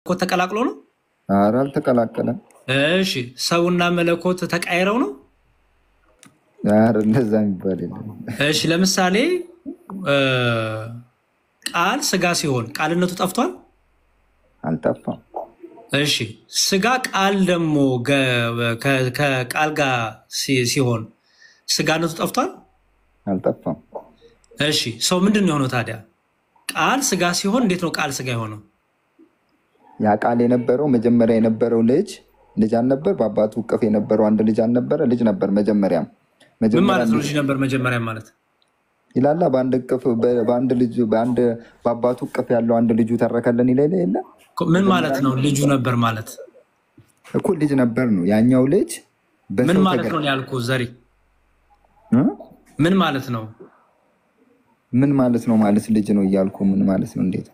መለኮት ተቀላቅሎ ነው? ኧረ አልተቀላቀለም። እሺ ሰውና መለኮት ተቃይረው ነው? ኧረ እንደዛ የሚባል የለም። እሺ ለምሳሌ ቃል ስጋ ሲሆን ቃልነቱ ጠፍቷል? አልጠፋም። እሺ ስጋ ቃል ደግሞ ከቃል ጋር ሲሆን ስጋነቱ ጠፍቷል? አልጠፋም። እሺ ሰው ምንድን ነው የሆነው ታዲያ? ቃል ስጋ ሲሆን እንዴት ነው ቃል ስጋ የሆነው? ያ ቃል የነበረው መጀመሪያ የነበረው ልጅ አልነበር? በአባቱ እቅፍ የነበረው አንድ ልጅ አልነበረ? ልጅ ነበር መጀመሪያም። ምን ማለት ነው ልጅ ነበር መጀመሪያ ማለት? ይላላ በአንድ እቅፍ በአንድ ልጅ በአባቱ እቅፍ ያለው አንድ ልጁ ተረከልን ይላል የለ? ምን ማለት ነው ልጁ ነበር ማለት? እኮ ልጅ ነበር ነው ያኛው ልጅ። ምን ማለት ነው ያልኩህ ዘሪ? ምን ማለት ነው? ምን ማለት ነው ማለት ልጅ ነው እያልኩ ምን ማለት ነው? እንዴት?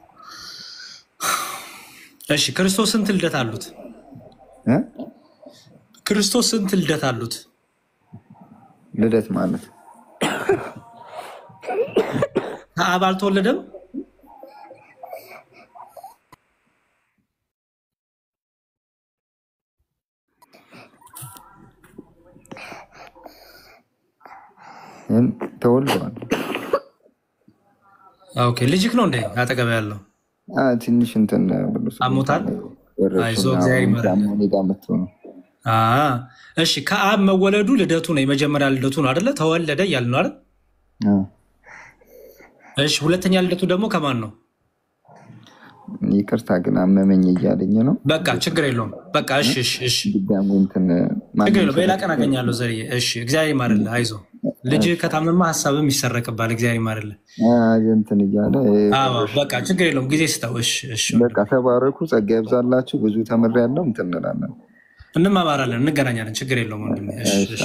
እሺ ክርስቶስ ስንት ልደት አሉት? ክርስቶስ ስንት ልደት አሉት? ልደት ማለት ከአብ አልተወለደም? ተወልዷል። ኦኬ ልጅክ ነው እንዴ አጠገብ ያለው? ትንሽ እንትን አሞታል። አይዞህ እግዚአብሔር ይመስገን። እሺ ከአብ መወለዱ ልደቱ ነው፣ የመጀመሪያ ልደቱ ነው አይደለ? ተወለደ እያልን ነው አይደል? እሺ ሁለተኛ ልደቱ ደግሞ ከማን ነው? ይቅርታ ግን አመመኝ እያለኝ ነው። በቃ ችግር የለውም። በቃ እሺ ችግር የለውም። በሌላ ቀን አገኛለሁ ዘርዬ። እሺ እግዚአብሔር ይማርልህ። አይዞህ ልጅ ከታመማ ሀሳብም ይሰረቅባል። እግዚአብሔር ይማርልህ። እንትን እያለ በቃ ችግር የለውም። ጊዜ ስጠው። እሺ በቃ ተባረኩ። ጸጋ ይብዛላችሁ። ብዙ ተምሬያለሁ። እንትን እንላለን፣ እንማማራለን፣ እንገናኛለን። ችግር የለውም ወንድሜ።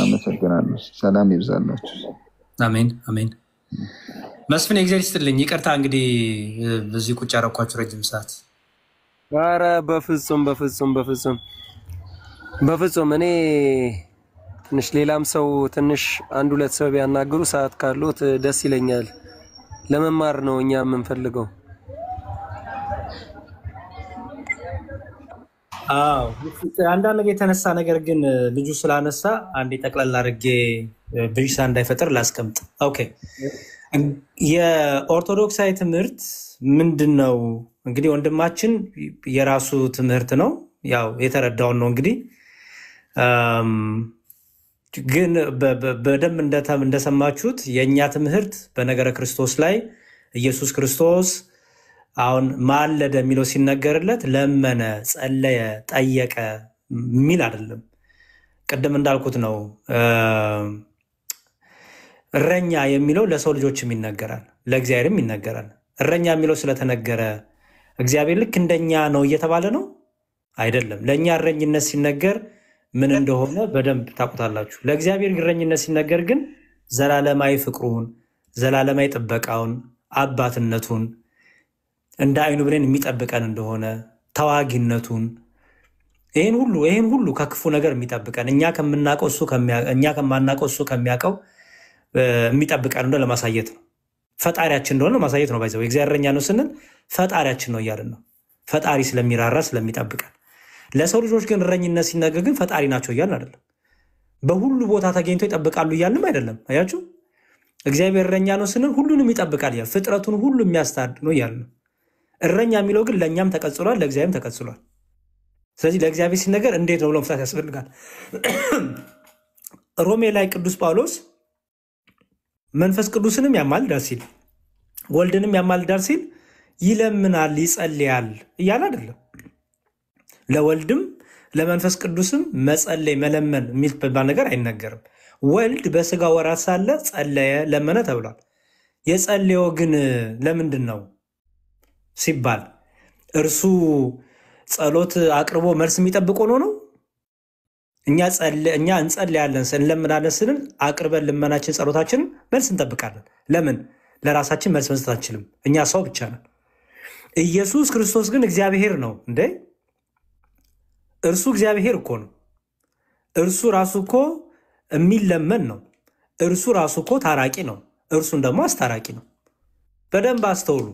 አመሰግናለሁ። ሰላም ይብዛላችሁ። አሜን አሜን። መስፍን እግዚአብሔር ይስጥልኝ። ይቅርታ እንግዲህ በዚህ ቁጭ ያረኳችሁ ረጅም ሰዓት። ኧረ በፍጹም በፍጹም በፍጹም በፍጹም። እኔ ትንሽ ሌላም ሰው ትንሽ አንድ ሁለት ሰው ቢያናግሩ ሰዓት ካሉት ደስ ይለኛል። ለመማር ነው እኛ የምንፈልገው። አዎ አንዳንድ ነገር የተነሳ ነገር ግን ልጁ ስላነሳ አንዴ ጠቅላላ አድርጌ ብዥታ እንዳይፈጠር ላስቀምጥ። ኦኬ የኦርቶዶክሳዊ ትምህርት ምንድን ነው? እንግዲህ ወንድማችን የራሱ ትምህርት ነው፣ ያው የተረዳውን ነው። እንግዲህ ግን በደንብ እንደሰማችሁት የእኛ ትምህርት በነገረ ክርስቶስ ላይ ኢየሱስ ክርስቶስ አሁን ማለደ የሚለው ሲነገርለት ለመነ፣ ጸለየ፣ ጠየቀ የሚል አይደለም። ቅድም እንዳልኩት ነው። እረኛ የሚለው ለሰው ልጆችም ይነገራል፣ ለእግዚአብሔርም ይነገራል። እረኛ የሚለው ስለተነገረ እግዚአብሔር ልክ እንደኛ ነው እየተባለ ነው አይደለም። ለእኛ እረኝነት ሲነገር ምን እንደሆነ በደንብ ታውቁታላችሁ። ለእግዚአብሔር እረኝነት ሲነገር ግን ዘላለማዊ ፍቅሩን፣ ዘላለማዊ ጥበቃውን፣ አባትነቱን እንደ አይኑ ብሌን የሚጠብቀን እንደሆነ ተዋጊነቱን፣ ይህን ሁሉ ከክፉ ነገር የሚጠብቀን እኛ ከማናውቀው እሱ ከሚያውቀው የሚጠብቀን እንደሆነ ለማሳየት ነው። ፈጣሪያችን እንደሆነ ለማሳየት ነው። ባይዘው እግዚአብሔር እረኛ ነው ስንል ፈጣሪያችን ነው እያልን ነው። ፈጣሪ ስለሚራራ ስለሚጠብቀን። ለሰው ልጆች ግን እረኝነት ሲነገር ግን ፈጣሪ ናቸው እያልን አይደለም። በሁሉ ቦታ ተገኝተው ይጠብቃሉ እያልንም አይደለም። አያችሁ፣ እግዚአብሔር እረኛ ነው ስንል ሁሉንም ይጠብቃል እያልን፣ ፍጥረቱን ሁሉ የሚያስታድግ ነው እያልን ነው። እረኛ የሚለው ግን ለእኛም ተቀጽሏል፣ ለእግዚአብሔርም ተቀጽሏል። ስለዚህ ለእግዚአብሔር ሲነገር እንዴት ነው ብሎ መፍታት ያስፈልጋል። ሮሜ ላይ ቅዱስ ጳውሎስ መንፈስ ቅዱስንም ያማልዳል ሲል ወልድንም ያማልዳል ሲል ይለምናል፣ ይጸልያል እያለ አይደለም። ለወልድም ለመንፈስ ቅዱስም መጸለይ መለመን የሚባል ነገር አይነገርም። ወልድ በስጋ ወራት ሳለ ጸለየ፣ ለመነ ተብሏል። የጸለየው ግን ለምንድን ነው ሲባል እርሱ ጸሎት አቅርቦ መልስ የሚጠብቅ ሆኖ ነው? እኛ እንጸልያለን እንለምናለን ስንል አቅርበን ልመናችን ጸሎታችንን መልስ እንጠብቃለን። ለምን? ለራሳችን መልስ መስጠት አንችልም፣ እኛ ሰው ብቻ ነን። ኢየሱስ ክርስቶስ ግን እግዚአብሔር ነው እንዴ? እርሱ እግዚአብሔር እኮ ነው። እርሱ ራሱ እኮ የሚለመን ነው። እርሱ ራሱ እኮ ታራቂ ነው። እርሱን ደግሞ አስታራቂ ነው። በደንብ አስተውሉ።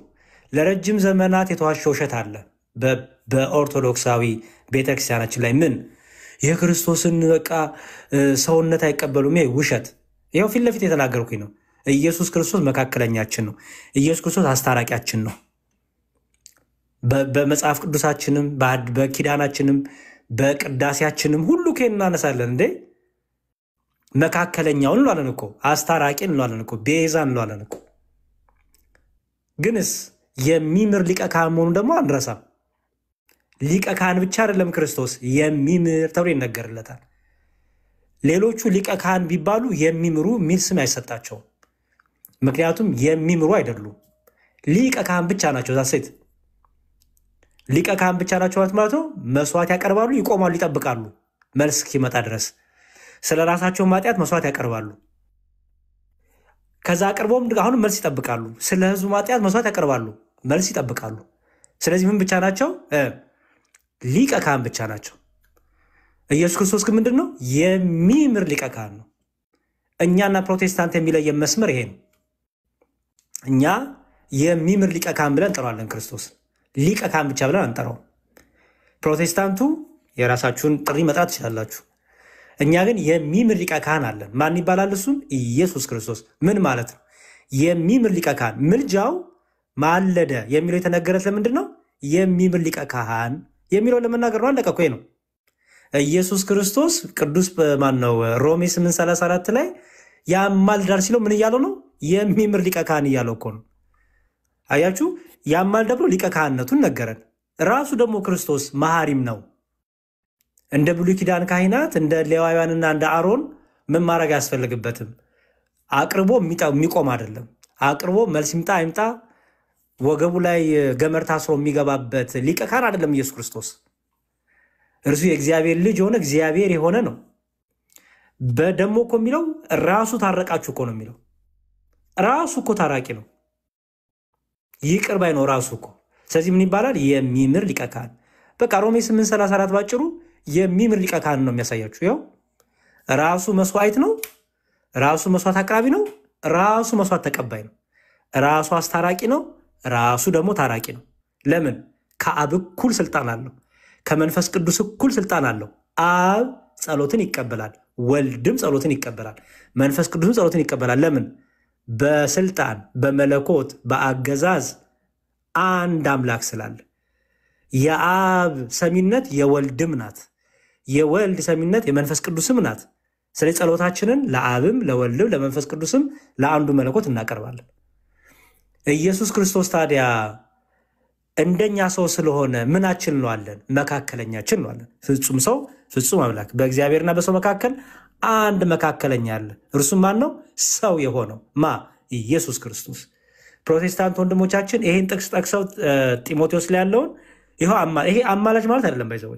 ለረጅም ዘመናት የተዋሸ ውሸት አለ በኦርቶዶክሳዊ ቤተክርስቲያናችን ላይ ምን የክርስቶስን በቃ ሰውነት አይቀበሉም? ይሄ ውሸት። ይኸው ፊት ለፊት የተናገርኩኝ ነው። ኢየሱስ ክርስቶስ መካከለኛችን ነው። ኢየሱስ ክርስቶስ አስታራቂያችን ነው። በመጽሐፍ ቅዱሳችንም በኪዳናችንም በቅዳሴያችንም ሁሉ ከየት እናነሳለን እንዴ? መካከለኛውን እንላለን እኮ፣ አስታራቂ እንላለን እኮ፣ ቤዛ እንላለን እኮ። ግንስ የሚምር ሊቀ ካህን መሆኑን ደግሞ አንረሳም። ሊቀ ካህን ብቻ አይደለም ክርስቶስ የሚምር ተብሎ ይነገርለታል። ሌሎቹ ሊቀ ካህን ቢባሉ የሚምሩ የሚል ስም አይሰጣቸውም። ምክንያቱም የሚምሩ አይደሉም። ሊቀ ካህን ብቻ ናቸው። ዛሴት ሊቀ ካህን ብቻ ናቸው ማለት ነው። መስዋዕት ያቀርባሉ፣ ይቆማሉ፣ ይጠብቃሉ መልስ እስኪመጣ ድረስ። ስለ ራሳቸው ማጥያት መስዋዕት ያቀርባሉ። ከዛ አቅርቦም አሁን መልስ ይጠብቃሉ። ስለ ህዝቡ ማጥያት መስዋዕት ያቀርባሉ፣ መልስ ይጠብቃሉ። ስለዚህ ምን ብቻ ናቸው? ሊቀ ካህን ብቻ ናቸው። ኢየሱስ ክርስቶስ ግን ምንድን ነው? የሚምር ሊቀ ካህን ነው። እኛና ፕሮቴስታንት የሚለየን መስመር ይሄ ነው። እኛ የሚምር ሊቀ ካህን ብለን እንጠራዋለን ክርስቶስ። ሊቀ ካህን ብቻ ብለን አንጠራው። ፕሮቴስታንቱ የራሳችሁን ጥሪ መጥራት ትችላላችሁ። እኛ ግን የሚምር ሊቀ ካህን አለን። ማን ይባላል? እሱም ኢየሱስ ክርስቶስ። ምን ማለት ነው? የሚምር ሊቀ ካህን። ምልጃው ማለደ የሚለው የተነገረት ለምንድን ነው? የሚምር ሊቀ ካህን የሚለው ለመናገር ነው። አለቀ እኮ ነው። ኢየሱስ ክርስቶስ ቅዱስ ማን ነው? ሮሜ 8:34 ላይ ያማልዳል ሲለው ምን እያለው ነው? የሚምር ሊቀ ካህን እያለው እኮ ነው። አያችሁ፣ ያማልዳል ብሎ ሊቀ ካህንነቱን ነገረን። ራሱ ደግሞ ክርስቶስ መሐሪም ነው። እንደ ብሉይ ኪዳን ካህናት እንደ ሌዋውያንና እንደ አሮን ምን ማድረግ አያስፈልግበትም። አቅርቦ የሚቆም አይደለም። አቅርቦ መልስ ይምጣ አይምጣ ወገቡ ላይ ገመድ ታስሮ የሚገባበት ሊቀ ካህን አይደለም ኢየሱስ ክርስቶስ። እርሱ የእግዚአብሔር ልጅ የሆነ እግዚአብሔር የሆነ ነው። በደሞ እኮ የሚለው ራሱ ታረቃችሁ እኮ ነው የሚለው። ራሱ እኮ ታራቂ ነው፣ ይቅር ባይ ነው ራሱ እኮ። ስለዚህ ምን ይባላል? የሚምር ሊቀ ካህን። በቃ ሮሜ 8:34 ባጭሩ የሚምር ሊቀ ካህን ነው የሚያሳያችሁ። ያው ራሱ መስዋዕት ነው፣ ራሱ መስዋዕት አቅራቢ ነው፣ ራሱ መስዋዕት ተቀባይ ነው፣ ራሱ አስታራቂ ነው፣ ራሱ ደግሞ ታራቂ ነው። ለምን? ከአብ እኩል ስልጣን አለው፣ ከመንፈስ ቅዱስ እኩል ስልጣን አለው። አብ ጸሎትን ይቀበላል፣ ወልድም ጸሎትን ይቀበላል፣ መንፈስ ቅዱስም ጸሎትን ይቀበላል። ለምን? በስልጣን በመለኮት በአገዛዝ አንድ አምላክ ስላለ። የአብ ሰሚነት የወልድም ናት፣ የወልድ ሰሚነት የመንፈስ ቅዱስም ናት። ስለዚህ ጸሎታችንን ለአብም ለወልድም ለመንፈስ ቅዱስም ለአንዱ መለኮት እናቀርባለን። ኢየሱስ ክርስቶስ ታዲያ እንደኛ ሰው ስለሆነ ምናችን እንለዋለን? መካከለኛችን እንለዋለን። ፍጹም ሰው ፍጹም አምላክ፣ በእግዚአብሔርና በሰው መካከል አንድ መካከለኛ አለ። እርሱም ማን ነው? ሰው የሆነው ኢየሱስ ክርስቶስ። ፕሮቴስታንት ወንድሞቻችን ይሄን ጥቅስ ጠቅሰው ጢሞቴዎስ ላይ ያለውን ይሄ አማላጅ ማለት አይደለም። ባይዘው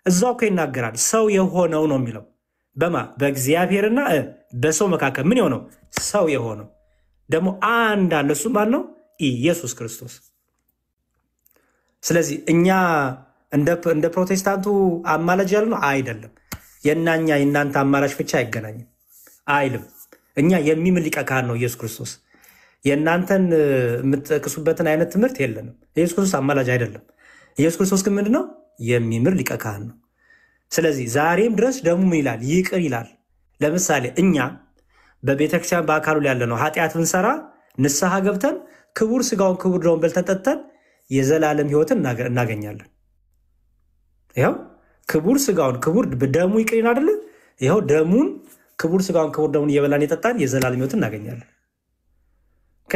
እዛው እኮ ይናገራል። ሰው የሆነው ነው የሚለው በእግዚአብሔርና በሰው መካከል ምን የሆነው? ሰው የሆነው ደግሞ አንድ አለ። እሱ ማን ነው? ኢየሱስ ክርስቶስ። ስለዚህ እኛ እንደ ፕሮቴስታንቱ አማላጅ ያለ ነው አይደለም። የእናኛ የእናንተ አማላጅ ብቻ አይገናኝም አይልም። እኛ የሚምር ሊቀ ካህን ነው ኢየሱስ ክርስቶስ። የእናንተን የምትጠቅሱበትን አይነት ትምህርት የለንም። ኢየሱስ ክርስቶስ አማላጅ አይደለም። ኢየሱስ ክርስቶስ ግን ምንድን ነው? የሚምር ሊቀ ካህን ነው። ስለዚህ ዛሬም ድረስ ደግሞ ምን ይላል? ይቅር ይላል። ለምሳሌ እኛ በቤተክርስቲያን በአካሉ ላይ ያለ ነው ኃጢአት ብንሰራ ንስሐ ገብተን ክቡር ስጋውን ክቡር ደሙን በልተን ጠጥተን የዘላለም ሕይወትን እናገኛለን። ይኸው ክቡር ስጋውን ክቡር ደሙ ይቅር ይላል አይደለ? ይኸው ደሙን ክቡር ስጋውን ክቡር ደሙን እየበላን የጠጣን የዘላለም ሕይወትን እናገኛለን። ኦኬ፣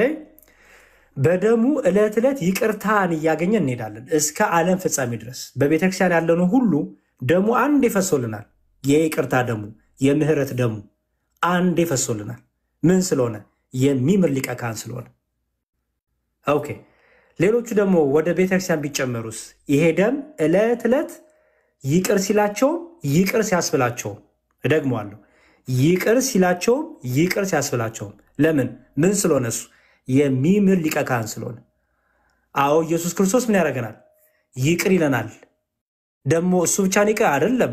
በደሙ ዕለት ዕለት ይቅርታን እያገኘን እንሄዳለን እስከ ዓለም ፍጻሜ ድረስ። በቤተክርስቲያን ያለነው ሁሉ ደሙ አንድ ይፈሶልናል። የይቅርታ ደሙ የምህረት ደሙ አንድ ይፈሶልናል። ምን ስለሆነ? የሚምር ሊቀ ካህን ስለሆነ። ኦኬ፣ ሌሎቹ ደግሞ ወደ ቤተክርስቲያን ቢጨመሩስ? ይሄ ደም ዕለት ዕለት ይቅር ሲላቸውም ይቅር ሲያስብላቸውም፣ እደግመዋለሁ፣ ይቅር ሲላቸውም ይቅር ሲያስብላቸውም። ለምን? ምን ስለሆነ? እሱ የሚምር ሊቀ ካህን ስለሆነ። አዎ ኢየሱስ ክርስቶስ ምን ያደርገናል? ይቅር ይለናል። ደግሞ እሱ ብቻ ይቅር አይደለም፣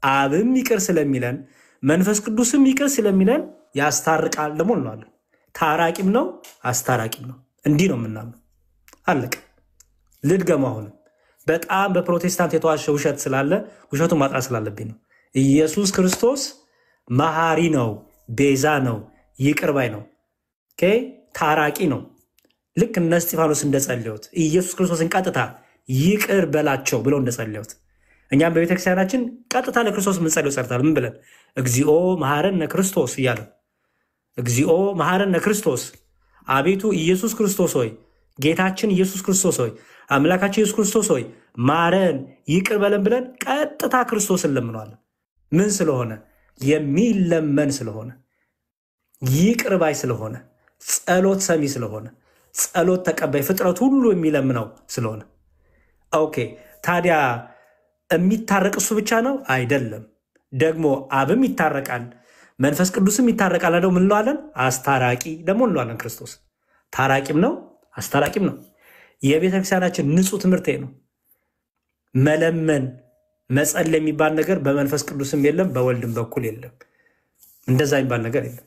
አብም ይቅር ስለሚለን መንፈስ ቅዱስም ይቅር ስለሚለን ያስታርቃል ደግሞ እንለዋለን። ታራቂም ነው አስታራቂም ነው። እንዲህ ነው የምናምነው። አለቀ። ልድገም። አሁንም በጣም በፕሮቴስታንት የተዋሸ ውሸት ስላለ ውሸቱን ማጥራት ስላለብኝ ነው። ኢየሱስ ክርስቶስ መሐሪ ነው፣ ቤዛ ነው፣ ይቅር ባይ ነው፣ ታራቂ ነው። ልክ እነ እስጢፋኖስ እንደጸለዩት ኢየሱስ ክርስቶስን ቀጥታ ይቅር በላቸው ብለው እንደጸለዩት እኛም በቤተክርስቲያናችን ቀጥታ ለክርስቶስ የምንጸልየው ጸሎት ምን ብለን እግዚኦ መሐረነ ክርስቶስ እያለን እግዚኦ መሐረነ ክርስቶስ፣ አቤቱ ኢየሱስ ክርስቶስ ሆይ፣ ጌታችን ኢየሱስ ክርስቶስ ሆይ፣ አምላካችን ኢየሱስ ክርስቶስ ሆይ ማረን፣ ይቅር በለን ብለን ቀጥታ ክርስቶስን እንለምነዋለን። ምን ስለሆነ? የሚለመን ስለሆነ፣ ይቅር ባይ ስለሆነ፣ ጸሎት ሰሚ ስለሆነ፣ ጸሎት ተቀባይ፣ ፍጥረት ሁሉ የሚለምነው ስለሆነ። ኦኬ ታዲያ የሚታረቅ እሱ ብቻ ነው አይደለም። ደግሞ አብም ይታረቃል፣ መንፈስ ቅዱስም ይታረቃል። ደግሞ ምን እንለዋለን? አስታራቂ ደግሞ እንለዋለን። ክርስቶስ ታራቂም ነው አስታራቂም ነው። የቤተክርስቲያናችን ንጹህ ትምህርት ነው። መለመን መጸለይ የሚባል ነገር በመንፈስ ቅዱስም የለም፣ በወልድም በኩል የለም። እንደዛ የሚባል ነገር የለም።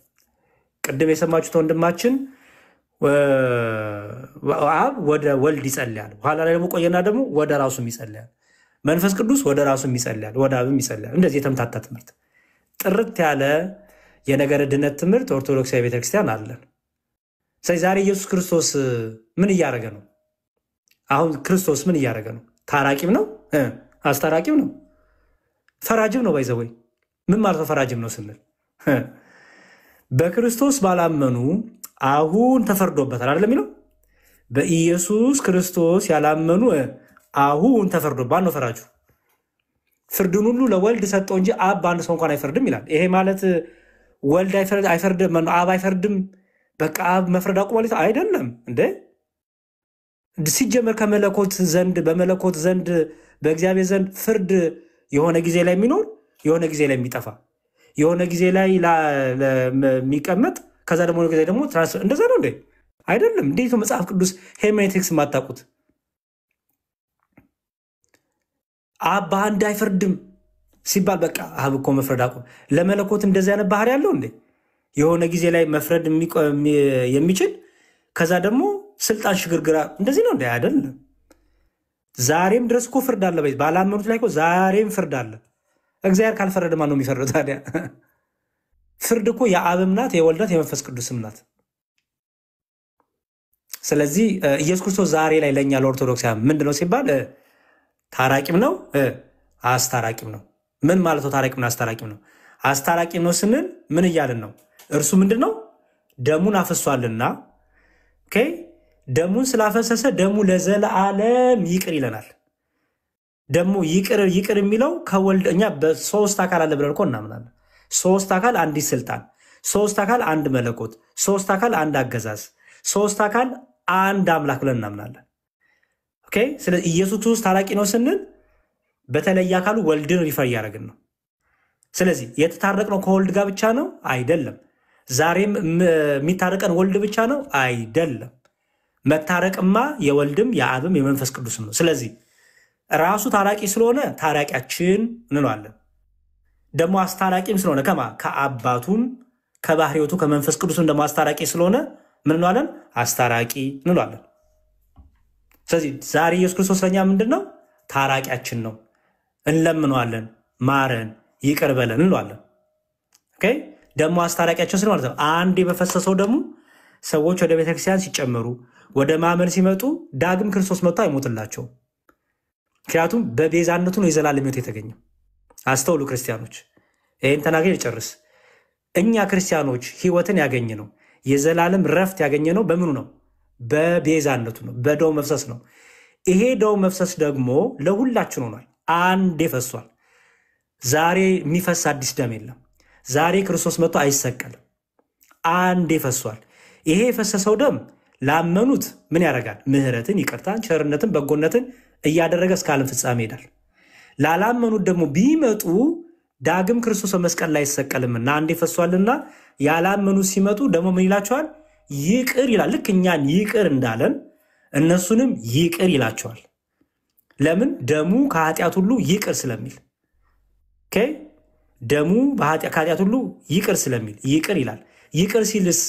ቅድም የሰማችሁት ወንድማችን አብ ወደ ወልድ ይጸልያል፣ በኋላ ላይ ደግሞ ቆየና ደግሞ ወደ ራሱም ይጸልያል። መንፈስ ቅዱስ ወደ ራሱም ይጸልያል፣ ወደ አብም ይጸልያል። እንደዚህ የተምታታ ትምህርት፣ ጥርት ያለ የነገረ ድነት ትምህርት ኦርቶዶክሳዊ ቤተክርስቲያን አለን። ስለዚህ ዛሬ ኢየሱስ ክርስቶስ ምን እያደረገ ነው? አሁን ክርስቶስ ምን እያደረገ ነው? ታራቂም ነው አስታራቂም ነው፣ ፈራጅም ነው። ባይዘወይ ምን ማለት ነው ፈራጅም ነው ስንል በክርስቶስ ባላመኑ አሁን ተፈርዶበታል አይደለም የሚለው። በኢየሱስ ክርስቶስ ያላመኑ አሁን ተፈርዶባት ነው ፈራጁ። ፍርድን ሁሉ ለወልድ ሰጠው እንጂ አብ በአንድ ሰው እንኳን አይፈርድም ይላል። ይሄ ማለት ወልድ አይፈርድም፣ አብ አይፈርድም፣ በቃ አብ መፍረድ አቁ ማለት አይደለም እንዴ። ሲጀመር ከመለኮት ዘንድ በመለኮት ዘንድ በእግዚአብሔር ዘንድ ፍርድ የሆነ ጊዜ ላይ የሚኖር የሆነ ጊዜ ላይ የሚጠፋ የሆነ ጊዜ ላይ የሚቀመጥ ከዛ ደግሞ ጊዜ ደግሞ ትራንስፈር እንደዛ ነው እንዴ? አይደለም። እንዴት ነው መጽሐፍ ቅዱስ ሄርሜኔቲክስ የማታውቁት? አብ በአንድ አይፈርድም ሲባል በቃ አብ እኮ መፍረድ አቁም። ለመለኮት እንደዚህ አይነት ባህሪ ያለው እንዴ? የሆነ ጊዜ ላይ መፍረድ የሚችል ከዛ ደግሞ ስልጣን ሽግርግራ እንደዚህ ነው እንዴ? አይደለም። ዛሬም ድረስ እኮ ፍርድ አለ። ባላመኑት ላይ እኮ ዛሬም ፍርድ አለ። እግዚአብሔር ካልፈረደ ማን ነው የሚፈርደው ታዲያ? ፍርድ እኮ የአብም ናት፣ የወልድ ናት፣ የመንፈስ ቅዱስም ናት። ስለዚህ ኢየሱስ ክርስቶስ ዛሬ ላይ ለእኛ ለኦርቶዶክሳውያን ምንድነው ሲባል ታራቂም ነው አስታራቂም ነው። ምን ማለት ነው? ታራቂም ነው አስታራቂም ነው። አስታራቂም ነው ስንል ምን እያልን ነው? እርሱ ምንድነው? ደሙን አፈሷልና ደሙን ስላፈሰሰ ደሙ ለዘላለም ይቅር ይለናል። ደግሞ ይቅር የሚለው ከወልድ እኛ በሶስት አካል አለ ብለን እኮ እናምናለን። ሶስት አካል አንዲት ስልጣን፣ ሶስት አካል አንድ መለኮት፣ ሶስት አካል አንድ አገዛዝ፣ ሶስት አካል አንድ አምላክ ብለን እናምናለን። ስለዚህ ኢየሱስ ክርስቶስ ታራቂ ነው ስንል በተለየ አካሉ ወልድን ሪፈር እያደረግን ነው። ስለዚህ የተታረቅነው ከወልድ ጋር ብቻ ነው አይደለም። ዛሬም የሚታረቀን ወልድ ብቻ ነው አይደለም። መታረቅማ የወልድም የአብም የመንፈስ ቅዱስም ነው። ስለዚህ ራሱ ታራቂ ስለሆነ ታራቂያችን እንለዋለን። ደግሞ አስታራቂም ስለሆነ ከአባቱም ከባህሪዎቱ ከመንፈስ ቅዱስም ደግሞ አስታራቂ ስለሆነ ምን እንለዋለን? አስታራቂ እንለዋለን። ስለዚህ ዛሬ ኢየሱስ ክርስቶስ ለኛ ምንድነው? ታራቂያችን ነው። እንለምነዋለን፣ ማረን፣ ይቅር በለን እንለዋለን። ደግሞ አስታራቂያችን ስለሆነ አንድ በፈሰሰው ደግሞ ሰዎች ወደ ቤተክርስቲያን ሲጨመሩ ወደ ማመን ሲመጡ ዳግም ክርስቶስ መጥቶ አይሞትላቸውም። ምክንያቱም በቤዛነቱ ነው የዘላለም ሕይወት የተገኘው። አስተውሉ ክርስቲያኖች፣ ይህን ተናገር ይጨርስ። እኛ ክርስቲያኖች ሕይወትን ያገኘ ነው የዘላለም ረፍት ያገኘ ነው በምኑ ነው? በቤዛነቱ ነው፣ በደሙ መፍሰስ ነው። ይሄ ደሙ መፍሰስ ደግሞ ለሁላችን ሆኗል። አንዴ ፈሷል። ዛሬ የሚፈስ አዲስ ደም የለም። ዛሬ ክርስቶስ መጥቶ አይሰቀልም። አንዴ ፈሷል። ይሄ የፈሰሰው ደም ላመኑት ምን ያደርጋል? ምሕረትን፣ ይቅርታን፣ ቸርነትን፣ በጎነትን እያደረገ እስከ ዓለም ፍጻሜ ይሄዳል። ላላመኑት ደግሞ ቢመጡ ዳግም ክርስቶስ በመስቀል ላይ አይሰቀልምና አንዴ ፈሷልና ያላመኑት ሲመጡ ደግሞ ምን ይላቸዋል? ይቅር ይላል። ልክ እኛን ይቅር እንዳለን እነሱንም ይቅር ይላቸዋል። ለምን? ደሙ ከኃጢአት ሁሉ ይቅር ስለሚል። ደሙ ከኃጢአት ሁሉ ይቅር ስለሚል ይቅር ይላል። ይቅር ሲልስ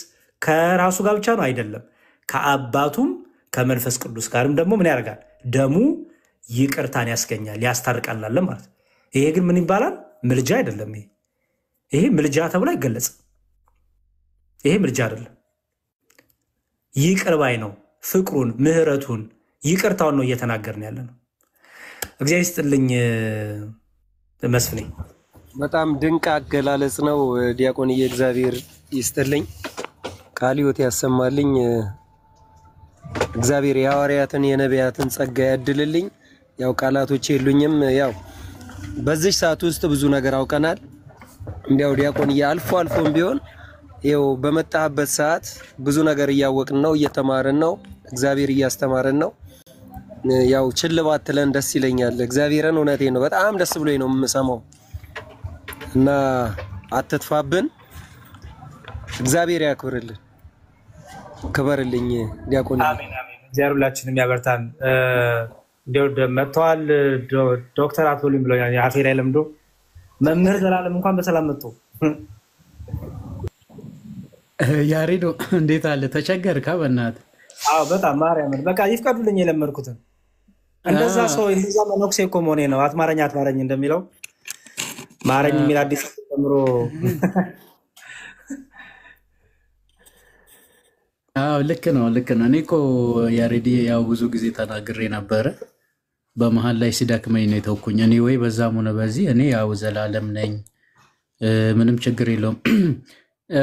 ከራሱ ጋር ብቻ ነው አይደለም፣ ከአባቱም ከመንፈስ ቅዱስ ጋርም ደግሞ ምን ያደርጋል? ደሙ ይቅርታን ያስገኛል፣ ያስታርቃል ማለት። ይሄ ግን ምን ይባላል? ምልጃ አይደለም። ይሄ ምልጃ ተብሎ አይገለጽም። ይሄ ምልጃ አይደለም። ይቅር ባይ ነው። ፍቅሩን፣ ምህረቱን፣ ይቅርታውን ነው እየተናገርን ያለ ነው። እግዚአብሔር ይስጥልኝ መስፍኔ። በጣም ድንቅ አገላለጽ ነው ዲያቆንዬ። እግዚአብሔር ይስጥልኝ፣ ቃለ ሕይወት ያሰማልኝ። እግዚአብሔር የሐዋርያትን የነቢያትን ጸጋ ያድልልኝ። ያው ቃላቶች የሉኝም። ያው በዚህ ሰዓት ውስጥ ብዙ ነገር አውቀናል። እንዲያው ዲያቆንዬ አልፎ አልፎም ቢሆን ይኸው በመጣህበት ሰዓት ብዙ ነገር እያወቅን ነው፣ እየተማርን ነው፣ እግዚአብሔር እያስተማረን ነው። ያው ችል ባትለን ደስ ይለኛል። እግዚአብሔርን እውነቴን ነው በጣም ደስ ብሎኝ ነው የምሰማው እና አትጥፋብን። እግዚአብሔር ያክብርልን፣ ክበርልኝ ዲያቆን። አሜን አሜን። እግዚአብሔር ሁላችንም ያበርታን። መጥተዋል ዶክተር አትበሉኝ ብሎኛል። የአፌ ላይ ለምዶ መምህር ዘላለም እንኳን በሰላም መጡ። ያሬዶ እንዴት አለ? ተቸገርካ? በእናትህ አዎ በጣም ማርያምን በቃ ይፍቀዱልኝ የለመድኩትን። እንደዛ ሰው እንደዛ መነኩሴ እኮ መሆኔ ነው። አትማረኝ አትማረኝ እንደሚለው ማረኝ የሚል አዲስ ተምሮ አዎ ልክ ነው ልክ ነው። እኔ እኮ ያሬዲ ያው ብዙ ጊዜ ተናግሬ ነበረ። በመሀል ላይ ሲደክመኝ ነው የተውኩኝ። እኔ ወይ በዛም ሆነ በዚህ እኔ ያው ዘላለም ነኝ፣ ምንም ችግር የለውም።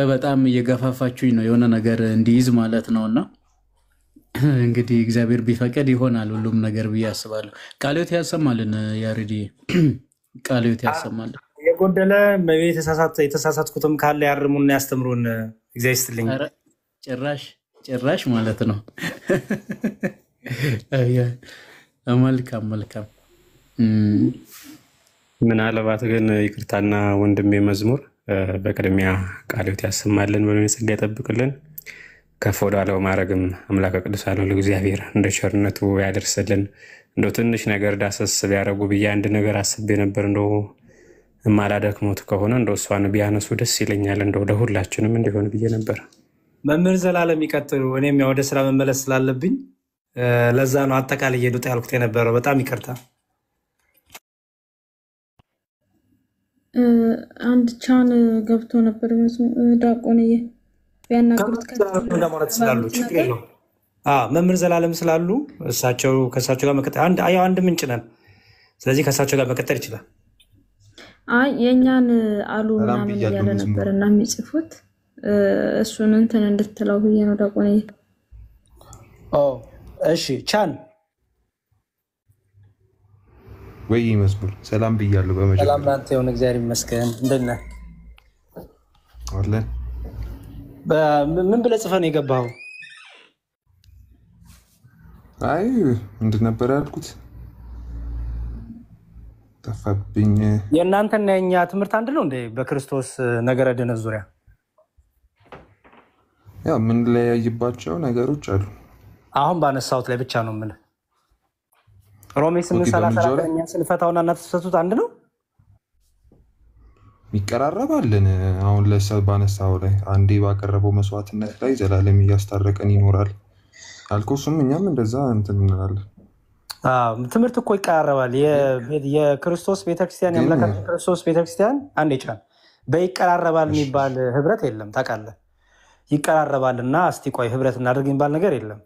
በጣም እየገፋፋችሁኝ ነው የሆነ ነገር እንዲይዝ ማለት ነውና እንግዲህ እግዚአብሔር ቢፈቅድ ይሆናል ሁሉም ነገር ብዬ አስባለሁ። ቃለ ሕይወት ያሰማልን ያሬዲ፣ ቃለ ሕይወት ያሰማልን። የጎደለ በቤት የተሳሳትኩትም ካለ ያርሙና ያስተምሩን። እግዚአብሔር ይስጥልኝ። ጭራሽ ማለት ነው። መልካም መልካም። ምናልባት ግን ይቅርታና ወንድሜ መዝሙር በቅድሚያ ቃለ ሕይወት ያሰማልን፣ በመንፈስ ጸጋ ይጠብቅልን። ከፍ ወዳለው ማዕረግም አምላከ ቅዱሳን እግዚአብሔር እንደ ቸርነቱ ያደርስልን። እንደው ትንሽ ነገር ዳሰስ ቢያደርጉ ብዬ አንድ ነገር አስቤ ነበር። እንደው ማላደክሞት ከሆነ እንደው እሷን ቢያነሱ ደስ ይለኛል። እንደው ለሁላችንም እንዲሆን ብዬ ነበር። መምህር ዘላለም ይቀጥሉ። እኔም ያው ወደ ስራ መመለስ ስላለብኝ ለዛ ነው አጠቃላይ ሄዱት ያልኩት የነበረው። በጣም ይቅርታ። አንድ ቻን ገብቶ ነበር ዲያቆንዬ ቢያናግሩት እንደማለት ስላሉ ችግር የለውም። መምህር ዘላለም ስላሉ እሳቸው ከእሳቸው ጋር መቀጠል አንድ ምንጭ ነን። ስለዚህ ከእሳቸው ጋር መቀጠል ይችላል። አይ የኛን አሉ ምናምን እያለ ነበር እና የሚጽፉት እሱን እንትን እንድትለው ብዬ ነው ዲያቆንዬ። እሺ ቻን ወይ መስሙር ሰላም ብያለሁ። በመጀመሪያ ሰላም ላንተ ይሁን። እግዚአብሔር ይመስገን። እንደት ነህ? አለን። ምን ብለህ ጽፈህ ነው የገባኸው? አይ ምንድን ነበር ያልኩት? ጠፋብኝ። የእናንተና የኛ ትምህርት አንድ ነው እንዴ? በክርስቶስ ነገረ ድነት ዙሪያ ያው የምንለያይባቸው ነገሮች አሉ። አሁን ባነሳሁት ላይ ብቻ ነው የምልህ። ሮሜ 8:34 እኛ ስንፈታውና እናንተ ስትፈቱት አንድ ነው? ይቀራረባልን? አሁን ለሰብ ባነሳው ላይ አንዴ ባቀረበው መስዋዕትነት ላይ ዘላለም እያስታረቀን ይኖራል አልኩ። እሱም እኛም እንደዛ እንትን እንላለን። ትምህርት እኮ ይቀራረባል። የክርስቶስ ቤተክርስቲያን የአምላካችን ክርስቶስ ቤተክርስቲያን አንድ ይቻል በይቀራረባል የሚባል ህብረት የለም። ታውቃለህ? ይቀራረባልና እስቲ ቆይ ህብረት እናድርግ የሚባል ነገር የለም።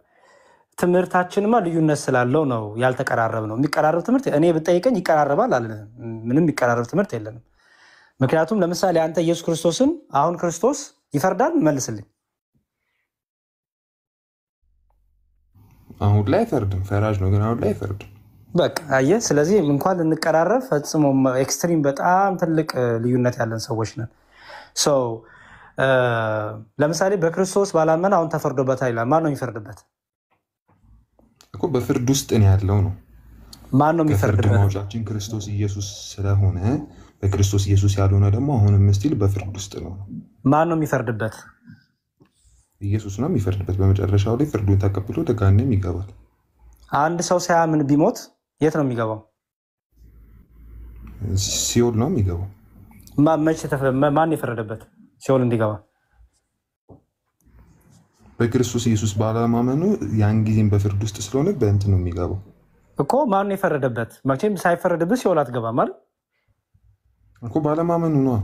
ትምህርታችንማ ልዩነት ስላለው ነው ያልተቀራረብ ነው። የሚቀራረብ ትምህርት እኔ ብጠይቀኝ ይቀራረባል አለ። ምንም የሚቀራረብ ትምህርት የለንም። ምክንያቱም ለምሳሌ አንተ ኢየሱስ ክርስቶስን አሁን ክርስቶስ ይፈርዳል መልስልኝ። አሁን ላይ አይፈርድም፣ ፈራጅ ነው። ግን አሁን ላይ አይፈርድም። በቃ አየህ። ስለዚህ እንኳን ልንቀራረብ ፈጽሞ ኤክስትሪም በጣም ትልቅ ልዩነት ያለን ሰዎች ነን። ለምሳሌ በክርስቶስ ባላመን አሁን ተፈርዶበታል ይላል። ማን ነው የሚፈርድበት? እኮ በፍርድ ውስጥ ነው ያለው ነው። ማን ነው የሚፈርድበት? ማውጫችን ክርስቶስ ኢየሱስ ስለሆነ በክርስቶስ ኢየሱስ ያልሆነ ደግሞ አሁንም ስቲል በፍርድ ውስጥ ነው። ማን ነው የሚፈርድበት? ኢየሱስ ነው የሚፈርድበት። በመጨረሻው ላይ ፍርዱን ተቀብሎ ወደ ገሃነም ይገባል። አንድ ሰው ሳያምን ቢሞት የት ነው የሚገባው? ሲኦል ነው የሚገባው። ማን የፈረደበት ሲኦል እንዲገባ? በክርስቶስ ኢየሱስ ባለማመኑ ያን ጊዜም በፍርድ ውስጥ ስለሆነ በእንትን ነው የሚገባው። እኮ ማን የፈረደበት? መቼም ሳይፈረድብህ ሲኦል አትገባም አይደል እኮ ባለማመኑ ነው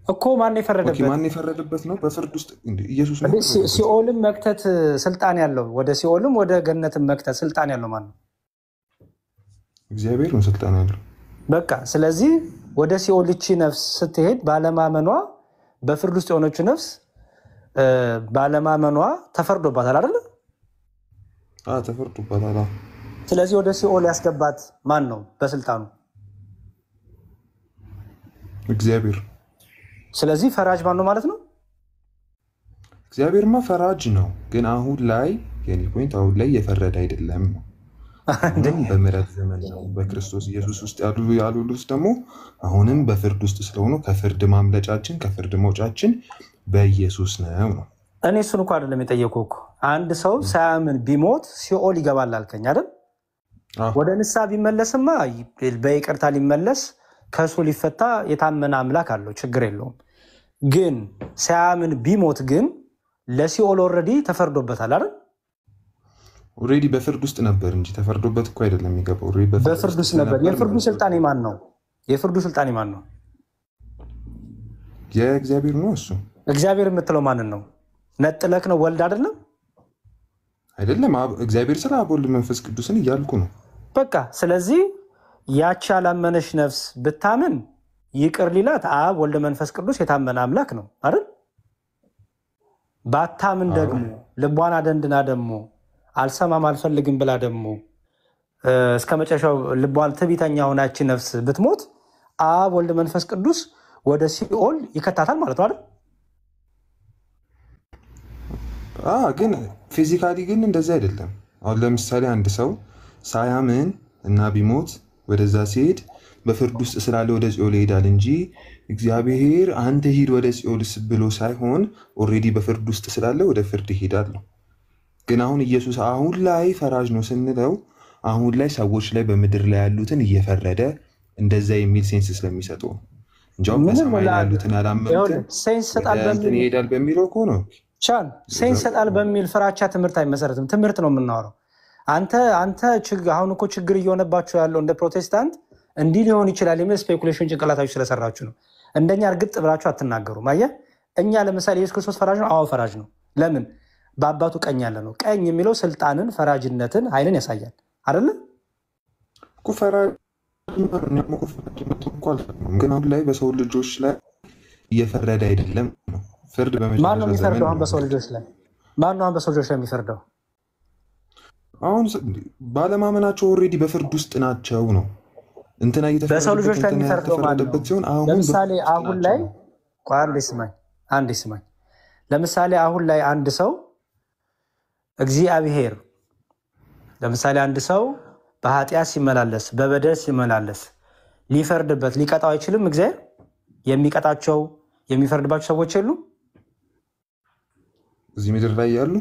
እኮ። ማን የፈረደበት? ማን የፈረደበት ነው? በፍርድ ውስጥ ኢየሱስ ነው። ሲኦልም መክተት ስልጣን ያለው ወደ ሲኦልም ወደ ገነትም መክተት ስልጣን ያለው ማን ነው? እግዚአብሔር ነው ስልጣን ያለው። በቃ ስለዚህ ወደ ሲኦል እቺ ነፍስ ስትሄድ ባለማመኗ በፍርድ ውስጥ የሆነችው ነፍስ ባለማመኗ ተፈርዶባታል አይደል? ተፈርዶባታል። ስለዚህ ወደ ሲኦል ያስገባት ማን ነው በስልጣኑ? እግዚአብሔር። ስለዚህ ፈራጅ ማን ነው ማለት ነው? እግዚአብሔርማ ፈራጅ ነው፣ ግን አሁን ላይ የኔ ፖይንት አሁን ላይ የፈረደ አይደለም ነው። በምሕረት ዘመን ነው በክርስቶስ ኢየሱስ ውስጥ ያሉት ደግሞ አሁንም በፍርድ ውስጥ ስለሆኑ ከፍርድ ማምለጫችን ከፍርድ መውጫችን በኢየሱስ ነው ነው። እኔ እሱን እኮ አይደለም የጠየኩህ እኮ። አንድ ሰው ሳያምን ቢሞት ሲኦል ይገባል አልከኝ አይደል? ወደ ንስሐ ቢመለስማ በይቅርታ ሊመለስ ከሱ ሊፈታ የታመነ አምላክ አለው፣ ችግር የለውም። ግን ሳያምን ቢሞት ግን ለሲኦል ኦልሬዲ ተፈርዶበታል አይደል? ኦልሬዲ በፍርድ ውስጥ ነበር እንጂ ተፈርዶበት እኮ አይደለም የሚገባው። በፍርድ ውስጥ ነበር። የፍርዱ ስልጣን ማን ነው? የፍርዱ ስልጣን ማን ነው? የእግዚአብሔር ነው። እሱ እግዚአብሔር የምትለው ማንን ነው? ነጥለክ ነው ወልድ አይደለም? አይደለም እግዚአብሔር ስለ አብ ወልድ መንፈስ ቅዱስን እያልኩ ነው። በቃ ስለዚህ ያቺ ያላመነች ነፍስ ብታምን ይቅር ሊላት አብ ወልድ መንፈስ ቅዱስ የታመነ አምላክ ነው አይደል? ባታምን ደግሞ ልቧን አደንድና ደግሞ አልሰማም አልፈልግም ብላ ደግሞ እስከ መጨረሻው ልቧን ትዕቢተኛ ሆናች ነፍስ ብትሞት አብ ወልድ መንፈስ ቅዱስ ወደ ሲኦል ይከታታል ማለት ነው አይደል? ግን ፊዚካሊ ግን እንደዚህ አይደለም። አሁን ለምሳሌ አንድ ሰው ሳያምን እና ቢሞት ወደዛ ሲሄድ በፍርድ ውስጥ ስላለ ወደ ሲኦል ይሄዳል እንጂ እግዚአብሔር አንተ ሂድ ወደ ሲኦል ብሎ ሳይሆን ኦልሬዲ በፍርድ ውስጥ ስላለ ወደ ፍርድ ይሄዳል ነው። ግን አሁን ኢየሱስ አሁን ላይ ፈራጅ ነው ስንለው አሁን ላይ ሰዎች ላይ በምድር ላይ ያሉትን እየፈረደ እንደዛ የሚል ሴንስ ስለሚሰጠው እንጃው በሰማይ ላይ ያሉትን ያላመኑትን ሴንስ ሰጣል በሚል ይሄዳል በሚለው እኮ ነው። ቻን ሴንስ ሰጣል በሚል ፍራቻ ትምህርት አይመሰረትም። ትምህርት ነው የምናወራው። አንተ አሁን እኮ ችግር እየሆነባቸው ያለው እንደ ፕሮቴስታንት እንዲህ ሊሆን ይችላል የሚል ስፔኩሌሽን ጭንቅላታችሁ ስለሰራችሁ ነው። እንደኛ እርግጥ ብላችሁ አትናገሩም። አየህ እኛ ለምሳሌ ኢየሱስ ክርስቶስ ፈራጅ ነው። አዎ ፈራጅ ነው። ለምን? በአባቱ ቀኝ ያለ ነው። ቀኝ የሚለው ስልጣንን፣ ፈራጅነትን፣ ኃይልን ያሳያል አይደለ? ግን አሁን ላይ በሰው ልጆች ላይ እየፈረደ አይደለም ነው። ፍርድ ማን ነው የሚፈርደው? አሁን በሰው ልጆች ላይ ማን ነው በሰው ልጆች ላይ የሚፈርደው? አሁን ባለማመናቸው ኦልሬዲ በፍርድ ውስጥ ናቸው ነው። እንትና በሰው ልጆች ላይ የሚፈርደው ማለት ነው። ለምሳሌ አሁን ላይ አንዴ ስማኝ። ለምሳሌ አሁን ላይ አንድ ሰው እግዚአብሔር ለምሳሌ አንድ ሰው በኃጢአት ሲመላለስ በበደል ሲመላለስ ሊፈርድበት ሊቀጣው አይችልም። እግዚአብሔር የሚቀጣቸው የሚፈርድባቸው ሰዎች የሉ እዚህ ምድር ላይ ያሉ።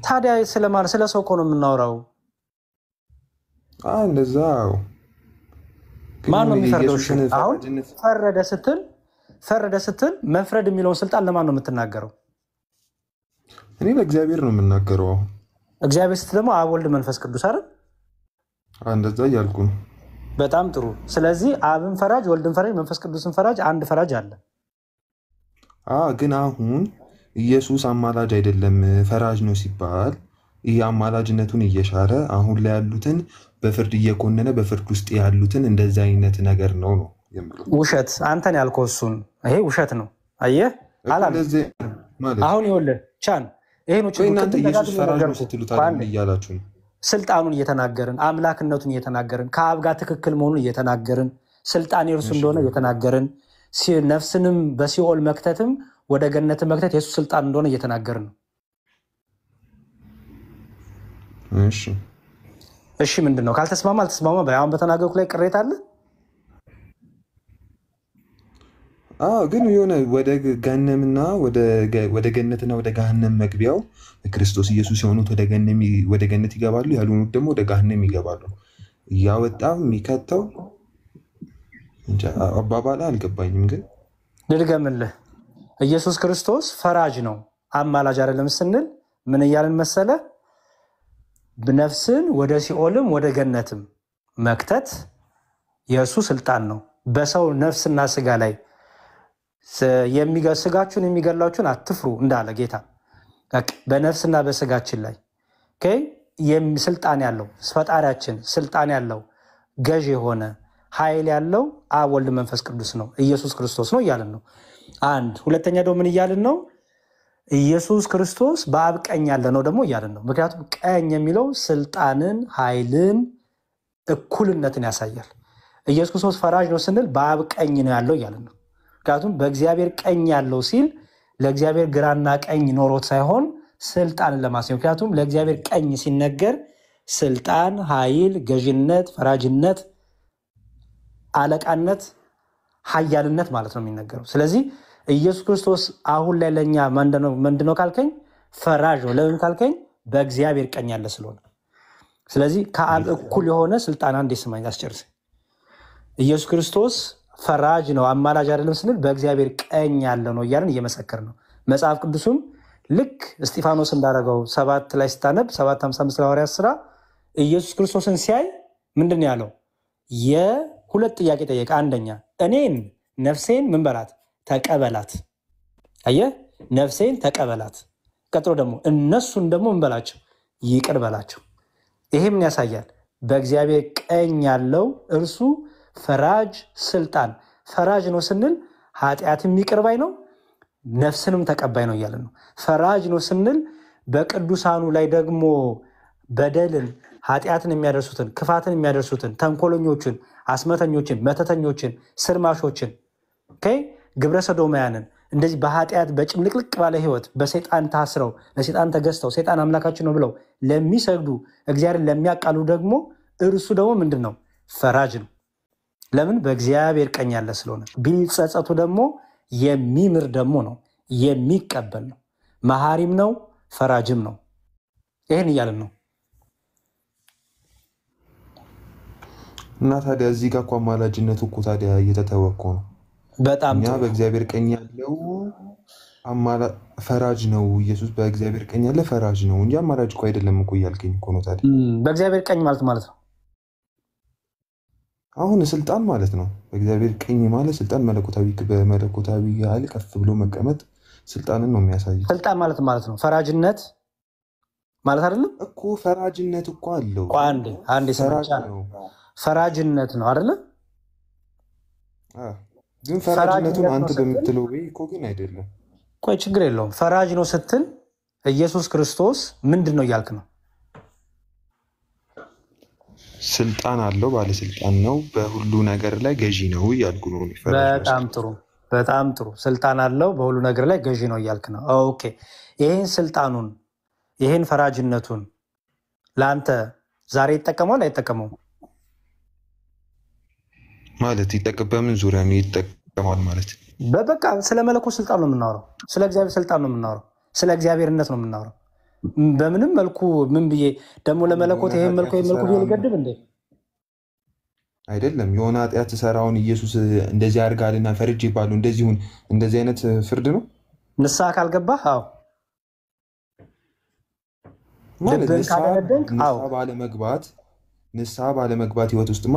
ታዲያ ስለማን ስለ ሰው እኮ ነው የምናወራው። እንደዛው ማን ነው የሚፈርደው? አሁን ፈረደ ስትል መፍረድ የሚለውን ስልጣን ለማን ነው የምትናገረው? እኔ ለእግዚአብሔር ነው የምናገረው። አሁን እግዚአብሔር ስትል ደግሞ አብ ወልድ መንፈስ ቅዱስ አይደል? እንደዛ እያልኩ ነው። በጣም ጥሩ። ስለዚህ አብን ፈራጅ፣ ወልድን ፈራጅ፣ መንፈስ ቅዱስን ፈራጅ፣ አንድ ፈራጅ አለ። ግን አሁን ኢየሱስ አማላጅ አይደለም ፈራጅ ነው ሲባል ይህ አማላጅነቱን እየሻረ አሁን ላይ ያሉትን በፍርድ እየኮነነ በፍርድ ውስጥ ያሉትን እንደዛ አይነት ነገር ነው የምለው። ውሸት አንተን ያልከው እሱን ይሄ ውሸት ነው። አየህ አሁን ይኸውልህ ቻን ይሄ ነው እናንተ ኢየሱስ ፈራጅ ነው ስትሉት አይደል እያላችሁ ነው። ስልጣኑን እየተናገርን አምላክነቱን እየተናገርን ከአብ ጋር ትክክል መሆኑን እየተናገርን ስልጣን የእርሱ እንደሆነ እየተናገርን ነፍስንም በሲኦል መክተትም ወደ ገነት መክተት የሱ ስልጣን እንደሆነ እየተናገርን ነው። እሺ ምንድነው? ካልተስማማ አልተስማማ አሁን በተናገርኩ ላይ ቅሬታ አለ? ግን የሆነ ወደ ገነምና ወደ ገነትና ወደ ገሃነም መግቢያው ክርስቶስ ኢየሱስ የሆኑት ወደ ገነት ይገባሉ፣ ያልሆኑት ደግሞ ወደ ገሃነም ይገባሉ። እያወጣው የሚከተው አባባላ አልገባኝም። ግን ልድገምልህ። ኢየሱስ ክርስቶስ ፈራጅ ነው አማላጅ አይደለም ስንል ምን እያልን መሰለ? ነፍስን ወደ ሲኦልም ወደ ገነትም መክተት የእሱ ስልጣን ነው። በሰው ነፍስና ስጋ ላይ ስጋችሁን የሚገላችሁን አትፍሩ እንዳለ ጌታ በነፍስና በስጋችን ላይ ስልጣን ያለው ፈጣሪያችን ስልጣን ያለው ገዥ የሆነ ኃይል ያለው አብ ወልድ መንፈስ ቅዱስ ነው፣ ኢየሱስ ክርስቶስ ነው እያልን ነው። አንድ ሁለተኛ ደግሞ ምን እያልን ነው? ኢየሱስ ክርስቶስ በአብ ቀኝ ያለ ነው ደግሞ እያልን ነው። ምክንያቱም ቀኝ የሚለው ስልጣንን፣ ኃይልን፣ እኩልነትን ያሳያል። ኢየሱስ ክርስቶስ ፈራጅ ነው ስንል በአብ ቀኝ ነው ያለው እያልን ነው። ምክንያቱም በእግዚአብሔር ቀኝ ያለው ሲል ለእግዚአብሔር ግራና ቀኝ ኖሮት ሳይሆን ስልጣንን ለማሳየት። ምክንያቱም ለእግዚአብሔር ቀኝ ሲነገር ስልጣን፣ ኃይል፣ ገዥነት፣ ፈራጅነት፣ አለቃነት፣ ኃያልነት ማለት ነው የሚነገረው። ስለዚህ ኢየሱስ ክርስቶስ አሁን ላይ ለእኛ ምንድነው ካልከኝ ፈራጅ ነው። ለምን ካልከኝ በእግዚአብሔር ቀኝ ያለ ስለሆነ። ስለዚህ ከአብ እኩል የሆነ ስልጣን አንድ ስማኝ አስጨርሰኝ። ኢየሱስ ክርስቶስ ፈራጅ ነው አማላጅ አይደለም ስንል በእግዚአብሔር ቀኝ ያለ ነው እያለን እየመሰከር ነው። መጽሐፍ ቅዱስም ልክ እስጢፋኖስ እንዳደረገው 7 ላይ ስታነብ 7:55 ሐዋርያት ሥራ ኢየሱስ ክርስቶስን ሲያይ ምንድን ያለው? የሁለት ጥያቄ ጠየቀ። አንደኛ እኔን ነፍሴን ምን በላት ተቀበላት። አየህ፣ ነፍሴን ተቀበላት። ቀጥሎ ደግሞ እነሱን ደግሞ ምን በላቸው ይቅር በላቸው። ይሄ ምን ያሳያል? በእግዚአብሔር ቀኝ ያለው እርሱ ፈራጅ ስልጣን ፈራጅ ነው ስንል ኃጢአትም ይቅር ባይ ነው፣ ነፍስንም ተቀባይ ነው እያለን ነው። ፈራጅ ነው ስንል በቅዱሳኑ ላይ ደግሞ በደልን ኃጢአትን የሚያደርሱትን ክፋትን የሚያደርሱትን ተንኮለኞችን፣ አስመተኞችን፣ መተተኞችን፣ ስርማሾችን ግብረ ሰዶማያንን እንደዚህ በኃጢአት በጭምልቅልቅ ባለ ህይወት በሰይጣን ታስረው ለሰይጣን ተገዝተው ሰይጣን አምላካችን ነው ብለው ለሚሰግዱ እግዚአብሔርን ለሚያቃሉ ደግሞ እርሱ ደግሞ ምንድን ነው? ፈራጅ ነው። ለምን? በእግዚአብሔር ቀኝ ያለ ስለሆነ። ቢጸጸቱ ደግሞ የሚምር ደግሞ ነው፣ የሚቀበል ነው፣ መሐሪም ነው፣ ፈራጅም ነው። ይህን እያልን ነው። እና ታዲያ እዚህ ጋር እኮ አማላጅነቱ እኮ ታዲያ እየተተወ እኮ ነው። በጣም እኛ በእግዚአብሔር ቀኝ ያለው ፈራጅ ነው። ኢየሱስ በእግዚአብሔር ቀኝ ያለ ፈራጅ ነው እንጂ አማላጅ እኮ አይደለም እኮ እያልከኝ እኮ ነው። ታዲያ በእግዚአብሔር ቀኝ ማለት ነው አሁን ስልጣን ማለት ነው። በእግዚአብሔር ቀኝ ማለት ስልጣን በመለኮታዊ ኃይል ከፍ ብሎ መቀመጥ ስልጣንን ነው የሚያሳየው። ስልጣን ማለት ነው ፈራጅነት ማለት አይደለም እኮ። ፈራጅነት እኮ አለው። አንዴ ፈራጅነት ነው አይደለ? ግን ፈራጅነቱን አንተ በምትለው ወይ እኮ ግን አይደለም። ቆይ ችግር የለውም። ፈራጅ ነው ስትል ኢየሱስ ክርስቶስ ምንድን ነው እያልክ ነው? ስልጣን አለው፣ ባለስልጣን ነው፣ በሁሉ ነገር ላይ ገዢ ነው እያልኩ ነው። በጣም ጥሩ። ስልጣን አለው፣ በሁሉ ነገር ላይ ገዢ ነው እያልክ ነው። ኦኬ። ይህን ስልጣኑን ይህን ፈራጅነቱን ለአንተ ዛሬ ይጠቀመዋል አይጠቀመውም? ማለት በምን ዙሪያ ነው ይጠቀማል ማለት? በቃ ስለ መለኮት ስልጣን ነው የምናወራው፣ ስለ እግዚአብሔር ስልጣን ነው የምናወራው፣ ስለ እግዚአብሔርነት ነው የምናወራው። በምንም መልኩ ምን ብዬ ደግሞ ለመለኮት ይሄን መልኩ ብዬ ልገድብ እንዴ? አይደለም። የሆነ ኃጢአት ሰራውን ኢየሱስ እንደዚህ አድርጋልና ፈርጅ ይባሉ እንደዚህ አይነት ፍርድ ነው። ንስሐ ካልገባህ ንስሐ ባለመግባት ህይወት ውስጥማ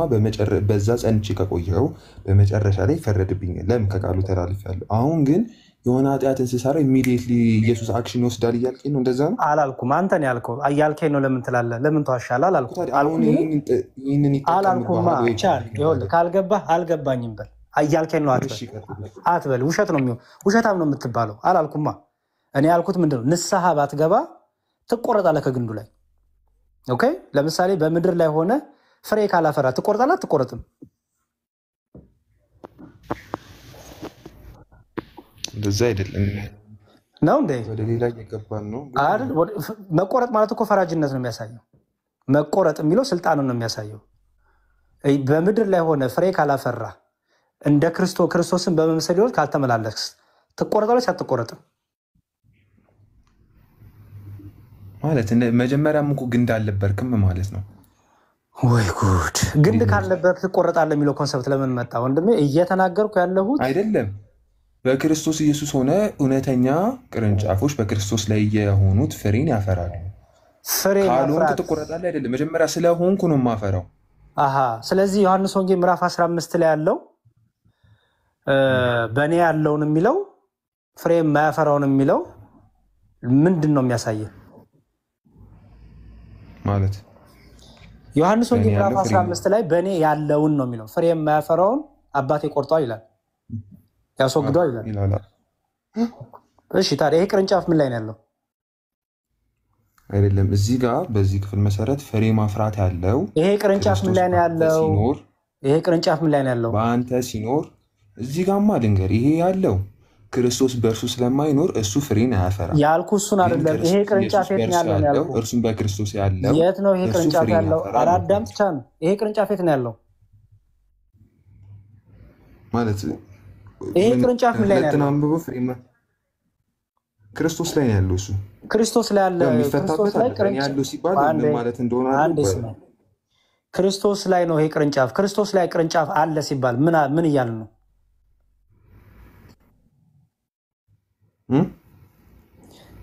በዛ ጸንቼ ከቆየው በመጨረሻ ላይ ይፈረድብኛል። ለምን? ከቃሉ ተላልፌያለሁ። አሁን ግን የሆነ ኃጢአትን ስሰራ ኢሚዲየትሊ ኢየሱስ አክሽን ይወስዳል እያልከኝ ነው? እንደዛ ነው አላልኩም። አንተ ነው ያልከው። እያልከኝ ነው። ለምን ትላለህ? ለምን ተዋሻለህ? አላልኩም። ካልገባህ አልገባኝም በል። እያልከኝ ነው አትበል። ውሸት ነው የሚሆን። ውሸታም ነው የምትባለው። አላልኩማ። እኔ ያልኩት ምንድን ነው? ንስሐ ባትገባ ትቆረጣለህ ከግንዱ ላይ። ኦኬ። ለምሳሌ በምድር ላይ ሆነ ፍሬ ካላፈራ ትቆርጣለህ አትቆረጥም? እንደዛ አይደለም ነው እንዴ? ወደ ሌላ እየገባን ነው። መቆረጥ ማለት እኮ ፈራጅነት ነው የሚያሳየው። መቆረጥ የሚለው ስልጣንን ነው የሚያሳየው። በምድር ላይ ሆነ ፍሬ ካላፈራ እንደ ክርስቶስን በመምሰል ይወል ካልተመላለስ ትቆረጣለች አትቆረጥም? ማለት መጀመሪያም እኮ ግንድ አልነበርክም ማለት ነው። ወይ ጉድ! ግንድ ካልነበርክ ትቆረጣለህ የሚለው ኮንሰፕት ለምን መጣ ወንድሜ? እየተናገርኩ ያለሁት አይደለም። በክርስቶስ ኢየሱስ ሆነ እውነተኛ ቅርንጫፎች በክርስቶስ ላይ የሆኑት ፍሬን ያፈራሉ። ፍሬ ካልሆንክ ማፍራት ትቆረጣለህ አይደለም። መጀመሪያ ስለሆንኩ ነው የማፈራው። አሃ ስለዚህ ዮሐንስ ወንጌል ምዕራፍ 15 ላይ ያለው በእኔ ያለውን የሚለው ፍሬ የማያፈራውን የሚለው ምንድን ነው የሚያሳየው? ማለት ዮሐንስ ወንጌል ምዕራፍ 15 ላይ በእኔ ያለውን ነው የሚለው። ፍሬ የማያፈራውን አባቴ ቆርጧል ይላል፣ ያስወግዷል ይላል። እሺ ታዲያ ይሄ ቅርንጫፍ ምን ላይ ነው ያለው? አይደለም እዚህ ጋር በዚህ ክፍል መሰረት ፍሬ ማፍራት ያለው ይሄ ቅርንጫፍ ምን ላይ ነው ያለው? ይሄ ቅርንጫፍ ምን ላይ ነው ያለው? በአንተ ሲኖር እዚህ ጋርማ ልንገር፣ ይሄ ያለው ክርስቶስ በእርሱ ስለማይኖር እሱ ፍሬን አያፈራም ያልኩ እሱን አይደለም። ይሄ ቅርንጫፍ የት ነው ያለው ያልኩ? እርሱም በክርስቶስ ያለው የት ነው ይሄ ቅርንጫፍ ያለው? አላዳም ቻን ይሄ ቅርንጫፍ የት ነው ያለው ማለት? ይሄ ቅርንጫፍ ምን ላይ ነው ያለው? ክርስቶስ ላይ ነው ያለው። እሱ ክርስቶስ ላይ ያለ ክርስቶስ ላይ ያለው ሲባል ምን ማለት እንደሆነ አይደለም። ክርስቶስ ላይ ነው ይሄ ቅርንጫፍ። ክርስቶስ ላይ ቅርንጫፍ አለ ሲባል ምን እያለ ነው?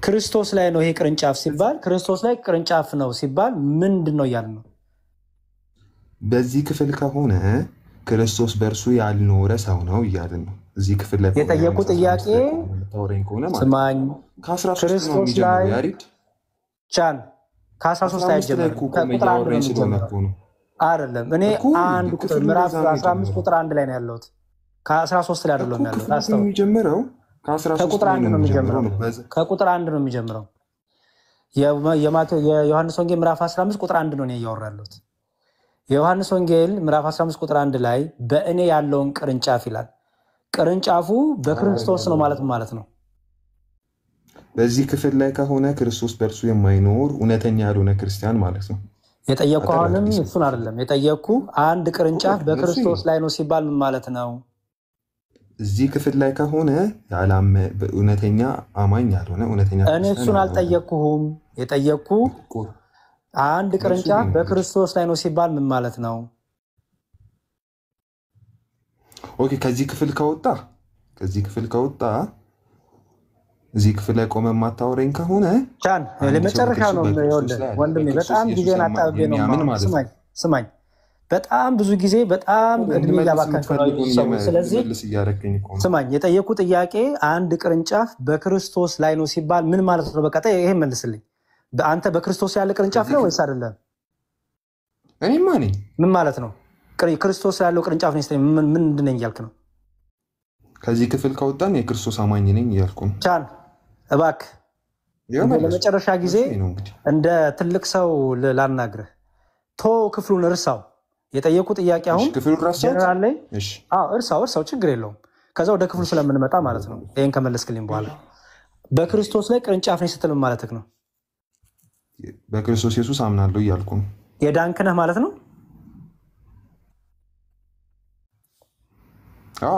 ክርስቶስ ላይ ነው ይሄ ቅርንጫፍ ሲባል ክርስቶስ ላይ ቅርንጫፍ ነው ሲባል ምንድን ነው እያለ ነው? በዚህ ክፍል ከሆነ ክርስቶስ በእርሱ ያልኖረ ሰው ነው እያለ ነው። እዚህ ክፍል ላይ የጠየቁ ጥያቄ ስማኝ። ክርስቶስ ላይ ቻን ከ13 ላይ ጀመረ ከቁጥር 1 ነው የሚጀምረው አይደለም። እኔ አንድ ቁጥር ምዕራፍ 15 ቁጥር 1 ላይ ነው ያለሁት። ከ13 ላይ አይደለም ያለው። ታስተው የሚጀምረው ከቁጥር 1 ነው የሚጀምረው። ከቁጥር 1 ነው የሚጀምረው። የዮሐንስ ወንጌል ምዕራፍ 15 ቁጥር 1 ነው እያወራ ያለሁት። የዮሐንስ ወንጌል ምዕራፍ 15 ቁጥር 1 ላይ በእኔ ያለውን ቅርንጫፍ ይላል። ቅርንጫፉ በክርስቶስ ነው ማለት ነው። በዚህ ክፍል ላይ ከሆነ ክርስቶስ በእርሱ የማይኖር እውነተኛ ያልሆነ ክርስቲያን ማለት ነው። የጠየኩ አሁንም እሱን አይደለም የጠየኩ። አንድ ቅርንጫፍ በክርስቶስ ላይ ነው ሲባል ምን ማለት ነው? እዚህ ክፍል ላይ ከሆነ እውነተኛ አማኝ ያልሆነ እውነተኛ እኔ እሱን አልጠየኩህም። የጠየኩ አንድ ቅርንጫፍ በክርስቶስ ላይ ነው ሲባል ምን ማለት ነው? ኦኬ ከዚህ ክፍል ከወጣ እዚህ ክፍል ላይ ቆመ የማታወረኝ ከሆነ ቻን ለመጨረሻ ነው ወንድሜ። በጣም ጊዜን አጣብቤ ነው። ስማኝ በጣም ብዙ ጊዜ በጣም እድሜ ያባከንክ ነው። ስለዚህ ስማኝ፣ የጠየቁ ጥያቄ አንድ ቅርንጫፍ በክርስቶስ ላይ ነው ሲባል ምን ማለት ነው? በቃ ይሄ መልስልኝ። አንተ በክርስቶስ ያለ ቅርንጫፍ ነው ወይስ አይደለም? እኔማ ነኝ። ምን ማለት ነው? ክርስቶስ ያለው ቅርንጫፍ ነኝ ስትለኝ ምንድን ነኝ እያልክ ነው? ከዚህ ክፍል ከወጣን የክርስቶስ አማኝ ነኝ እያልኩ ነው። ቻን እባክህ ለመጨረሻ ጊዜ እንደ ትልቅ ሰው ላናግርህ። ክፍሉን እርሳው። የጠየቁ ጥያቄ አሁን ጀነራል ላይ እርሳው፣ ችግር የለውም። ከዛ ወደ ክፍሉ ስለምንመጣ ማለት ነው። ይሄን ከመለስክልኝ በኋላ በክርስቶስ ላይ ቅርንጫፍ ነኝ ስትል ማለት ነው? በክርስቶስ ኢየሱስ አምናለሁ እያልኩ ነው። የዳንክ ነህ ማለት ነው?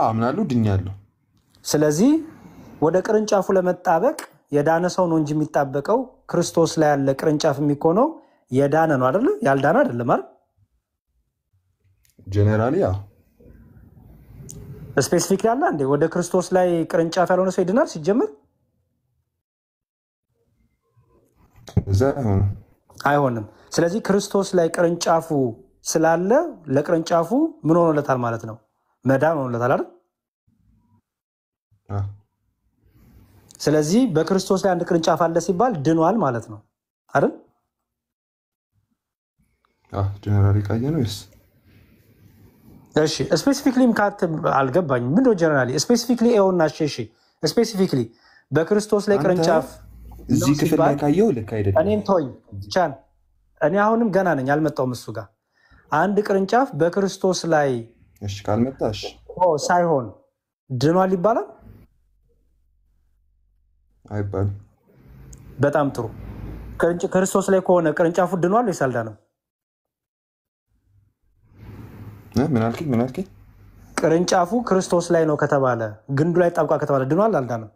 አምናለሁ፣ ድኛለሁ። ስለዚህ ወደ ቅርንጫፉ ለመጣበቅ የዳነ ሰው ነው እንጂ የሚጣበቀው ክርስቶስ ላይ ያለ ቅርንጫፍ የሚኮነው የዳነ ነው አይደለ? ያልዳነ አይደለም አይደል? ጀነራሊ ስፔሲፊክ ያለ እንዴ ወደ ክርስቶስ ላይ ቅርንጫፍ ያልሆነ ሰው ይድናል ሲጀምር? አይሆንም። ስለዚህ ክርስቶስ ላይ ቅርንጫፉ ስላለ ለቅርንጫፉ ምን ሆኖለታል ማለት ነው? መዳን ሆኖለታል አይደል? ስለዚህ በክርስቶስ ላይ አንድ ቅርንጫፍ አለ ሲባል ድኗል ማለት ነው አይደል? ጀነራሊ ቃየ ነው ይስ እሺ ስፔሲፊክሊ ካት አልገባኝም። ምንድነው ጀነራሊ ስፔሲፊክሊ ኤውና እሺ ስፔሲፊክሊ በክርስቶስ ላይ ቅርንጫፍ እዚህ ክፍል ላይ ካየው ልክ አይደለም። እኔን ተወኝ ቻን፣ እኔ አሁንም ገና ነኝ አልመጣሁም እሱ ጋር። አንድ ቅርንጫፍ በክርስቶስ ላይ እሺ ካልመጣሽ ሳይሆን ድኗል ይባላል አይባልም? በጣም ጥሩ። ክርስቶስ ላይ ከሆነ ቅርንጫፉ ድኗል ወይስ አልዳነም? ምን አልከኝ? ቅርንጫፉ ክርስቶስ ላይ ነው ከተባለ ግንዱ ላይ ጣብቋ ከተባለ ድኗል አልዳነም?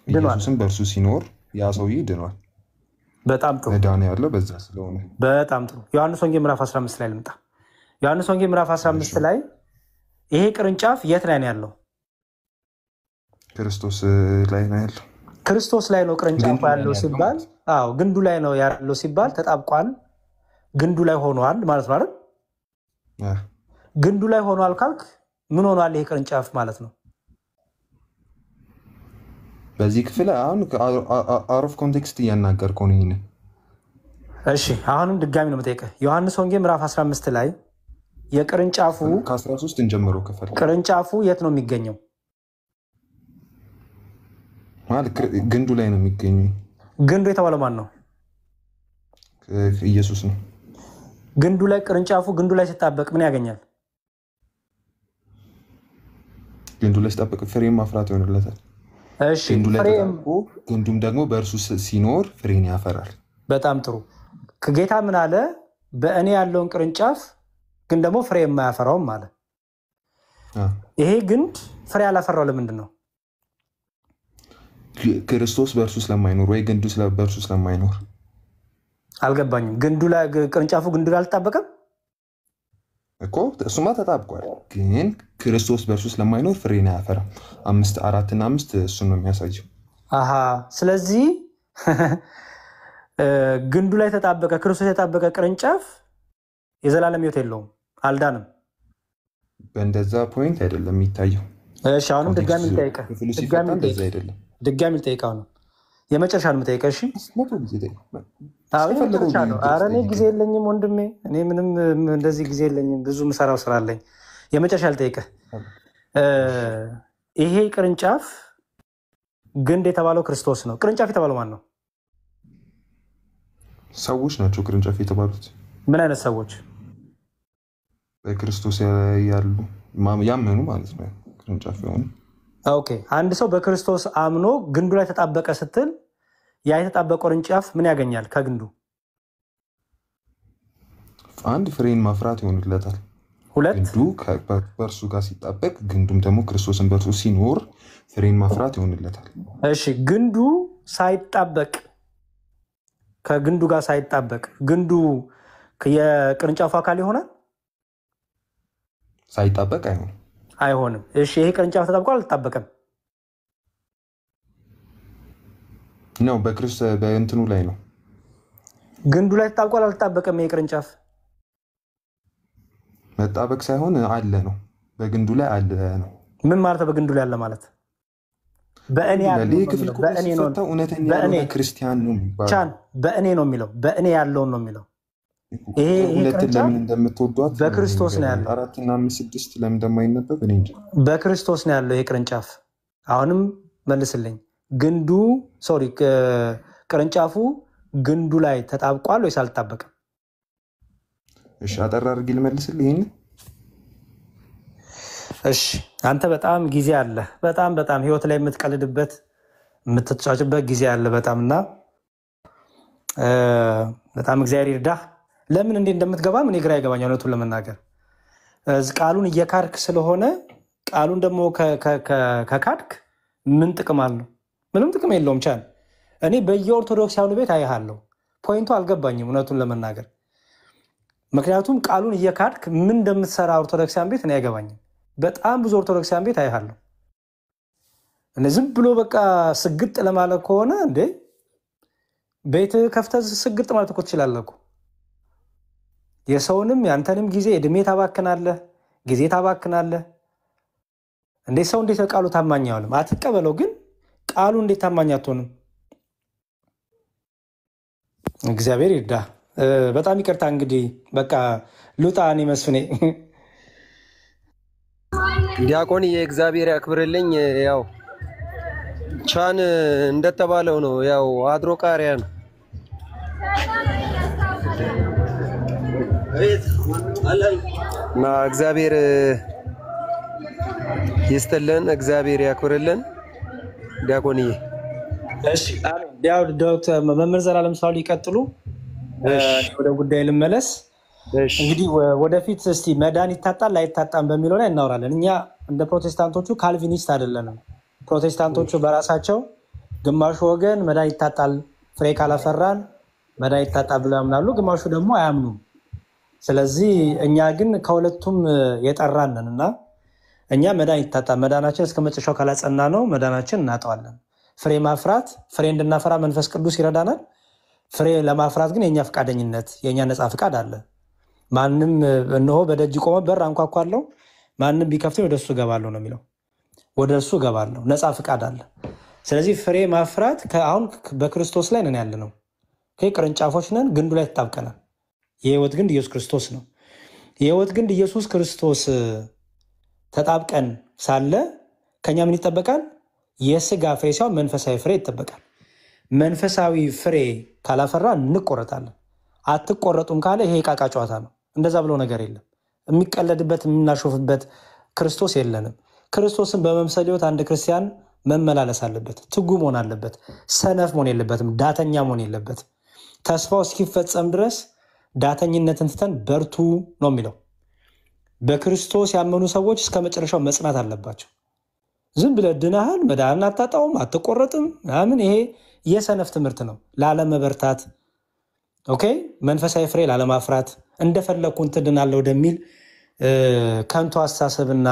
ኢየሱስም በእርሱ ሲኖር ያ ሰውዬ ድኗል። በጣም ጥሩ። መዳን ያለው በዛ ስለሆነ በጣም ጥሩ። ዮሐንስ ወንጌል ምዕራፍ 15 ላይ ልምጣ። ዮሐንስ ወንጌል ምዕራፍ 15 ላይ ይሄ ቅርንጫፍ የት ላይ ነው ያለው? ክርስቶስ ላይ ነው ያለው። ክርስቶስ ላይ ነው ቅርንጫፉ ያለው ሲባል፣ አዎ ግንዱ ላይ ነው ያለው ሲባል ተጣብቋል፣ ግንዱ ላይ ሆኗል ማለት ነው አይደል? ግንዱ ላይ ሆኗል ካልክ ምን ሆኗል ይሄ ቅርንጫፍ ማለት ነው? በዚህ ክፍል አሁን አውት ኦፍ ኮንቴክስት እያናገርከው ነው ይሄን። እሺ አሁንም ድጋሚ ነው የምጠይቀህ። ዮሐንስ ወንጌል ምዕራፍ 15 ላይ የቅርንጫፉ ከ13 እንጀምሮ ክፍል ቅርንጫፉ የት ነው የሚገኘው? ማለት ግንዱ ላይ ነው የሚገኘው። ግንዱ የተባለው ማን ነው? ኢየሱስ ነው። ግንዱ ላይ ቅርንጫፉ ግንዱ ላይ ሲጣበቅ ምን ያገኛል? ግንዱ ላይ ሲጣበቅ ፍሬ ማፍራት ይሆንለታል። እሺ ግንዱም ደግሞ በእርሱ ሲኖር ፍሬን ያፈራል። በጣም ጥሩ። ጌታ ምን አለ? በእኔ ያለውን ቅርንጫፍ ግን ደግሞ ፍሬ የማያፈራውም አለ። ይሄ ግንድ ፍሬ ያላፈራው ለምንድን ነው? ክርስቶስ በእርሱ ስለማይኖር ወይ ግንዱ በእርሱ ስለማይኖር። አልገባኝም። ግንዱ ላይ ቅርንጫፉ ግንዱ ላይ አልተጣበቀም እኮ። እሱማ ተጣብቋል፣ ግን ክርስቶስ በእርሱ ስለማይኖር ፍሬን አያፈራም። 4 እና 5 እሱን ነው የሚያሳየው። አሃ ስለዚህ ግንዱ ላይ ተጣበቀ ክርስቶስ የታበቀ ቅርንጫፍ የዘላለም ሕይወት የለውም፣ አልዳንም። በእንደዛ ፖይንት አይደለም የሚታየው። እሺ አሁንም ድጋሚ ልጠይቅህ፣ ድጋሚ ልጠይቅህ ነው የመጨረሻ ነው የምጠይቅህ። እሺ ኧረ እኔ ጊዜ የለኝም ወንድሜ፣ እኔ ምንም እንደዚህ ጊዜ የለኝም፣ ብዙ ምሰራው ስራ አለኝ። የመጨረሻ ልጠይቅህ፣ ይሄ ቅርንጫፍ ግንድ የተባለው ክርስቶስ ነው። ቅርንጫፍ የተባለው ማን ነው? ሰዎች ናቸው ቅርንጫፍ የተባሉት። ምን አይነት ሰዎች? በክርስቶስ ያሉ ያመኑ ማለት ነው ቅርንጫፍ የሆኑ። ኦኬ አንድ ሰው በክርስቶስ አምኖ ግንዱ ላይ ተጣበቀ ስትል ያ የተጣበቀው ቅርንጫፍ ምን ያገኛል ከግንዱ? አንድ ፍሬን ማፍራት ይሆንለታል። ሁለት ግንዱ በእርሱ ጋር ሲጣበቅ ግንዱም ደግሞ ክርስቶስን በእርሱ ሲኖር ፍሬን ማፍራት ይሆንለታል። እሺ ግንዱ ሳይጣበቅ ከግንዱ ጋር ሳይጣበቅ ግንዱ የቅርንጫፉ አካል ይሆናል? ሳይጣበቅ አይሆንም። እሺ ይሄ ቅርንጫፍ ተጣብቋል አልተጣበቀም? ነው በእንትኑ ላይ ነው። ግንዱ ላይ ተጣብቋል አልተጣበቀም? ይሄ ቅርንጫፍ መጣበቅ ሳይሆን አለ ነው። በግንዱ ላይ አለ ነው። ምን ማለት ነው? በግንዱ ላይ አለ ማለት በእኔ ክርስቲያን ነው ቻን በእኔ ነው የሚለው፣ በእኔ ያለውን ነው የሚለው። ይሄ ለምን እንደምትወዷት በክርስቶስ ነው ያለው። 4 እና 5 6 ለምን እንደማይነበብ እኔ እንጃ። በክርስቶስ ነው ያለው ይሄ ቅርንጫፍ። አሁንም መልስልኝ። ግንዱ ቅርንጫፉ ግንዱ ላይ ተጣብቋል ወይስ አልተጣበቀም? እሺ አጠር አድርጌ ልመልስልህ ይሄን። እሺ አንተ በጣም ጊዜ አለ፣ በጣም ህይወት ላይ የምትቀልድበት የምትጫጭበት ጊዜ አለ በጣምና በጣም እግዚአብሔር ይርዳህ። ለምን እንዴ እንደምትገባም እኔ ግራ ይገባኛል እውነቱን ለመናገር። ቃሉን እየካድክ ስለሆነ ቃሉን ደግሞ ከካድክ ምን ጥቅም አለው? ምንም ጥቅም የለውም። ቻን እኔ በየኦርቶዶክሳውያኑ ቤት አይሃለሁ። ፖይንቱ አልገባኝም እውነቱን ለመናገር። ምክንያቱም ቃሉን እየካድክ ምን እንደምትሰራ ኦርቶዶክሳውያን ቤት እኔ አይገባኝም። በጣም ብዙ ኦርቶዶክሳውያን ቤት አይሃለሁ። እኔ ዝም ብሎ በቃ ስግጥ ለማለት ከሆነ እንዴ ቤት ከፍተህ ስግጥ ማለት እኮ ትችላለህ እኮ። የሰውንም ያንተንም ጊዜ እድሜ ታባክናለህ፣ ጊዜ ታባክናለህ። እንዴት ሰው እንዴት ቃሉ ታማኝ አይሆንም? አትቀበለው፣ ግን ቃሉ እንዴት ታማኝ አትሆንም? እግዚአብሔር ይርዳ። በጣም ይቅርታ እንግዲህ በቃ ልውጣ። እኔ መስፍኔ ዲያቆን የእግዚአብሔር ያክብርልኝ። ያው ቻን እንደተባለው ነው፣ ያው አድሮ ቃሪያ ነው እና እግዚአብሔር ይስጥልን፣ እግዚአብሔር ያክብርልን ዲያቆንዬ። እሺ ያው ዶክተር መምህር ዘላለም ሳሉ ይቀጥሉ። ወደ ጉዳይ ልመለስ። እንግዲህ ወደፊት እስቲ መዳን ይታጣል አይታጣም በሚለው ላይ እናወራለን። እኛ እንደ ፕሮቴስታንቶቹ ካልቪኒስት አይደለንም። ፕሮቴስታንቶቹ በራሳቸው ግማሹ ወገን መዳን ይታጣል ፍሬ ካላፈራን መዳን ይታጣል ብለው ያምናሉ፣ ግማሹ ደግሞ አያምኑም። ስለዚህ እኛ ግን ከሁለቱም የጠራንን እና እኛ መዳን ይታጣል፣ መዳናችን እስከ መጨረሻው ካላጸና ነው መዳናችን እናጠዋለን። ፍሬ ማፍራት ፍሬ እንድናፈራ መንፈስ ቅዱስ ይረዳናል። ፍሬ ለማፍራት ግን የኛ ፈቃደኝነት የኛ ነፃ ፈቃድ አለ። ማንም እነሆ በደጅ ቆመ በር አንኳኳለሁ ማንም ቢከፍተኝ ወደሱ እገባለሁ ነው የሚለው። ወደሱ እገባለሁ ነፃ ፈቃድ አለ። ስለዚህ ፍሬ ማፍራት አሁን በክርስቶስ ላይ ነን ያለነው። ቅርንጫፎች ነን፣ ግንዱ ላይ ተጣብቀናል። የህይወት ግንድ ኢየሱስ ክርስቶስ ነው። የህይወት ግንድ ኢየሱስ ክርስቶስ ተጣብቀን ሳለ ከኛ ምን ይጠበቃል? የስጋ ፍሬ ሳይሆን መንፈሳዊ ፍሬ ይጠበቃል። መንፈሳዊ ፍሬ ካላፈራ እንቆረጣለን። አትቆረጡም ካለ ይሄ ቃቃ ጨዋታ ነው። እንደዛ ብሎ ነገር የለም። የሚቀለድበት የምናሾፍበት ክርስቶስ የለንም። ክርስቶስን በመምሰል ህይወት አንድ ክርስቲያን መመላለስ አለበት። ትጉ መሆን አለበት። ሰነፍ መሆን የለበትም። ዳተኛ መሆን የለበትም። ተስፋው እስኪፈጸም ድረስ ዳተኝነትን ትተን በርቱ ነው የሚለው። በክርስቶስ ያመኑ ሰዎች እስከ መጨረሻው መጽናት አለባቸው። ዝም ብለህ ድናሃል መዳንን አታጣውም አትቆረጥም ምናምን ይሄ የሰነፍ ትምህርት ነው። ላለመበርታት ኦኬ መንፈሳዊ ፍሬ ላለማፍራት እንደፈለኩን ትድናለህ ወደሚል ከንቱ አስተሳሰብና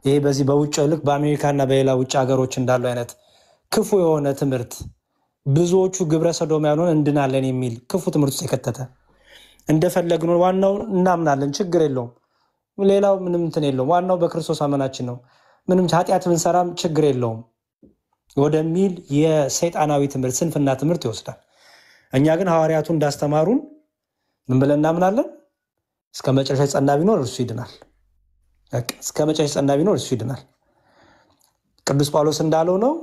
ይሄ በዚህ በውጭ ልክ በአሜሪካና በሌላ ውጭ ሀገሮች እንዳሉ አይነት ክፉ የሆነ ትምህርት ብዙዎቹ ግብረ ሰዶማውያን እንድናለን የሚል ክፉ ትምህርት ውስጥ የከተተ እንደፈለግን ዋናው እናምናለን ችግር የለውም ሌላው ምንም እንትን የለውም ዋናው በክርስቶስ አመናችን ነው ምንም ኃጢአት ብንሰራም ችግር የለውም ወደሚል የሰይጣናዊ ትምህርት ስንፍና ትምህርት ይወስዳል። እኛ ግን ሐዋርያቱ እንዳስተማሩን ምን ብለን እናምናለን? እስከ መጨረሻ ጸና ቢኖር እርሱ ይድናል። እስከ መጨረሻ ጸና ቢኖር እርሱ ይድናል። ቅዱስ ጳውሎስ እንዳለው ነው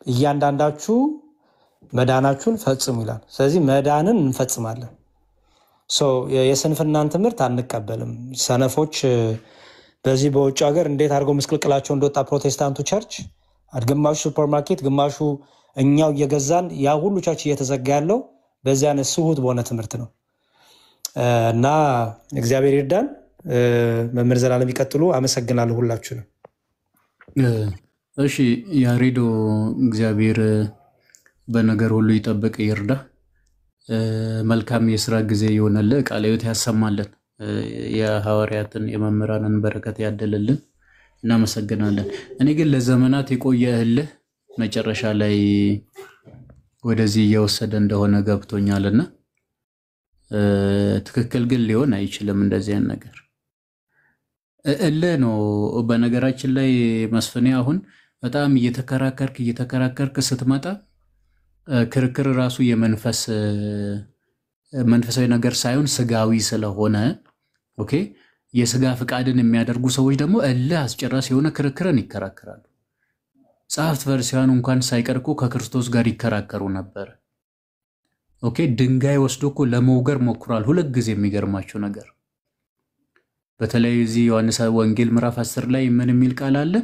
እያንዳንዳችሁ መዳናችሁን ፈጽሙ ይላል። ስለዚህ መዳንን እንፈጽማለን። የስንፍናን ትምህርት አንቀበልም። ሰነፎች በዚህ በውጭ ሀገር እንዴት አድርገው መስቀልቅላቸው እንደወጣ ፕሮቴስታንቱ ቸርች ግማሹ ሱፐርማርኬት ግማሹ እኛው እየገዛን ያ ሁሉ ቸርች እየተዘጋ ያለው በዚህ አይነት ስሁት በሆነ ትምህርት ነው እና እግዚአብሔር ይርዳን። መምህር ዘላለም ይቀጥሉ። አመሰግናለሁ ሁላችሁንም። እሺ ያሬዶ እግዚአብሔር በነገር ሁሉ ይጠብቅ ይርዳ። መልካም የሥራ ጊዜ ይሆነልህ። ቃለ ሕይወት ያሰማልን። የሐዋርያትን የመምህራንን በረከት ያደለልን። እናመሰግናለን። እኔ ግን ለዘመናት የቆየህልህ መጨረሻ ላይ ወደዚህ እየወሰደ እንደሆነ ገብቶኛልና ትክክል ግን ሊሆን አይችልም እንደዚህ አይነት ነገር እልህ ነው። በነገራችን ላይ መስፍኔ አሁን በጣም እየተከራከርክ ስትመጣ ክርክር ራሱ መንፈሳዊ ነገር ሳይሆን ስጋዊ ስለሆነ ኦኬ የስጋ ፍቃድን የሚያደርጉ ሰዎች ደግሞ እልህ አስጨራሽ የሆነ ክርክርን ይከራከራሉ። ጸሐፍት ፈሪሳውያን እንኳን ሳይቀርቁ ከክርስቶስ ጋር ይከራከሩ ነበር። ኦኬ ድንጋይ ወስዶ እኮ ለመውገር ሞክሯል ሁለት ጊዜ። የሚገርማቸው ነገር በተለይ እዚህ ዮሐንስ ወንጌል ምዕራፍ 10 ላይ ምን የሚል ቃል አለ?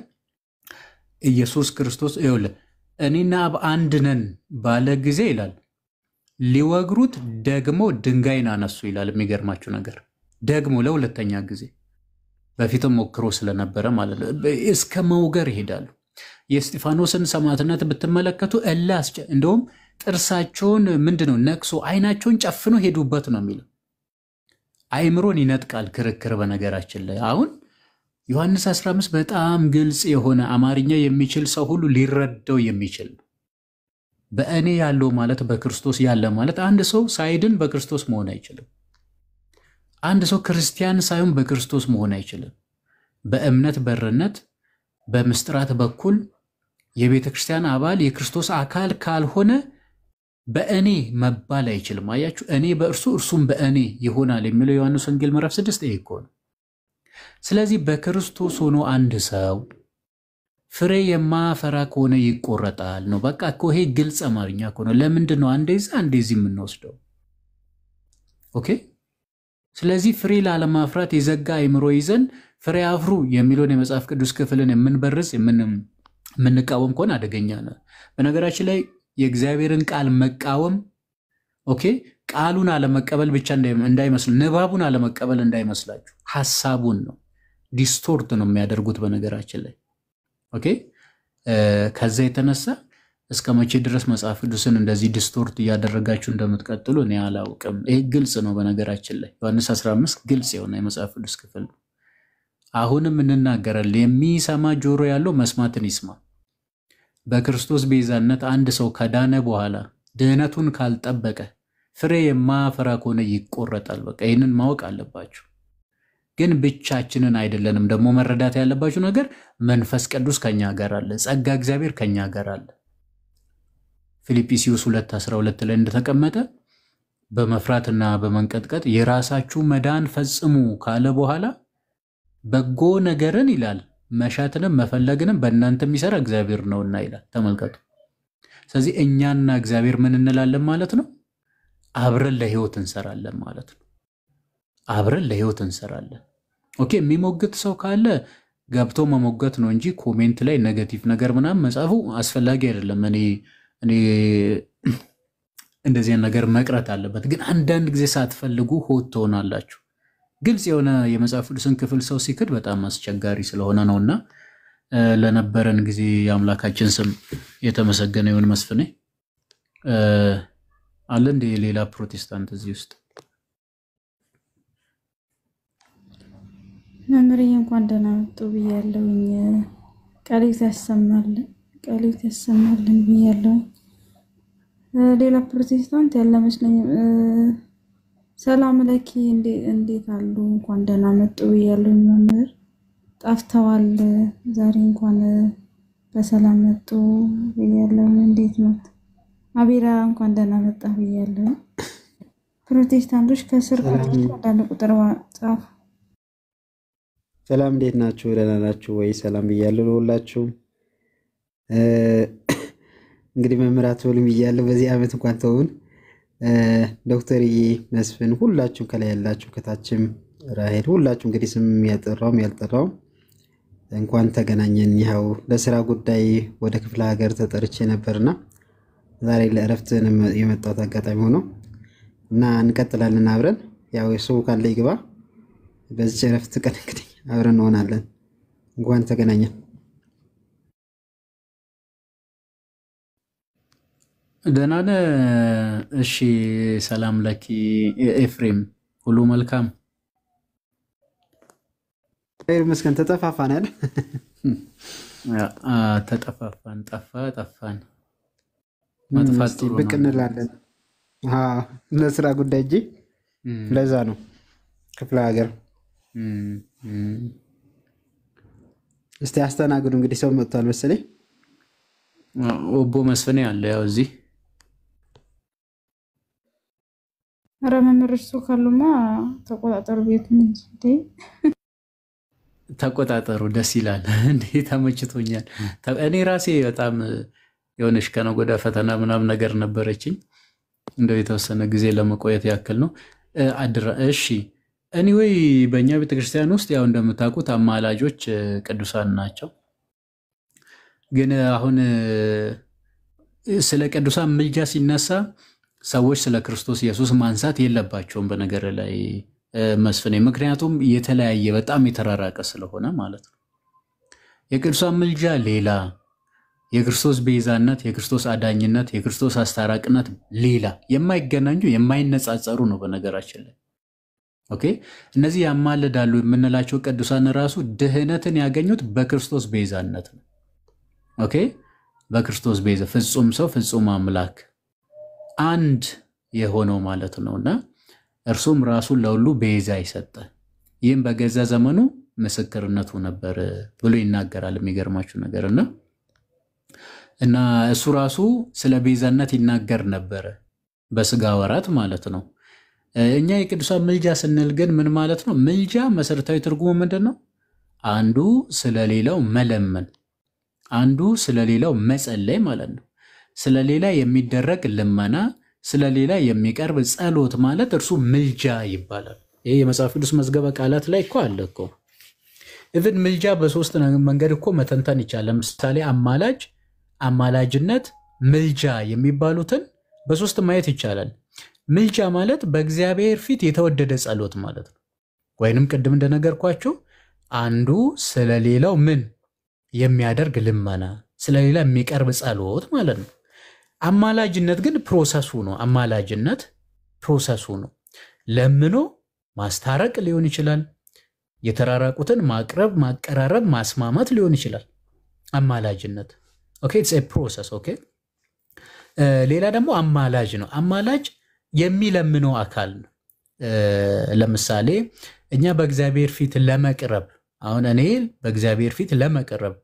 ኢየሱስ ክርስቶስ ይኸውልህ እኔና አብ አንድ ነን ባለ ጊዜ ይላል ሊወግሩት ደግሞ ድንጋይን አነሱ ይላል። የሚገርማቸው ነገር ደግሞ ለሁለተኛ ጊዜ በፊትም ሞክሮ ስለነበረ ማለት ነው እስከ መውገር ይሄዳሉ። የእስጢፋኖስን ሰማዕትነት ብትመለከቱ እንደውም ጥርሳቸውን ምንድነው ነክሶ አይናቸውን ጨፍኖ ሄዱበት ነው የሚለው። አይምሮን ይነጥቃል ክርክር። በነገራችን ላይ አሁን ዮሐንስ 15 በጣም ግልጽ የሆነ አማርኛ የሚችል ሰው ሁሉ ሊረዳው የሚችል በእኔ ያለው ማለት በክርስቶስ ያለ ማለት አንድ ሰው ሳይድን በክርስቶስ መሆን አይችልም። አንድ ሰው ክርስቲያን ሳይሆን በክርስቶስ መሆን አይችልም። በእምነት በርነት በምስጥራት በኩል የቤተ ክርስቲያን አባል የክርስቶስ አካል ካልሆነ በእኔ መባል አይችልም። አያችሁ እኔ በእርሱ እርሱም በእኔ ይሆናል የሚለው ዮሐንስ ወንጌል ምዕራፍ 6 ይሄ ነው። ስለዚህ በክርስቶስ ሆኖ አንድ ሰው ፍሬ የማያፈራ ከሆነ ይቆረጣል ነው። በቃ እኮ ይሄ ግልጽ አማርኛ እኮ ነው። ለምንድን ነው አንዴዚህ የምንወስደው? ኦኬ ስለዚህ ፍሬ ላለማፍራት የዘጋ አይምሮ ይዘን ፍሬ አፍሩ የሚለውን የመጽሐፍ ቅዱስ ክፍልን የምንበርስ የምንቃወም ከሆነ አደገኛ ነው። በነገራችን ላይ የእግዚአብሔርን ቃል መቃወም ኦኬ ቃሉን አለመቀበል ብቻ እንዳይመስል ንባቡን አለመቀበል እንዳይመስላችሁ ሐሳቡን ነው ዲስቶርት ነው የሚያደርጉት በነገራችን ላይ ኦኬ ከዛ የተነሳ እስከ መቼ ድረስ መጽሐፍ ቅዱስን እንደዚህ ዲስቶርት እያደረጋችሁ እንደምትቀጥሉ እኔ አላውቅም። ይሄ ግልጽ ነው በነገራችን ላይ ዮሐንስ 15 ግልጽ የሆነ የመጽሐፍ ቅዱስ ክፍል ነው። አሁንም እንናገራለን። የሚሰማ ጆሮ ያለው መስማትን ይስማ። በክርስቶስ ቤዛነት አንድ ሰው ከዳነ በኋላ ድህነቱን ካልጠበቀ ፍሬ የማያፈራ ከሆነ ይቆረጣል። በቃ ይህንን ማወቅ አለባችሁ። ግን ብቻችንን አይደለንም። ደግሞ መረዳት ያለባችሁ ነገር መንፈስ ቅዱስ ከኛ ጋር አለ፣ ጸጋ እግዚአብሔር ከኛ ጋር አለ። ፊልጵስዩስ 2:12 ላይ እንደተቀመጠ በመፍራትና በመንቀጥቀጥ የራሳችሁ መዳን ፈጽሙ ካለ በኋላ በጎ ነገርን ይላል መሻትንም መፈለግንም በእናንተ የሚሰራ እግዚአብሔር ነውና ይላል። ተመልከቱ። ስለዚህ እኛና እግዚአብሔር ምን እንላለን ማለት ነው? አብረን ለህይወት እንሰራለን ማለት ነው። አብረን ለህይወት እንሰራለን። ኦኬ፣ የሚሞግት ሰው ካለ ገብቶ መሞገት ነው እንጂ ኮሜንት ላይ ኔጌቲቭ ነገር ምናምን መጻፉ አስፈላጊ አይደለም። እኔ እንደዚህ ነገር መቅረት አለበት። ግን አንዳንድ ጊዜ ሳትፈልጉ ሆት ትሆናላችሁ። ግልጽ የሆነ የመጽሐፍ ቅዱስን ክፍል ሰው ሲክድ በጣም አስቸጋሪ ስለሆነ ነውና ለነበረን ጊዜ የአምላካችን ስም የተመሰገነ ይሁን። መስፍኔ አለ እንደ ሌላ ፕሮቴስታንት እዚህ ውስጥ መምህር እንኳን ደህና መጡ ብያለሁኝ። ቃልህ ያሰማልን ብያለሁኝ። ሌላ ፕሮቴስታንት ያለ መስለኝ። ሰላም ለኪ እንዴት አሉ? እንኳን ደህና መጡ ብያለሁኝ። መምህር ጠፍተዋል። ዛሬ እንኳን በሰላም መጡ ብያለሁኝ። እንዴት ነው? አቢራ እንኳን ደህና መጣ ብያለሁኝ። ፕሮቴስታንቶች ከስር አንዳንድ ቁጥር ጻፉ። ሰላም እንዴት ናችሁ? ደህና ናችሁ ወይ? ሰላም ብያለሁ ለሁላችሁ። እንግዲህ መምህራት ሁሉም ብያለሁ። በዚህ ዓመት እንኳን ተውን። ዶክተርዬ፣ መስፍን፣ ሁላችሁም ከላይ ያላችሁ ከታችም ራሄል፣ ሁላችሁ እንግዲህ ስም ያልጠራውም እንኳን ተገናኘን። ይኸው ለስራ ጉዳይ ወደ ክፍለ ሀገር ተጠርቼ ነበርና ዛሬ ለእረፍት የመጣሁት አጋጣሚ ሆኖ እና እንቀጥላለን አብረን። ያው ሰው ካለ ይግባ። በዚህ እረፍት ቀን እንግዲህ አብረን እንሆናለን። እንኳን ተገናኘን። ደህና ነህ? እሺ፣ ሰላም ለኪ ኤፍሬም፣ ሁሉ መልካም? መስከን ተጠፋፋን አይደል? ተጠፋፋን፣ ጠፋን። መጥፋት ጥሩ ነው። ብቅ እንላለን። ለስራ ጉዳይ እንጂ ለዛ ነው ክፍለ ሀገር። እስቲ አስተናግዱ። እንግዲህ ሰው መጥቷል መሰለኝ። ኦቦ መስፍኔ አለ ያው እዚህ። ኧረ መምህር እርሱ ካሉማ ተቆጣጠሩ ቤቱን እንጂ ተቆጣጠሩ። ደስ ይላል እንዴ! ተመችቶኛል። እኔ ራሴ በጣም የሆነሽ ከነጎዳ ፈተና ምናምን ነገር ነበረችኝ። እንደው የተወሰነ ጊዜ ለመቆየት ያክል ነው አድራ። እሺ፣ ኤኒዌይ በእኛ ቤተክርስቲያን ውስጥ ያው እንደምታውቁት አማላጆች ቅዱሳን ናቸው። ግን አሁን ስለ ቅዱሳን ምልጃ ሲነሳ ሰዎች ስለ ክርስቶስ ኢየሱስ ማንሳት የለባቸውም በነገር ላይ መስፍኔ። ምክንያቱም የተለያየ በጣም የተራራቀ ስለሆነ ማለት ነው። የቅዱሳን ምልጃ ሌላ፣ የክርስቶስ ቤዛነት፣ የክርስቶስ አዳኝነት፣ የክርስቶስ አስታራቅነት ሌላ፣ የማይገናኙ የማይነጻጸሩ ነው በነገራችን ላይ። ኦኬ፣ እነዚህ ያማልዳሉ የምንላቸው ቅዱሳን ራሱ ድህነትን ያገኙት በክርስቶስ ቤዛነት ነው። ኦኬ፣ በክርስቶስ ቤዛ ፍጹም ሰው ፍጹም አምላክ አንድ የሆነው ማለት ነውና እርሱም ራሱን ለሁሉ ቤዛ ይሰጠ፣ ይህም በገዛ ዘመኑ ምስክርነቱ ነበር ብሎ ይናገራል። የሚገርማችሁ ነገርና እና እሱ ራሱ ስለ ቤዛነት ይናገር ነበር በስጋ ወራት ማለት ነው። እኛ የቅዱሳን ምልጃ ስንል ግን ምን ማለት ነው? ምልጃ መሰረታዊ ትርጉሙ ምንድነው? አንዱ ስለሌላው መለመን፣ አንዱ ስለሌላው መጸለይ ማለት ነው። ስለሌላ የሚደረግ ልመና፣ ስለሌላ የሚቀርብ ጸሎት ማለት እርሱ ምልጃ ይባላል። ይሄ የመጽሐፍ ቅዱስ መዝገበ ቃላት ላይ እኮ አለ እኮ። ኢቭን ምልጃ በሶስት መንገድ እኮ መተንተን ይቻላል። ለምሳሌ አማላጅ፣ አማላጅነት፣ ምልጃ የሚባሉትን በሶስት ማየት ይቻላል። ምልጃ ማለት በእግዚአብሔር ፊት የተወደደ ጸሎት ማለት ነው። ወይንም ቅድም እንደነገርኳችሁ አንዱ ስለሌላው ምን የሚያደርግ ልመና፣ ስለሌላ የሚቀርብ ጸሎት ማለት ነው። አማላጅነት ግን ፕሮሰሱ ነው። አማላጅነት ፕሮሰሱ ነው። ለምኖ ማስታረቅ ሊሆን ይችላል። የተራራቁትን ማቅረብ፣ ማቀራረብ፣ ማስማማት ሊሆን ይችላል አማላጅነት። ኦኬ ኢትስ ኤ ፕሮሰስ። ኦኬ ሌላ ደግሞ አማላጅ ነው። አማላጅ የሚለምነው አካል ነው። ለምሳሌ እኛ በእግዚአብሔር ፊት ለመቅረብ አሁን እኔ በእግዚአብሔር ፊት ለመቅረብ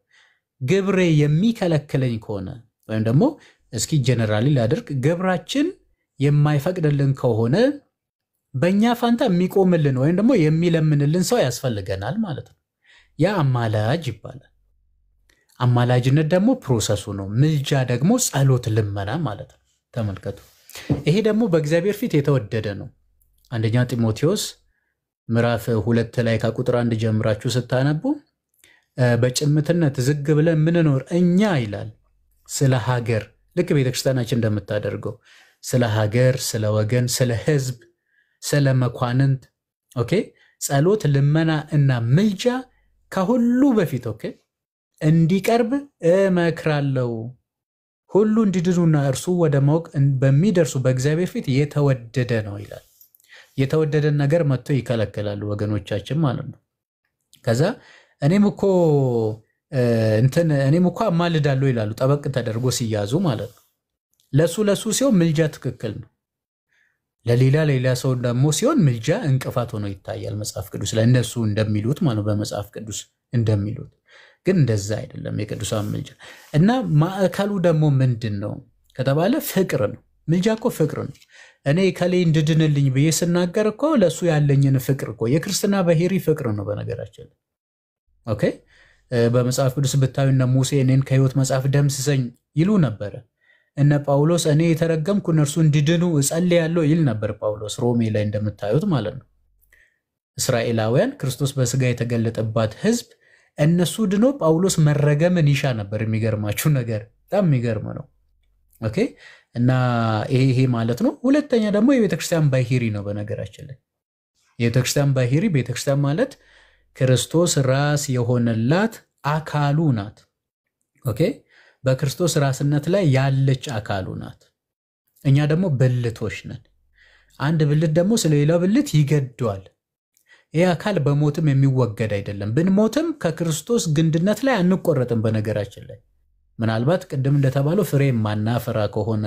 ግብሬ የሚከለክለኝ ከሆነ ወይም ደግሞ እስኪ ጀነራሊ ላድርግ ግብራችን የማይፈቅድልን ከሆነ በእኛ ፋንታ የሚቆምልን ወይም ደግሞ የሚለምንልን ሰው ያስፈልገናል ማለት ነው። ያ አማላጅ ይባላል። አማላጅነት ደግሞ ፕሮሰሱ ነው። ምልጃ ደግሞ ጸሎት፣ ልመና ማለት ነው። ተመልከቱ። ይሄ ደግሞ በእግዚአብሔር ፊት የተወደደ ነው። አንደኛ ጢሞቴዎስ ምዕራፍ 2 ላይ ከቁጥር 1 ጀምራችሁ ስታነቡ በጭምትነት ዝግ ብለን ምንኖር እኛ ይላል ስለ ሀገር ልክ ቤተክርስቲያናችን እንደምታደርገው ስለ ሀገር፣ ስለ ወገን፣ ስለ ህዝብ፣ ስለ መኳንንት ኦኬ ጸሎት፣ ልመና እና ምልጃ ከሁሉ በፊት ኦኬ እንዲቀርብ እመክራለሁ። ሁሉ እንዲድኑና እርሱ ወደ ማወቅ በሚደርሱ በእግዚአብሔር ፊት የተወደደ ነው ይላል። የተወደደን ነገር መጥቶ ይከለክላሉ ወገኖቻችን ማለት ነው። ከዛ እኔም እኮ አማልዳለሁ ይላሉ ጠበቅ ተደርጎ ሲያዙ ማለት ነው። ለሱ ሲሆን ምልጃ ትክክል ነው። ለሌላ ሰው ደግሞ ሲሆን ምልጃ እንቅፋት ሆኖ ይታያል መጽሐፍ ቅዱስ ላይ እነሱ እንደሚሉት ማለት በመጽሐፍ ቅዱስ እንደሚሉት ግን እንደዛ አይደለም የቅዱሳን ምልጃ። እና ማዕከሉ ደግሞ ምንድን ነው ከተባለ ፍቅር ነው። ምልጃ እኮ ፍቅር ነው። እኔ ከሌ እንድድንልኝ ብዬ ስናገር እኮ ለሱ ያለኝን ፍቅር እኮ የክርስትና ባህሪ ፍቅር ነው በነገራችን። ኦኬ በመጽሐፍ ቅዱስ ብታዩ እነ ሙሴ እኔን ከሕይወት መጽሐፍ ደምስሰኝ ይሉ ነበረ። እነ ጳውሎስ እኔ የተረገምኩ እነርሱ እንዲድኑ እጸልያለሁ ይል ነበር ጳውሎስ ሮሜ ላይ እንደምታዩት ማለት ነው። እስራኤላውያን ክርስቶስ በስጋ የተገለጠባት ህዝብ እነሱ ድኖ ጳውሎስ መረገምን ይሻ ነበር። የሚገርማችሁ ነገር በጣም የሚገርም ነው። ኦኬ እና ይሄ ማለት ነው። ሁለተኛ ደግሞ የቤተክርስቲያን ባህሪ ነው በነገራችን ላይ የቤተክርስቲያን ባህሪ ቤተክርስቲያን ማለት ክርስቶስ ራስ የሆነላት አካሉ ናት። ኦኬ በክርስቶስ ራስነት ላይ ያለች አካሉ ናት። እኛ ደግሞ ብልቶች ነን። አንድ ብልት ደግሞ ስለሌላው ብልት ይገደዋል። ይህ አካል በሞትም የሚወገድ አይደለም። ብንሞትም ከክርስቶስ ግንድነት ላይ አንቆረጥም። በነገራችን ላይ ምናልባት ቅድም እንደተባለው ፍሬ የማናፈራ ከሆነ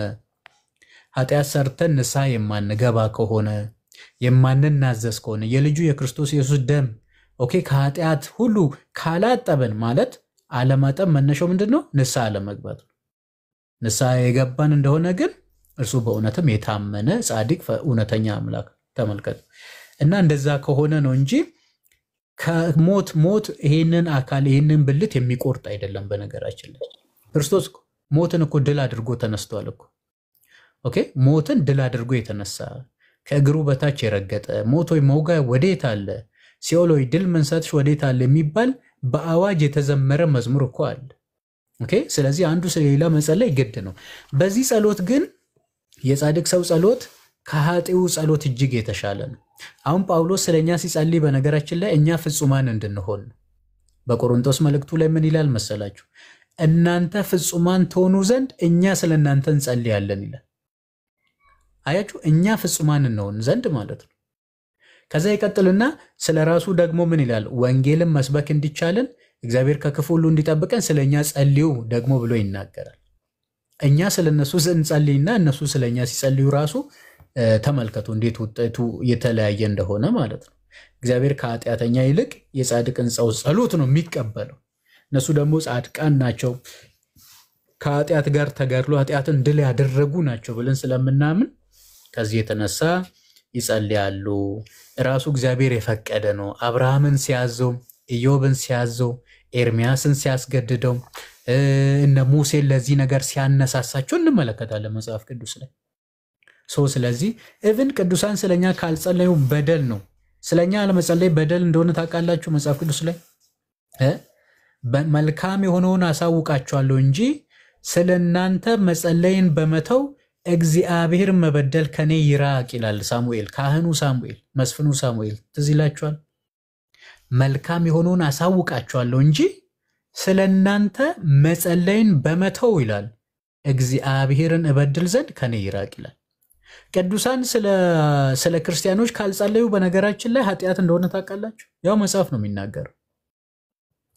ኃጢአት ሰርተን ንስሐ የማንገባ ከሆነ የማንናዘዝ ከሆነ የልጁ የክርስቶስ ኢየሱስ ደም ኦኬ ከኃጢአት ሁሉ ካላጠበን ማለት አለማጠብ መነሻው ምንድነው? ንስሐ አለመግባት ነው። ንስሐ የገባን እንደሆነ ግን እርሱ በእውነትም የታመነ ጻድቅ እውነተኛ አምላክ ተመልከቱ። እና እንደዛ ከሆነ ነው እንጂ ከሞት ይሄንን አካል ይሄንን ብልት የሚቆርጥ አይደለም። በነገራችን ላይ ክርስቶስ ሞትን እኮ ድል አድርጎ ተነስቷል እኮ ኦኬ ሞትን ድል አድርጎ የተነሳ ከእግሩ በታች የረገጠ ሞት ወይ መውጋ ወዴት አለ ሲኦል ወይ ድል መንሳትሽ ወዴት አለ የሚባል በአዋጅ የተዘመረ መዝሙር እኮ አለ። ኦኬ ስለዚህ አንዱ ስለሌላ መጸለይ ግድ ነው። በዚህ ጸሎት ግን የጻድቅ ሰው ጸሎት ከኃጢው ጸሎት እጅግ የተሻለ ነው። አሁን ጳውሎስ ስለኛ ሲጸልይ በነገራችን ላይ እኛ ፍጹማን እንድንሆን በቆሮንቶስ መልእክቱ ላይ ምን ይላል መሰላችሁ? እናንተ ፍጹማን ትሆኑ ዘንድ እኛ ስለናንተ እንጸልያለን ይላል። አያችሁ እኛ ፍጹማን እንሆን ዘንድ ማለት ነው። ከዛ ይቀጥልና ስለራሱ ደግሞ ምን ይላል? ወንጌልን መስበክ እንዲቻለን እግዚአብሔር ከክፉ ሁሉ እንዲጠብቀን ስለኛ ጸልዩ ደግሞ ብሎ ይናገራል። እኛ ስለነሱ እንጸልይና እነሱ ስለኛ ሲጸልዩ ራሱ ተመልከቱ እንዴት ውጤቱ የተለያየ እንደሆነ ማለት ነው። እግዚአብሔር ከኃጢአተኛ ይልቅ የጻድቅን ሰው ጸሎት ነው የሚቀበለው። እነሱ ደግሞ ጻድቃን ናቸው፣ ከኃጢአት ጋር ተጋድሎ ኃጢአትን ድል ያደረጉ ናቸው ብለን ስለምናምን ከዚህ የተነሳ ይጸልያሉ። ራሱ እግዚአብሔር የፈቀደ ነው። አብርሃምን ሲያዘው፣ ኢዮብን ሲያዘው፣ ኤርሚያስን ሲያስገድደው፣ እነ ሙሴን ለዚህ ነገር ሲያነሳሳቸው እንመለከታለን መጽሐፍ ቅዱስ ላይ። ስለዚህ ኢቭን ቅዱሳን ስለኛ ካልጸለዩ በደል ነው። ስለኛ አለመጸለይ በደል እንደሆነ ታውቃላችሁ መጽሐፍ ቅዱስ ላይ መልካም የሆነውን አሳውቃችኋለሁ እንጂ ስለናንተ መጸለይን በመተው እግዚአብሔር መበደል ከኔ ይራቅ ይላል ሳሙኤል፣ ካህኑ ሳሙኤል፣ መስፍኑ ሳሙኤል ትዝ ይላችኋል። መልካም የሆነውን አሳውቃችኋለሁ እንጂ ስለናንተ መጸለይን በመተው ይላል እግዚአብሔርን እበድል ዘንድ ከኔ ይራቅ ይላል። ቅዱሳን ስለ ክርስቲያኖች ካልጸለዩ በነገራችን ላይ ኃጢአት እንደሆነ ታውቃላችሁ። ያው መጽሐፍ ነው የሚናገረው።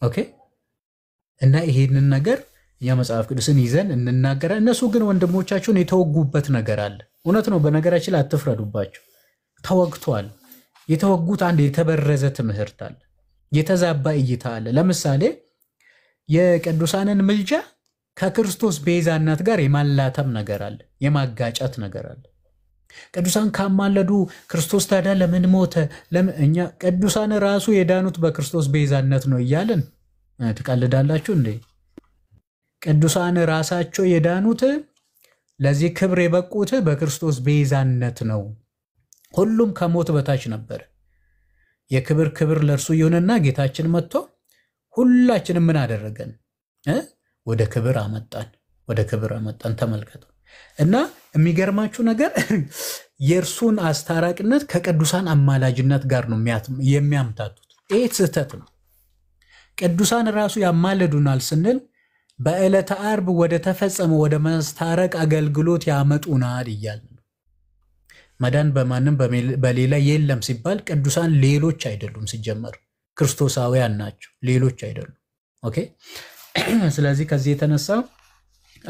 ኦኬ እና ይሄንን ነገር የመጽሐፍ ቅዱስን ይዘን እንናገራለን። እነሱ ግን ወንድሞቻቸውን የተወጉበት ነገር አለ። እውነት ነው። በነገራችን ላይ አትፍረዱባቸው። ተወግቷል። የተወጉት አንድ የተበረዘ ትምህርት አለ፣ የተዛባ እይታ አለ። ለምሳሌ የቅዱሳንን ምልጃ ከክርስቶስ ቤዛነት ጋር የማላተም ነገር አለ፣ የማጋጨት ነገር አለ። ቅዱሳን ካማለዱ ክርስቶስ ታዲያ ለምን ሞተ? እኛ ቅዱሳን ራሱ የዳኑት በክርስቶስ ቤዛነት ነው እያልን ትቀልዳላችሁ እንዴ? ቅዱሳን ራሳቸው የዳኑት ለዚህ ክብር የበቁት በክርስቶስ ቤዛነት ነው። ሁሉም ከሞት በታች ነበር። የክብር ክብር ለእርሱ ይሁንና ጌታችን መጥቶ ሁላችንም ምን አደረገን? ወደ ክብር አመጣን። ወደ ክብር አመጣን። ተመልከቱ። እና የሚገርማችሁ ነገር የእርሱን አስታራቂነት ከቅዱሳን አማላጅነት ጋር ነው የሚያምታቱት። ይህ ስህተት ነው። ቅዱሳን ራሱ ያማልዱናል ስንል በዕለተ ዓርብ ወደ ተፈጸመ ወደ ማስታረቅ አገልግሎት ያመጡናል እያልን ነው። መዳን በማንም በሌላ የለም ሲባል ቅዱሳን ሌሎች አይደሉም፣ ሲጀመር ክርስቶሳውያን ናቸው፣ ሌሎች አይደሉም። ኦኬ። ስለዚህ ከዚህ የተነሳ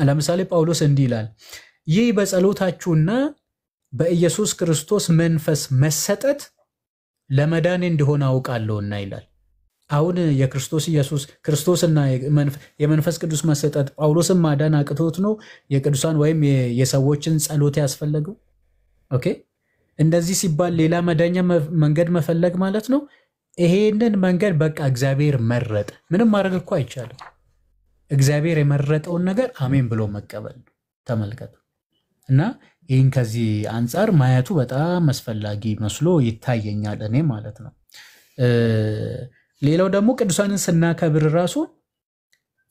ለምሳሌ ጳውሎስ እንዲህ ይላል፣ ይህ በጸሎታችሁና በኢየሱስ ክርስቶስ መንፈስ መሰጠት ለመዳን እንደሆነ አውቃለሁና ይላል። አሁን የክርስቶስ ኢየሱስ ክርስቶስና የመንፈስ ቅዱስ መሰጠት ጳውሎስን ማዳን አቅቶት ነው የቅዱሳን ወይም የሰዎችን ጸሎት ያስፈለገው? ኦኬ። እንደዚህ ሲባል ሌላ መዳኛ መንገድ መፈለግ ማለት ነው። ይሄንን መንገድ በቃ እግዚአብሔር መረጠ። ምንም ማድረግ እኮ አይቻልም። እግዚአብሔር የመረጠውን ነገር አሜን ብሎ መቀበል ነው። ተመልከቱ። እና ይህን ከዚህ አንጻር ማየቱ በጣም አስፈላጊ መስሎ ይታየኛል እኔ ማለት ነው። ሌላው ደግሞ ቅዱሳንን ስናከብር ራሱ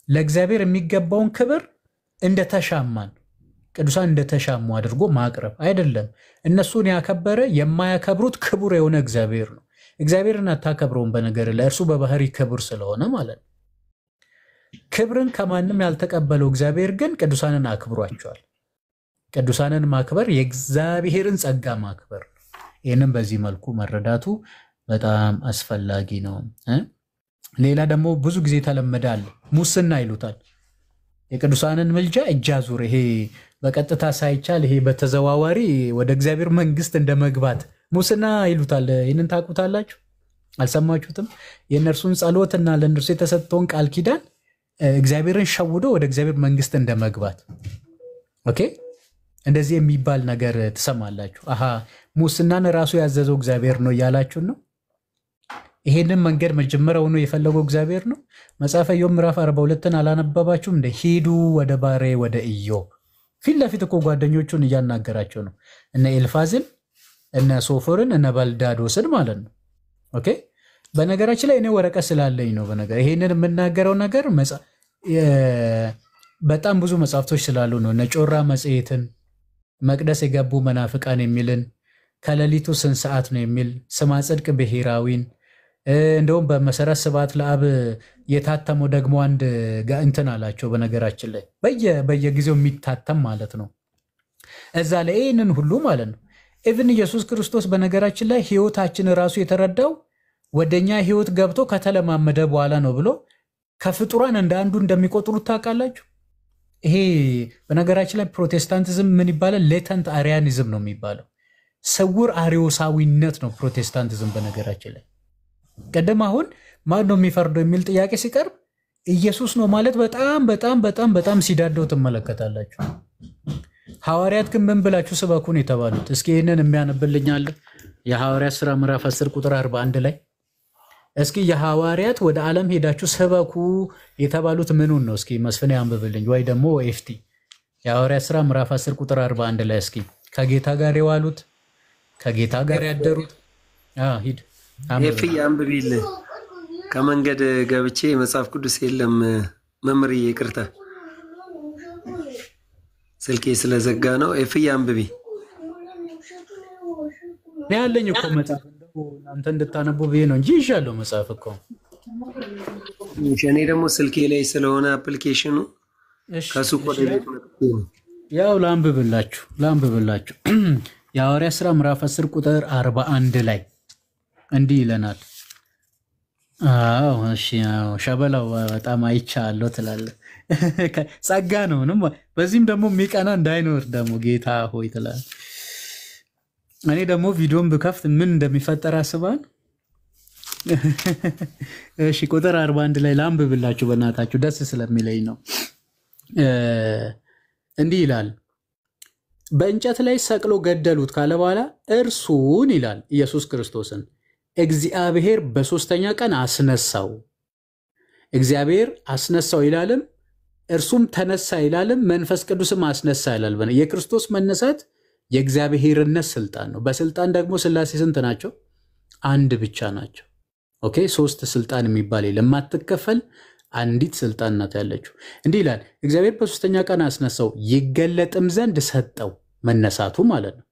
ለእግዚአብሔር የሚገባውን ክብር እንደተሻማን ቅዱሳን እንደተሻሙ አድርጎ ማቅረብ አይደለም። እነሱን ያከበረ የማያከብሩት ክቡር የሆነ እግዚአብሔር ነው። እግዚአብሔርን አታከብረውም በነገር ላይ እርሱ በባህሪ ክቡር ስለሆነ ማለት ነው። ክብርን ከማንም ያልተቀበለው እግዚአብሔር ግን ቅዱሳንን አክብሯቸዋል። ቅዱሳንን ማክበር የእግዚአብሔርን ጸጋ ማክበር ነው። ይህንም በዚህ መልኩ መረዳቱ በጣም አስፈላጊ ነው። ሌላ ደግሞ ብዙ ጊዜ ተለመዳል፣ ሙስና ይሉታል። የቅዱሳንን ምልጃ እጅ አዙር፣ ይሄ በቀጥታ ሳይቻል ይሄ በተዘዋዋሪ ወደ እግዚአብሔር መንግስት እንደመግባት ሙስና ይሉታል። ይህንን ታውቁታላችሁ? አልሰማችሁትም? የእነርሱን ጸሎትና ለእነርሱ የተሰጠውን ቃል ኪዳን እግዚአብሔርን ሸውዶ ወደ እግዚአብሔር መንግስት እንደመግባት። ኦኬ፣ እንደዚህ የሚባል ነገር ትሰማላችሁ። አሃ ሙስናን ራሱ ያዘዘው እግዚአብሔር ነው እያላችሁ ነው። ይሄንን መንገድ መጀመሪያውኑ የፈለገው እግዚአብሔር ነው። መጽሐፈ ኢዮብ ምዕራፍ 42ን አላነበባችሁም እንደ? ሂዱ ወደ ባሬ ወደ ኢዮብ። ፊት ለፊት እኮ ጓደኞቹን እያናገራቸው ነው። እነ ኤልፋዝን፣ እነ ሶፎርን፣ እነ ባልዳዶስን ማለት ነው። ኦኬ። በነገራችን ላይ እኔ ወረቀት ስላለኝ ነው። በነገር ይሄንን የምናገረው ነገር በጣም ብዙ መጽሐፍቶች ስላሉ ነው። እነ ጮራ መጽሔትን፣ መቅደስ የገቡ መናፍቃን የሚልን፣ ከሌሊቱ ስንት ሰዓት ነው የሚል፣ ስማ ጽድቅ ብሔራዊን፣ እንደውም በመሰረት ስብሐት ለአብ የታተመው ደግሞ አንድ እንትን አላቸው። በነገራችን ላይ በየጊዜው የሚታተም ማለት ነው። እዛ ላይ ይህንን ሁሉ ማለት ነው። ኢቭን ኢየሱስ ክርስቶስ በነገራችን ላይ ህይወታችን ራሱ የተረዳው ወደኛ ህይወት ገብቶ ከተለማመደ በኋላ ነው ብሎ ከፍጡራን እንደ አንዱ እንደሚቆጥሩት ታውቃላችሁ። ይሄ በነገራችን ላይ ፕሮቴስታንቲዝም ምን ይባላል? ሌተንት አሪያኒዝም ነው የሚባለው። ስውር አሪዮሳዊነት ነው ፕሮቴስታንቲዝም በነገራችን ላይ። ቀደም አሁን ማን ነው የሚፈርደው የሚል ጥያቄ ሲቀርብ ኢየሱስ ነው ማለት በጣም በጣም በጣም በጣም ሲዳደው ትመለከታላችሁ። ሐዋርያት ግን ምን ብላችሁ ስበኩን የተባሉት? እስኪ ይህንን የሚያነብልኛል የሐዋርያት ሥራ ምዕራፍ 10 ቁጥር 41 ላይ እስኪ የሐዋርያት ወደ ዓለም ሄዳችሁ ስበኩ የተባሉት ምኑን ነው? እስኪ መስፍን ያንብብልኝ፣ ወይ ደግሞ ኤፍቲ። የሐዋርያት ሥራ ምዕራፍ 10 ቁጥር 41 ላይ እስኪ ከጌታ ጋር የዋሉት ከጌታ ጋር ያደሩት ሂድ ኤፍቲ አንብቢልኝ። ከመንገድ ገብቼ መጽሐፍ ቅዱስ የለም መምሪ፣ ይቅርታ ስልኬ ስለዘጋ ነው። ኤፍቲ አንብቢ። ያለኝ እኮ መጽሐፍ እናንተ እንድታነቡ ብዬ ነው እንጂ ይሻለው መጽሐፍ እኮ። እኔ ደግሞ ስልኬ ላይ ስለሆነ አፕሊኬሽኑ ከሱቅ ወደ ቤት መጥቼ ነው። ያው ላንብብላችሁ የሐዋርያት ሥራ ምዕራፍ 10 ቁጥር 41 ላይ እንዲህ ይለናል። እሺ ሸበላው በጣም አይቻለሁ ትላለህ። ጸጋ ነው ነው። በዚህም ደግሞ የሚቀና እንዳይኖር ደግሞ ጌታ ሆይ ትላለህ። እኔ ደግሞ ቪዲዮን ብከፍት ምን እንደሚፈጠር አስባል። እሺ ቁጥር 41 ላይ ላንብብላችሁ በእናታችሁ ደስ ስለሚለኝ ነው። እንዲህ ይላል፣ በእንጨት ላይ ሰቅሎ ገደሉት ካለ በኋላ እርሱን ይላል ኢየሱስ ክርስቶስን እግዚአብሔር በሶስተኛ ቀን አስነሳው። እግዚአብሔር አስነሳው ይላልም፣ እርሱም ተነሳ ይላልም፣ መንፈስ ቅዱስም አስነሳ ይላል። የክርስቶስ መነሳት የእግዚአብሔርነት ስልጣን ነው። በስልጣን ደግሞ ሥላሴ ስንት ናቸው? አንድ ብቻ ናቸው። ኦኬ፣ ሶስት ስልጣን የሚባል የለም። የማትከፈል አንዲት ስልጣን ናት ያለችው። እንዲህ ይላል፣ እግዚአብሔር በሶስተኛ ቀን አስነሳው ይገለጥም ዘንድ ሰጠው። መነሳቱ ማለት ነው።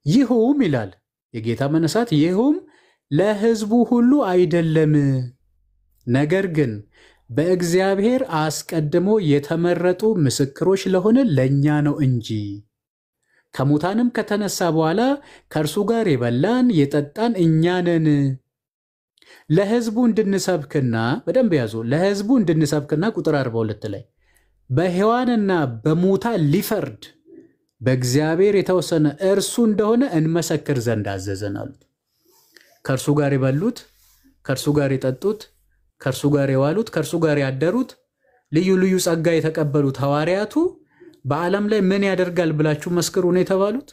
ይሁም ይላል የጌታ መነሳት፣ ይሁም ለሕዝቡ ሁሉ አይደለም፣ ነገር ግን በእግዚአብሔር አስቀድሞ የተመረጡ ምስክሮች ለሆነ ለእኛ ነው እንጂ ከሙታንም ከተነሳ በኋላ ከእርሱ ጋር የበላን የጠጣን እኛ ነን። ለሕዝቡ እንድንሰብክና በደንብ ያዙ፣ ለሕዝቡ እንድንሰብክና ቁጥር 42 ላይ በሕያዋንና በሙታን ሊፈርድ በእግዚአብሔር የተወሰነ እርሱ እንደሆነ እንመሰክር ዘንድ አዘዘን አሉት። ከእርሱ ጋር የበሉት፣ ከእርሱ ጋር የጠጡት፣ ከእርሱ ጋር የዋሉት፣ ከእርሱ ጋር ያደሩት፣ ልዩ ልዩ ጸጋ የተቀበሉት ሐዋርያቱ በዓለም ላይ ምን ያደርጋል ብላችሁ መስክሩ ነው የተባሉት?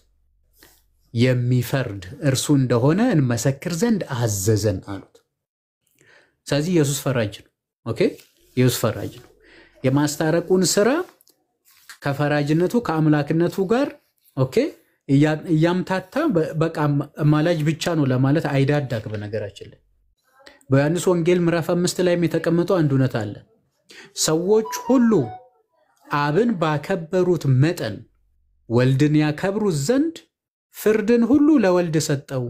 የሚፈርድ እርሱ እንደሆነ እንመሰክር ዘንድ አዘዘን አሉት። ስለዚህ ኢየሱስ ፈራጅ ነው። ኦኬ፣ ኢየሱስ ፈራጅ ነው። የማስታረቁን ስራ ከፈራጅነቱ ከአምላክነቱ ጋር ኦኬ እያምታታ በቃ አማላጅ ብቻ ነው ለማለት አይዳዳቅ። በነገራችን ላይ በዮሐንስ ወንጌል ምዕራፍ 5 ላይም የተቀመጠው አንድ እውነት አለ። ሰዎች ሁሉ አብን ባከበሩት መጠን ወልድን ያከብሩት ዘንድ ፍርድን ሁሉ ለወልድ ሰጠው።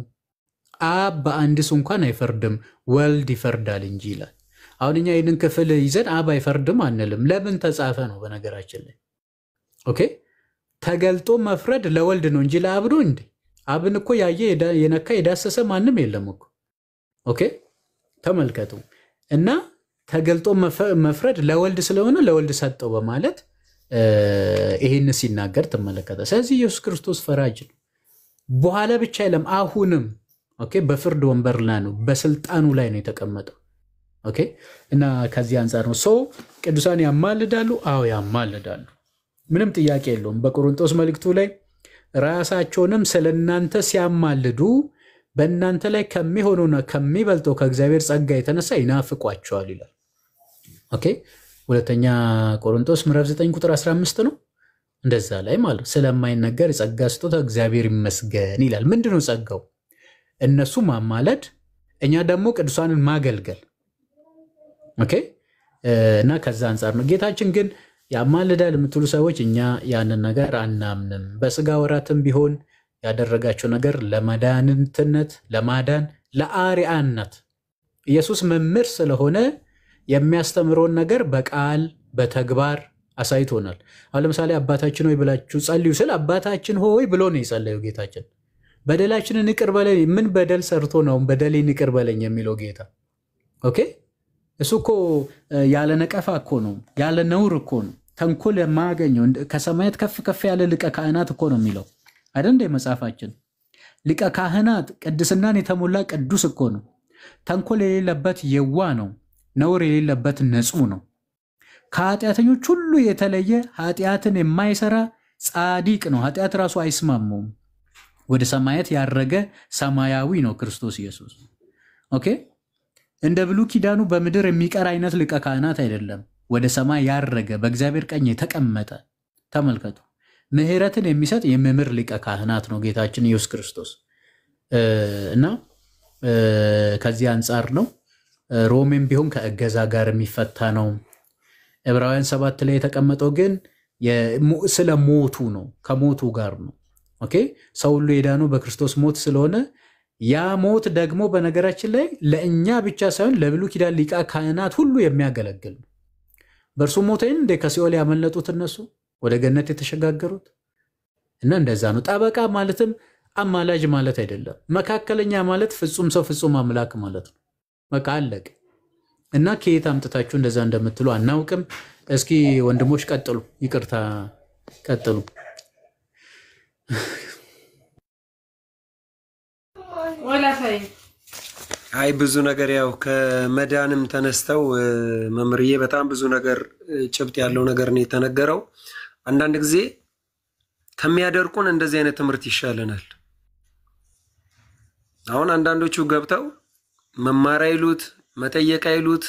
አብ በአንድስ እንኳን አይፈርድም፣ ወልድ ይፈርዳል እንጂ ይላል። አሁን እኛ ይህንን ክፍል ይዘን አብ አይፈርድም አንልም። ለምን ተጻፈ ነው በነገራችን ላይ። ኦኬ፣ ተገልጦ መፍረድ ለወልድ ነው እንጂ ለአብ ነው እንዴ? አብን እኮ ያየ የነካ የዳሰሰ ማንም የለም እኮ። ኦኬ፣ ተመልከቱ። እና ተገልጦ መፍረድ ለወልድ ስለሆነ ለወልድ ሰጠው በማለት ይሄን ሲናገር ተመለከተ። ስለዚህ ኢየሱስ ክርስቶስ ፈራጅ ነው። በኋላ ብቻ አይደለም፣ አሁንም ኦኬ፣ በፍርድ ወንበር ላይ ነው፣ በስልጣኑ ላይ ነው የተቀመጠው። ኦኬ፣ እና ከዚህ አንፃር ነው ሰው ቅዱሳን ያማልዳሉ። አዎ ያማልዳሉ፣ ምንም ጥያቄ የለውም። በቆሮንቶስ መልእክቱ ላይ ራሳቸውንም ስለናንተ ሲያማልዱ በእናንተ ላይ ከሚሆኑና ከሚበልጠው ከእግዚአብሔር ጸጋ የተነሳ ይናፍቋቸዋል ይላል። ኦኬ፣ ሁለተኛ ቆሮንቶስ ምዕራፍ 9 ቁጥር 15 ነው። እንደዛ ላይ ማለት ስለማይነገር የጸጋ ስጦታ እግዚአብሔር ይመስገን ይላል። ምንድነው ጸጋው? እነሱ ማማለድ፣ እኛ ደግሞ ቅዱሳንን ማገልገል። ኦኬ፣ እና ከዛ አንፃር ነው። ጌታችን ግን ያማልዳል የምትሉ ሰዎች እኛ ያንን ነገር አናምንም። በስጋ ወራትም ቢሆን ያደረጋቸው ነገር ለማዳንነት፣ ለማዳን፣ ለአርአያነት ኢየሱስ መምህር ስለሆነ የሚያስተምረውን ነገር በቃል በተግባር አሳይቶናል። አሁን ለምሳሌ አባታችን ሆይ ብላችሁ ጸልዩ ስል አባታችን ሆይ ብሎ ነው የጸለየው ጌታችን። በደላችንን ይቅር በለኝ። ምን በደል ሰርቶ ነው በደሌን ይቅር በለኝ የሚለው ጌታ? ኦኬ፣ እሱ እኮ ያለ ነቀፋ እኮ ነው፣ ያለ ነውር እኮ ነው፣ ተንኮል የማያገኘው ከሰማያት ከፍ ከፍ ያለ ሊቀ ካህናት እኮ ነው የሚለው አይደል እንደ መጽሐፋችን። ሊቀ ካህናት ቅድስናን የተሞላ ቅዱስ እኮ ነው። ተንኮል የሌለበት የዋ ነው። ነውር የሌለበት ንጹሕ ነው። ከኃጢአተኞች ሁሉ የተለየ ኃጢአትን የማይሰራ ጻዲቅ ነው። ኃጢአት ራሱ አይስማማውም። ወደ ሰማያት ያረገ ሰማያዊ ነው ክርስቶስ ኢየሱስ። ኦኬ፣ እንደ ብሉይ ኪዳኑ በምድር የሚቀር አይነት ሊቀ ካህናት አይደለም። ወደ ሰማይ ያረገ በእግዚአብሔር ቀኝ የተቀመጠ ተመልከቱ። ምሕረትን የሚሰጥ የመምህር ሊቀ ካህናት ነው ጌታችን ኢየሱስ ክርስቶስ። እና ከዚህ አንጻር ነው ሮሜም ቢሆን ከእገዛ ጋር የሚፈታ ነው። ዕብራውያን 7 ላይ የተቀመጠው ግን ስለ ሞቱ ነው፣ ከሞቱ ጋር ነው። ኦኬ፣ ሰው ሁሉ የዳነው በክርስቶስ ሞት ስለሆነ ያ ሞት ደግሞ በነገራችን ላይ ለእኛ ብቻ ሳይሆን ለብሉይ ኪዳን ሊቀ ካህናት ሁሉ የሚያገለግል ነው። በእርሱ ሞት እንደ ከሲኦል ያመለጡት እነሱ ወደ ገነት የተሸጋገሩት እና እንደዛ ነው። ጠበቃ ማለትም አማላጅ ማለት አይደለም። መካከለኛ ማለት ፍጹም ሰው ፍጹም አምላክ ማለት ነው። በቃ አለቀ። እና ከየት አምጥታችሁ እንደዛ እንደምትሉ አናውቅም። እስኪ ወንድሞች ቀጥሉ፣ ይቅርታ ቀጥሉ። አይ ብዙ ነገር ያው ከመዳንም ተነስተው መምርዬ በጣም ብዙ ነገር ጭብጥ ያለው ነገር ነው የተነገረው። አንዳንድ ጊዜ ከሚያደርቁን እንደዚህ አይነት ትምህርት ይሻለናል። አሁን አንዳንዶቹ ገብተው መማር አይሉት፣ መጠየቅ አይሉት፣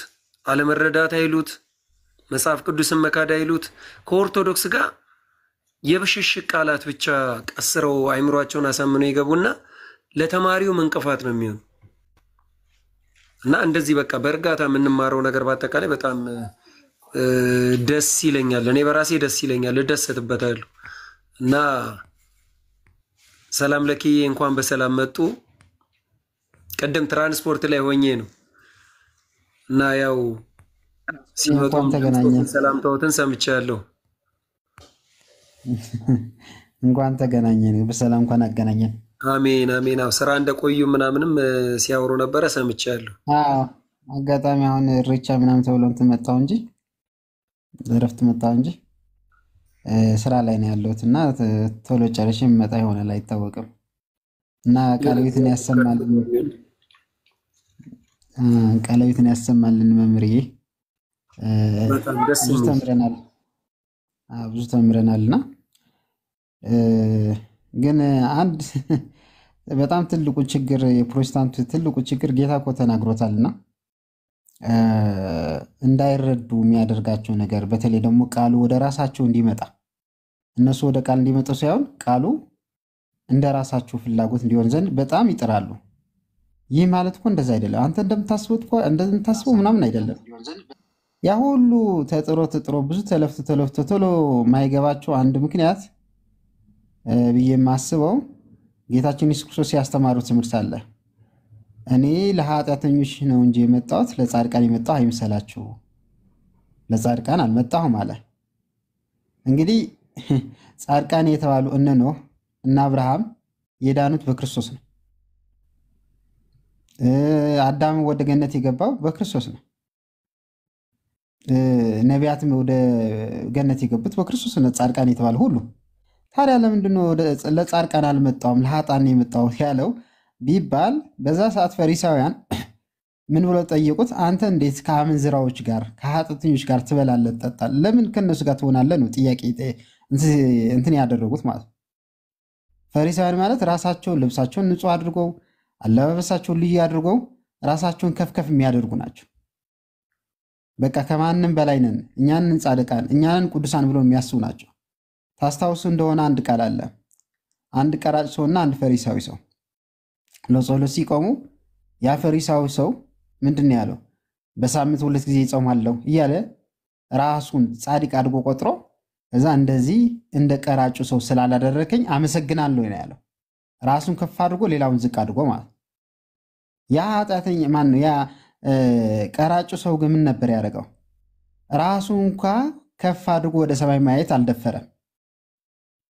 አለመረዳት አይሉት፣ መጽሐፍ ቅዱስን መካድ አይሉት፣ ከኦርቶዶክስ ጋር የብሽሽቅ ቃላት ብቻ ቀስረው አይምሯቸውን አሳምነው ይገቡና ለተማሪው እንቅፋት ነው የሚሆኑ እና እንደዚህ በቃ በእርጋታ የምንማረው ነገር በአጠቃላይ በጣም ደስ ይለኛል። እኔ በራሴ ደስ ይለኛል፣ እደሰትበታለሁ። እና ሰላም ለኪዬ እንኳን በሰላም መጡ። ቅድም ትራንስፖርት ላይ ሆኜ ነው እና ያው ሲመጡ ሰላምታዎትን ሰምቻለሁ። እንኳን ተገናኘን፣ በሰላም እንኳን አገናኘን። አሜን አሜን። አዎ ስራ እንደቆዩ ምናምንም ሲያወሩ ነበረ ሰምቻለሁ። አጋጣሚ አሁን ኢሬቻ ምናምን ተብሎ እንትን መጣሁ እንጂ እረፍት መጣሁ እንጂ ስራ ላይ ነው ያለሁት እና ቶሎ ጨርሼ የምመጣ ይሆናል አይታወቅም። እና ቃለቤትን ያሰማልን መምህርዬ። ብዙ ተምረናልና ግን አንድ በጣም ትልቁ ችግር የፕሮቴስታንቱ ትልቁ ችግር ጌታ እኮ ተናግሮታልና እንዳይረዱ የሚያደርጋቸው ነገር በተለይ ደግሞ ቃሉ ወደ ራሳቸው እንዲመጣ እነሱ ወደ ቃል እንዲመጡ ሳይሆን ቃሉ እንደ ራሳቸው ፍላጎት እንዲሆን ዘንድ በጣም ይጥራሉ። ይህ ማለት እኮ እንደዛ አይደለም። አንተ እንደምታስበው ምናምን አይደለም። ያ ሁሉ ተጥሮ ብዙ ተለፍቶ ቶሎ ማይገባቸው አንድ ምክንያት ብዬ የማስበው ጌታችን ኢየሱስ ክርስቶስ ያስተማሩት ትምህርት አለ። እኔ ለኃጢአተኞች ነው እንጂ የመጣሁት ለጻድቃን የመጣሁ አይምሰላችሁ፣ ለጻድቃን አልመጣሁም አለ። እንግዲህ ጻድቃን የተባሉ እነ ኖህ እና አብርሃም የዳኑት በክርስቶስ ነው። አዳም ወደ ገነት የገባው በክርስቶስ ነው። ነቢያትም ወደ ገነት የገቡት በክርስቶስ ነው። ጻድቃን የተባሉ ሁሉ ታዲያ ለምንድነው ለጻድቃን አልመጣሁም ለኃጥአን የመጣሁት ያለው ቢባል በዛ ሰዓት ፈሪሳውያን ምን ብለው ጠየቁት? አንተ እንዴት ከአመንዝራዎች ጋር ከኃጢአተኞች ጋር ትበላለህ ትጠጣለህ? ለምን ከነሱ ጋር ትሆናለህ ነው ጥያቄ እንትን ያደረጉት ማለት ነው። ፈሪሳውያን ማለት ራሳቸውን ልብሳቸውን ንጹህ አድርገው አለባበሳቸውን ልዩ አድርገው ራሳቸውን ከፍከፍ የሚያደርጉ ናቸው። በቃ ከማንም በላይ ነን፣ እኛንን ጻድቃን፣ እኛንን ቅዱሳን ብሎ የሚያስቡ ናቸው። ታስታውሱ እንደሆነ አንድ ቃል አለ። አንድ ቀራጭ ሰውና አንድ ፈሪሳዊ ሰው ለጸሎት ሲቆሙ ያ ፈሪሳዊ ሰው ምንድን ነው ያለው? በሳምንት 2 ጊዜ ይጾማለሁ እያለ ራሱን ጻድቅ አድርጎ ቆጥሮ እዛ እንደዚህ እንደ ቀራጩ ሰው ስላላደረከኝ አመሰግናለሁ ነው ያለው። ራሱን ከፍ አድርጎ ሌላውን ዝቅ አድርጎ ማለት። ያ ኃጢአተኛ ማን ነው? ያ ቀራጩ ሰው ግን ምን ነበር ያደረገው? ራሱ እንኳ ከፍ አድርጎ ወደ ሰማይ ማየት አልደፈረም።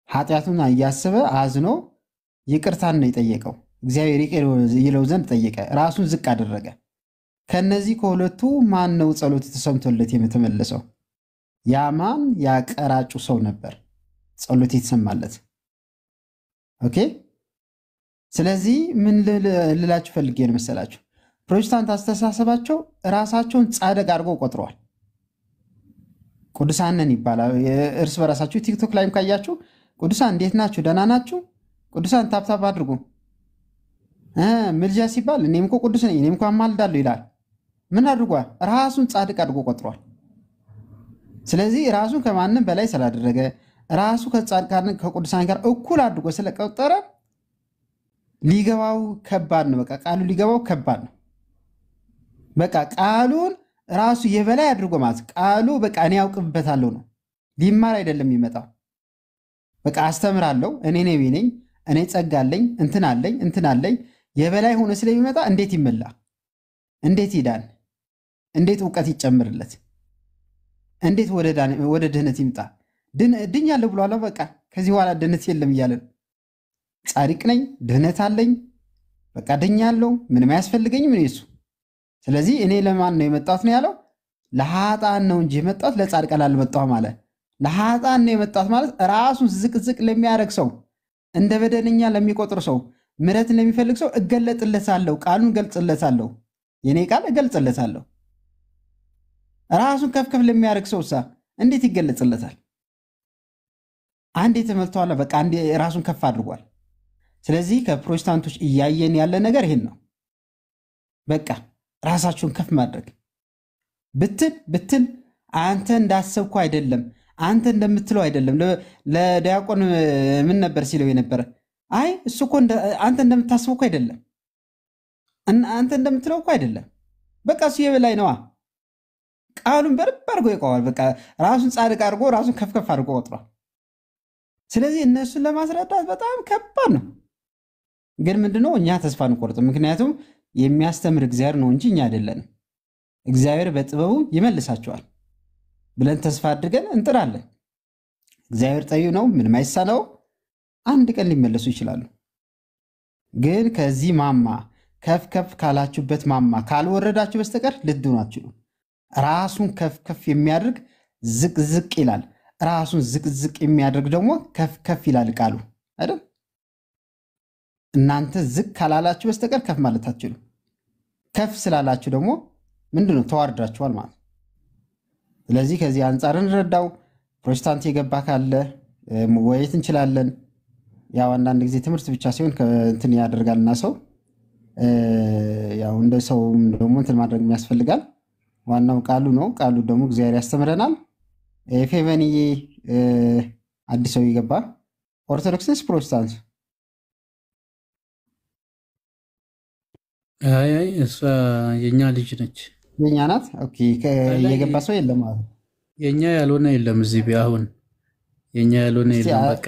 ኃጢአቱን እያሰበ አዝኖ ይቅርታን ነው የጠየቀው። እግዚአብሔር ይቅር ይለው ዘንድ ጠየቀ። ራሱን ዝቅ አደረገ። ከነዚህ ከሁለቱ ማን ነው ጸሎት ተሰምቶለት የተመለሰው? ያ ማን? ያ ቀራጩ ሰው ነበር ጸሎት የተሰማለት። ኦኬ። ስለዚህ ምን ልላችሁ ፈልጌ ነው መሰላችሁ? ፕሮቴስታንት አስተሳሰባቸው ራሳቸውን ጻድቅ አድርገው ቆጥረዋል። ቅዱሳንን ይባላል እርስ በራሳችሁ። ቲክቶክ ላይም ካያችሁ ቅዱሳን እንዴት ናችሁ? ደህና ናችሁ? ቅዱሳን ታብታብ አድርጉ። ምልጃ ሲባል እኔም እኮ ቅዱስ ነኝ እኔም እኮ አማልዳለሁ ይላል። ምን አድርጓል? ራሱን ጻድቅ አድርጎ ቆጥሯል። ስለዚህ ራሱን ከማንም በላይ ስላደረገ ራሱ ከጻድቃን ከቅዱሳን ጋር እኩል አድርጎ ስለቆጠረ ሊገባው ከባድ ነው። በቃ ቃሉ ሊገባው ከባድ ነው። በቃ ቃሉን ራሱ የበላይ አድርጎ ማለት ቃሉ በቃ እኔ ያውቅበታለሁ ነው። ሊማር አይደለም የሚመጣው። በቃ አስተምራለሁ፣ እኔ ነኝ፣ እኔ ጸጋ አለኝ፣ እንትን አለኝ የበላይ ሆኖ ስለሚመጣ እንዴት ይመላ? እንዴት ይዳን? እንዴት እውቀት ይጨምርለት? እንዴት ወደ ድህነት ይምጣ? ድኛለሁ ብሏል። በቃ ከዚህ በኋላ ድህነት የለም እያለን ጻድቅ ነኝ፣ ድህነት አለኝ፣ በቃ ድኛለሁ፣ ምንም አያስፈልገኝም። ምን እሱ ስለዚህ እኔ ለማን ነው የመጣሁት ነው ያለው? ለኃጥአን ነው እንጂ የመጣሁት ለጻድቃን አልመጣሁም አለ። ለኃጥአን ነው የመጣሁት ማለት ራሱን ዝቅዝቅ ለሚያደርግ ሰው፣ እንደ በደለኛ ለሚቆጥር ሰው፣ ምሕረትን ለሚፈልግ ሰው እገለጥለታለሁ፣ ቃሉን እገልጽለታለሁ፣ የኔ ቃል እገልጽለታለሁ። ራሱን ከፍ ከፍ ለሚያደርግ ሰው እንዴት ይገለጽለታል? አንዴ ተመልቷል፣ በቃ አንዴ ራሱን ከፍ አድርጓል። ስለዚህ ከፕሮቴስታንቶች እያየን ያለ ነገር ይሄን ነው። በቃ ራሳችሁን ከፍ ማድረግ ብትል አንተ እንዳሰብኩ አይደለም፣ አንተ እንደምትለው አይደለም። ለዲያቆን ምን ነበር ሲለው የነበረ? አይ እሱ እኮ አንተ እንደምታስበው እኮ አይደለም፣ አንተ እንደምትለው እኮ አይደለም። በቃ እሱ የበላይ ነዋ። ቃሉን በርብ አድርጎ ይቀዋል። በቃ ራሱን ጻድቅ አድርጎ ራሱን ከፍ ከፍ አድርጎ ቆጥሯል። ስለዚህ እነሱን ለማስረዳት በጣም ከባድ ነው። ግን ምንድነው እኛ ተስፋ አንቆርጥም። ምክንያቱም የሚያስተምር እግዚአብሔር ነው እንጂ እኛ አይደለንም። እግዚአብሔር በጥበቡ ይመልሳቸዋል ብለን ተስፋ አድርገን እንጥራለን። እግዚአብሔር ጠቢብ ነው፣ ምንም አይሳነው። አንድ ቀን ሊመለሱ ይችላሉ። ግን ከዚህ ማማ ከፍ ከፍ ካላችሁበት ማማ ካልወረዳችሁ በስተቀር ልትድኑ አትችሉም። ራሱን ከፍ ከፍ የሚያደርግ ዝቅ ዝቅ ይላል፣ ራሱን ዝቅ ዝቅ የሚያደርግ ደግሞ ከፍ ከፍ ይላል ቃሉ አይደል? እናንተ ዝቅ ካላላችሁ በስተቀር ከፍ ማለት አትችሉም። ከፍ ስላላችሁ ደግሞ ምንድነው ተዋርዳችኋል ማለት። ስለዚህ ከዚህ አንጻር እንረዳው። ፕሮቴስታንት የገባ ካለ መወያየት እንችላለን። ያው አንዳንድ ጊዜ ትምህርት ብቻ ሲሆን እንትን ያደርጋልና ሰው ያው እንደ ሰው ደግሞ እንትን ማድረግ የሚያስፈልጋል። ዋናው ቃሉ ነው። ቃሉ ደግሞ እግዚአብሔር ያስተምረናል። ፌቨንዬ አዲስ ሰው ይገባ። ኦርቶዶክስስ ፕሮቴስታንት? አይ እሷ የኛ ልጅ ነች። የኛ ናት። ኦኬ የገባ ሰው የለም ማለት ነው። የኛ ያልሆነ የለም እዚህ ቢሆን የኛ ያልሆነ የለም። በቃ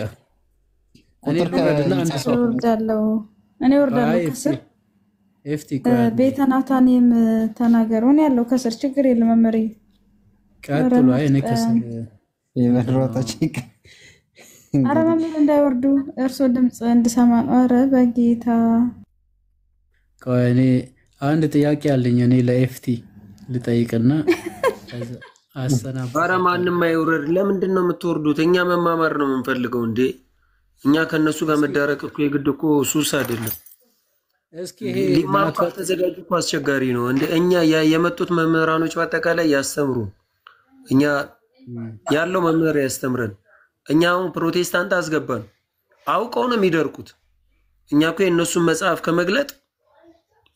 እኔ ልወርድና አንድ ሰው እኔ ወርዳለሁ ከስር ቤተ ናታንም ተናገሩን ያለው ከስር ችግር የለም። መመሪ ቀጥሉ። አይ እኔ ከስር የመድሮታች አረ መምህር እንዳይወርዱ እርሶ ድምጽ እንድሰማ ነው። አረ በጌታ እኔ አንድ ጥያቄ አለኝ። እኔ ለኤፍቲ ልጠይቅና አሰናብ። አረ ማንንም አይወርድ። ለምንድን ነው የምትወርዱት? እኛ መማማር ነው የምንፈልገው እንዴ። እኛ ከነሱ ጋር መዳረቅ እኮ የግድ እኮ ሱስ አይደለም። እስኪ ይሄ ሊማፋት ተዘጋጁ እኮ አስቸጋሪ ነው እንዴ። እኛ የመጡት መምህራኖች በአጠቃላይ ያስተምሩ። እኛ ያለው መምህር ያስተምረን። እኛ አሁን ፕሮቴስታንት አስገባን አውቀው ነው የሚደርቁት። እኛ እኮ የእነሱን መጽሐፍ ከመግለጥ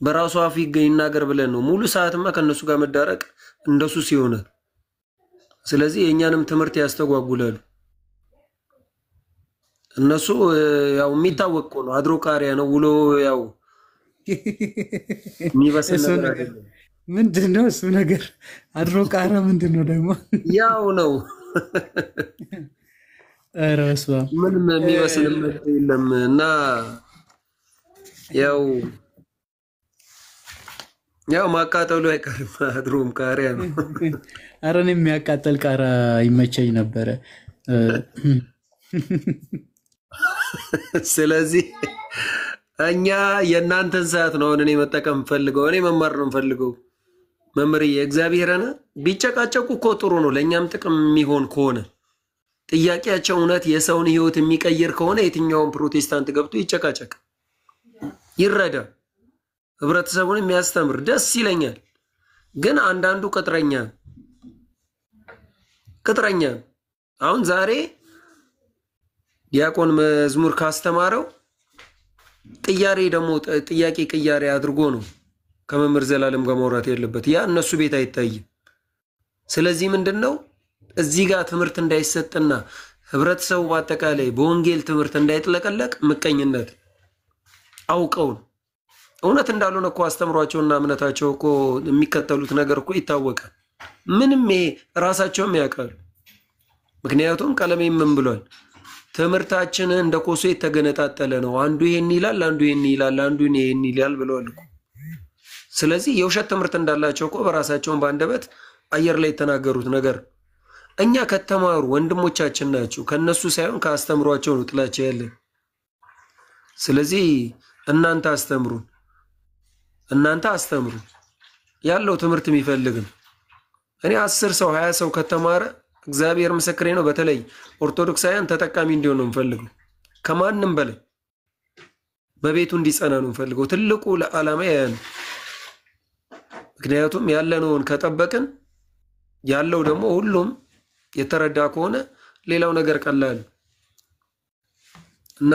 በራሱ አፍ ይናገር ብለን ነው። ሙሉ ሰዓትማ ከነሱ ጋር መዳረቅ እንደሱ ሲሆነ፣ ስለዚህ የእኛንም ትምህርት ያስተጓጉላሉ። እነሱ ያው የሚታወቅ ነው። አድሮ ቃሪያ ነው ውሎ ያው የሚበስል ነገር አይደለም። ምንድነው እሱ ነገር? አድሮ ቃሪያ ምንድነው ደግሞ? ያው ነው። ኧረ በስመ አብ ምንም የሚበስል ነገር የለም። እና ያው ማቃጠሉ አይቀርም። አድሮም ቃሪያ ነው። ኧረ እኔ የሚያቃጠል ቃሪያ ይመቸኝ ነበረ። ስለዚህ እኛ የእናንተን ሰዓት ነው እኔ መጠቀም ፈልገው፣ እኔ መማር ነው ፈልገው። መምህር የእግዚአብሔርን ቢጨቃጨቁ እኮ ጥሩ ነው፣ ለእኛም ጥቅም የሚሆን ከሆነ ጥያቄያቸው እውነት የሰውን ሕይወት የሚቀይር ከሆነ የትኛውን ፕሮቴስታንት ገብቶ ይጨቃጨቅ፣ ይረዳ፣ ህብረተሰቡን የሚያስተምር ደስ ይለኛል። ግን አንዳንዱ ቅጥረኛ አሁን ዛሬ ዲያቆን መዝሙር ካስተማረው ጥያቄ ቅያሬ አድርጎ ነው ከመምህር ዘላለም ጋር ማውራት ያለበት። ያ እነሱ ቤት አይታይም። ስለዚህ ምንድነው እዚህ ጋር ትምህርት እንዳይሰጥና ህብረተሰቡ በአጠቃላይ በወንጌል ትምህርት እንዳይጥለቀለቅ ምቀኝነት አውቀው እውነት እንዳልሆነ እኮ አስተምሯቸውና እምነታቸው እኮ የሚከተሉት ነገር እኮ ይታወቃል። ምንም ራሳቸውም ያውቃሉ። ምክንያቱም ቀለሜ ምን ብሏል? ትምህርታችን እንደ ኮሶ የተገነጣጠለ ነው። አንዱ ይሄን ይላል፣ አንዱ ይሄን ይላል፣ አንዱ ይሄን ይላል ብለዋል እኮ። ስለዚህ የውሸት ትምህርት እንዳላቸው እኮ በራሳቸውን በአንደበት አየር ላይ የተናገሩት ነገር። እኛ ከተማሩ ወንድሞቻችን ናቸው፣ ከነሱ ሳይሆን ከአስተምሯቸው ነው ጥላቻ ያለን። ስለዚህ እናንተ አስተምሩ። ያለው ትምህርት የሚፈልግ ነው። እኔ 10 ሰው 20 ሰው ከተማረ እግዚአብሔር ምስክሬ ነው፣ በተለይ ኦርቶዶክሳውያን ተጠቃሚ እንዲሆን ነው የምፈልገው። ከማንም በላይ በቤቱ እንዲጸና ነው የምፈልገው። ትልቁ ዓላማ ያ ነው። ምክንያቱም ያለነውን ከጠበቅን ያለው ደግሞ ሁሉም የተረዳ ከሆነ ሌላው ነገር ቀላል እና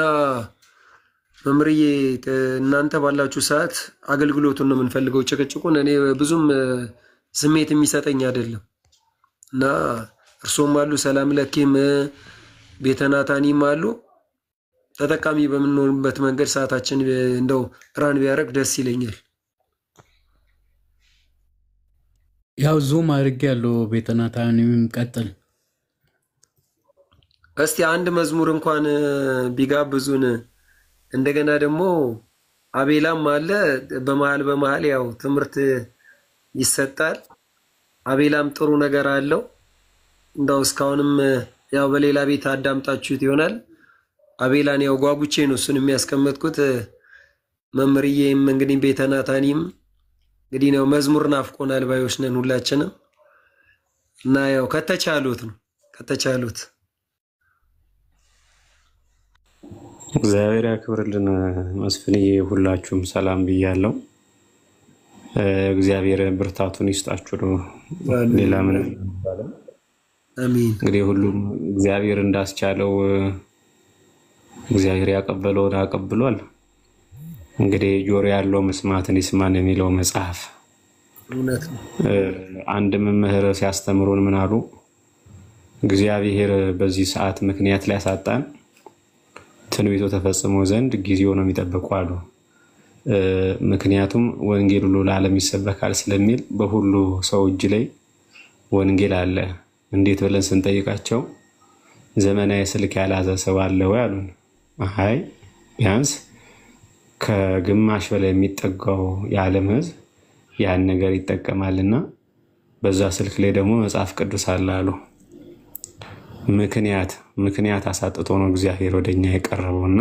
መምርዬ እናንተ ባላችሁ ሰዓት አገልግሎቱን ነው የምንፈልገው። ጭቅጭቁን እኔ ብዙም ስሜት የሚሰጠኝ አይደለም እና እርሶም አሉ ሰላም ለኪም ቤተናታኒም አሉ። ተጠቃሚ በምንሆንበት መንገድ ሰዓታችን እንደው ራን ቢያደርግ ደስ ይለኛል። ያው ዙም አድርጌ ያለው ቤተናታኒም ቀጥል። እስቲ አንድ መዝሙር እንኳን ቢጋብዙን። እንደገና ደግሞ አቤላም አለ በመሃል ያው ትምህርት ይሰጣል። አቤላም ጥሩ ነገር አለው። እንዳው እስካሁንም ያው በሌላ ቤት አዳምጣችሁት ይሆናል። አቤላን ያው ጓጉቼ ነው እሱን የሚያስቀምጥኩት። መምርዬም እንግዲህ ቤተናታኒም እንግዲህ ነው መዝሙር ናፍቆናል ባዮች ነን ሁላችንም እና ያው ከተቻሉት ነው ከተቻሉት እግዚአብሔር ያክብርልን። መስፍንዬ ሁላችሁም ሰላም ብያለሁ። እግዚአብሔር ብርታቱን ይስጣችሁ ነው። ሌላ ምን ይባላል? አሜን። እንግዲህ ሁሉም እግዚአብሔር እንዳስቻለው እግዚአብሔር ያቀበለውን አቀብሏል። እንግዲህ ጆሮ ያለው መስማትን ይስማን የሚለው መጽሐፍ እውነት ነው። አንድ መምህር ሲያስተምሩን ምን አሉ? እግዚአብሔር በዚህ ሰዓት ምክንያት ላይ ያሳጣን ትንቢቱ ተፈጽሞ ዘንድ ጊዜው ነው የሚጠብቀው አሉ። ምክንያቱም ወንጌል ሁሉ ለዓለም ይሰበካል ስለሚል በሁሉ ሰው እጅ ላይ ወንጌል አለ። እንዴት ብለን ስንጠይቃቸው ዘመናዊ ስልክ ያላዘ ሰው አለ ወይ አሉን። አይ ቢያንስ ከግማሽ በላይ የሚጠጋው የዓለም ሕዝብ ያን ነገር ይጠቀማልና በዛ ስልክ ላይ ደግሞ መጽሐፍ ቅዱስ አለ አሉ። ምክንያት አሳጥቶ ነው እግዚአብሔር ወደኛ የቀረበውና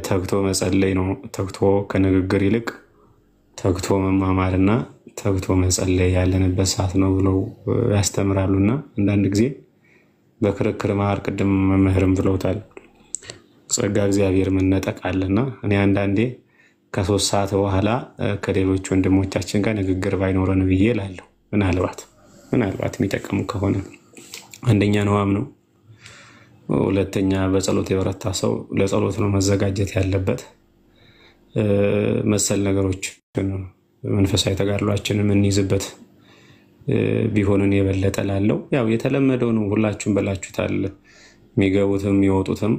ተግቶ መጸለይ ነው። ተግቶ ከንግግር ይልቅ ተግቶ መማማርና ተግቶ መጸለይ ያለንበት ሰዓት ነው ብለው ያስተምራሉና አንዳንድ ጊዜ በክርክር ማር ቅድም መምህርም ብለውታል ጸጋ እግዚአብሔር መነጠቅ አለና እኔ አንዳንዴ ከ3 ሰዓት በኋላ ከሌሎች ወንድሞቻችን ጋር ንግግር ባይኖረን ብዬ እላለሁ። ምናልባት የሚጠቅሙ ከሆነ አንደኛ ነዋም ነው፣ ሁለተኛ በጸሎት የበረታ ሰው ለጸሎት ነው መዘጋጀት ያለበት። መሰል ነገሮች መንፈሳዊ ተጋድሏችንን የምንይዝበት ቢሆንን የበለጠ ላለው ያው የተለመደው ነው። ሁላችሁም በላችሁታል። የሚገቡትም የሚወጡትም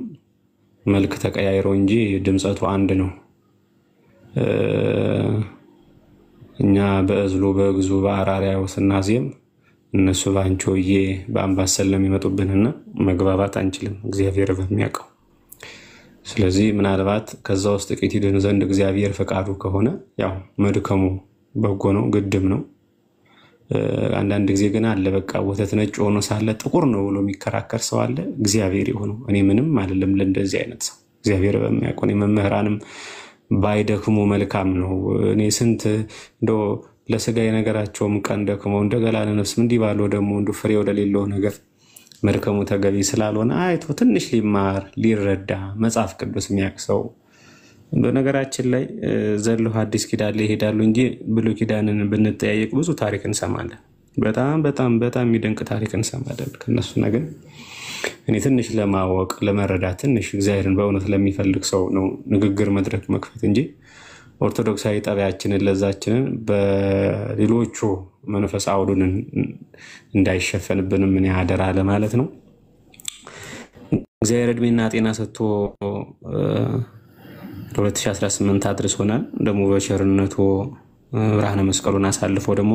መልክ ተቀያይሮ እንጂ ድምጸቱ አንድ ነው። እኛ በእዝሉ በግዙ በአራሪያው ስናዜም እነሱ ባንቾዬ በአምባሰል ነው የሚመጡብንና መግባባት አንችልም እግዚአብሔር በሚያውቀው። ስለዚህ ምናልባት ከዛ ውስጥ ጥቂት ይድን ዘንድ እግዚአብሔር ፈቃዱ ከሆነ ያው መድከሙ በጎ ነው ግድም ነው። አንዳንድ ጊዜ ግን አለ በቃ ወተት ነጭ ሆኖ ሳለ ጥቁር ነው ብሎ የሚከራከር ሰው አለ። እግዚአብሔር ይሁን እኔ ምንም አይደለም ለእንደዚህ አይነት ሰው እግዚአብሔር በሚያውቀው። እኔ መምህራንም ባይደክሙ መልካም ነው። እኔ ስንት እንደው ለስጋ የነገራቸውም ቀን ደክመው እንደገላ ለነፍስ እንዲህ ባለው ደግሞ እንዱ ፍሬ ወደሌለው ነገር መድከሙ ተገቢ ስላልሆነ አይቶ ትንሽ ሊማር ሊረዳ መጽሐፍ ቅዱስ የሚያቅሰው። በነገራችን ላይ ዘሎ ሐዲስ ኪዳን ላይ ይሄዳሉ እንጂ ብሉይ ኪዳንን ብንጠያየቅ ብዙ ታሪክ እንሰማለን። በጣም የሚደንቅ ታሪክ እንሰማለን ከነሱ ነገር። እኔ ትንሽ ለማወቅ ለመረዳት ትንሽ እግዚአብሔርን በእውነት ለሚፈልግ ሰው ነው ንግግር መድረክ መክፈት እንጂ ኦርቶዶክሳዊ ጠባያችንን ለዛችንን በሌሎቹ መንፈስ አውዱን እንዳይሸፈንብን ምን ያደራ ለማለት ነው። እግዚአብሔር እድሜና ጤና ሰጥቶ 2018 አድርሶናል። ደግሞ በቸርነቱ ብርሃነ መስቀሉን አሳልፎ ደግሞ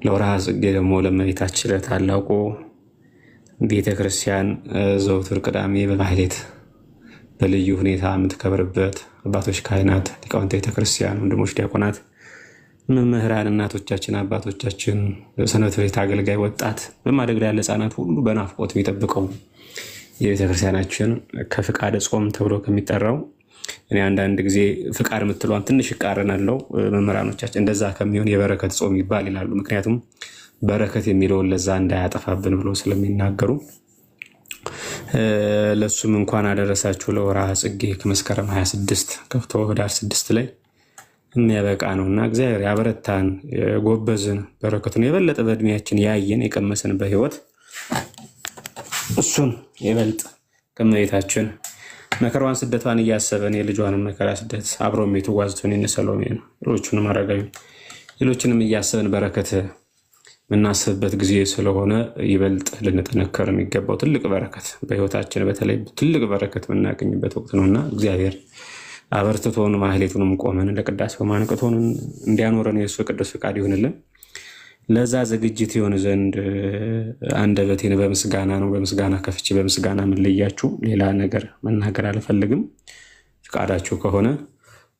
ለወርሃ ጽጌ ደግሞ ለእመቤታችን ለታላቁ ቤተክርስቲያን ዘውትር ቅዳሜ በማህሌት በልዩ ሁኔታ የምትከብርበት አባቶች ካህናት፣ ሊቃውንተ ቤተክርስቲያን፣ ወንድሞች ዲያቆናት፣ መምህራን፣ እናቶቻችን፣ አባቶቻችን፣ ሰንበት ቤት አገልጋይ፣ ወጣት በማደግ ላይ ያለ ህፃናት ሁሉ በናፍቆት የሚጠብቀው የቤተክርስቲያናችን ከፍቃደ ጾም ተብሎ ከሚጠራው እኔ አንዳንድ ጊዜ ፍቃድ የምትሏን ትንሽ እቃረናለሁ። መምህራኖቻችን እንደዛ ከሚሆን የበረከት ጾም ይባል ይላሉ። ምክንያቱም በረከት የሚለውን ለዛ እንዳያጠፋብን ብሎ ስለሚናገሩ ለሱም እንኳን አደረሳችሁ ለወርሃ ጽጌ ከመስከረም 26 ከፍቶ ህዳር 6 ላይ የሚያበቃ ነውና እግዚአብሔር ያበረታን ጎበዝን በረከቱን የበለጠ በእድሜያችን ያየን የቀመስን በህይወት እሱን የበልጥ ከመይታችን መከራዋን ስደቷን እያሰበን የልጇን መከራ ስደት አብሮም የተጓዙትን እነሰሎሜ ነው ሌሎችንም አረጋዊ ሌሎችንም እያሰበን በረከት ምናስብበት ጊዜ ስለሆነ ይበልጥ ልንጠነከር የሚገባው ትልቅ በረከት በህይወታችን በተለይ ትልቅ በረከት ምናገኝበት ወቅት ነውና እግዚአብሔር አበርትቶን ማህሌቱንም ቆመን ለቅዳሴው ማንቀቶን እንዲያኖረን የሱ ቅዱስ ፍቃድ ይሁንልን። ለዛ ዝግጅት ይሆን ዘንድ አንደበቴን በምስጋና ነው በምስጋና ከፍቼ በምስጋና ምን ልያችሁ ሌላ ነገር መናገር አልፈልግም። ፍቃዳችሁ ከሆነ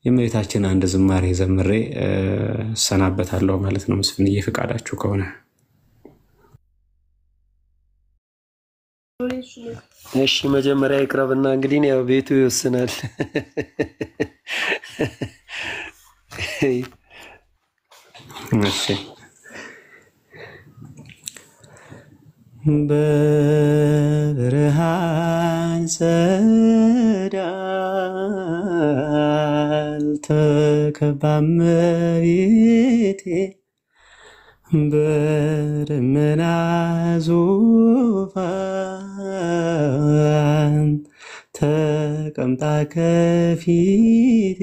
የመሬታችን አንድ ዝማሬ ዘምሬ ሰናበታለሁ ማለት ነው። መስፍንዬ ፍቃዳችሁ ከሆነ እሺ መጀመሪያ ይቅረብና እንግዲህ ነው ቤቱ ይወስናል። እሺ በብርሃን ጸዳል ተከባ እመቤቴ በደመና ዙፋን ተቀምጣ ከፊቴ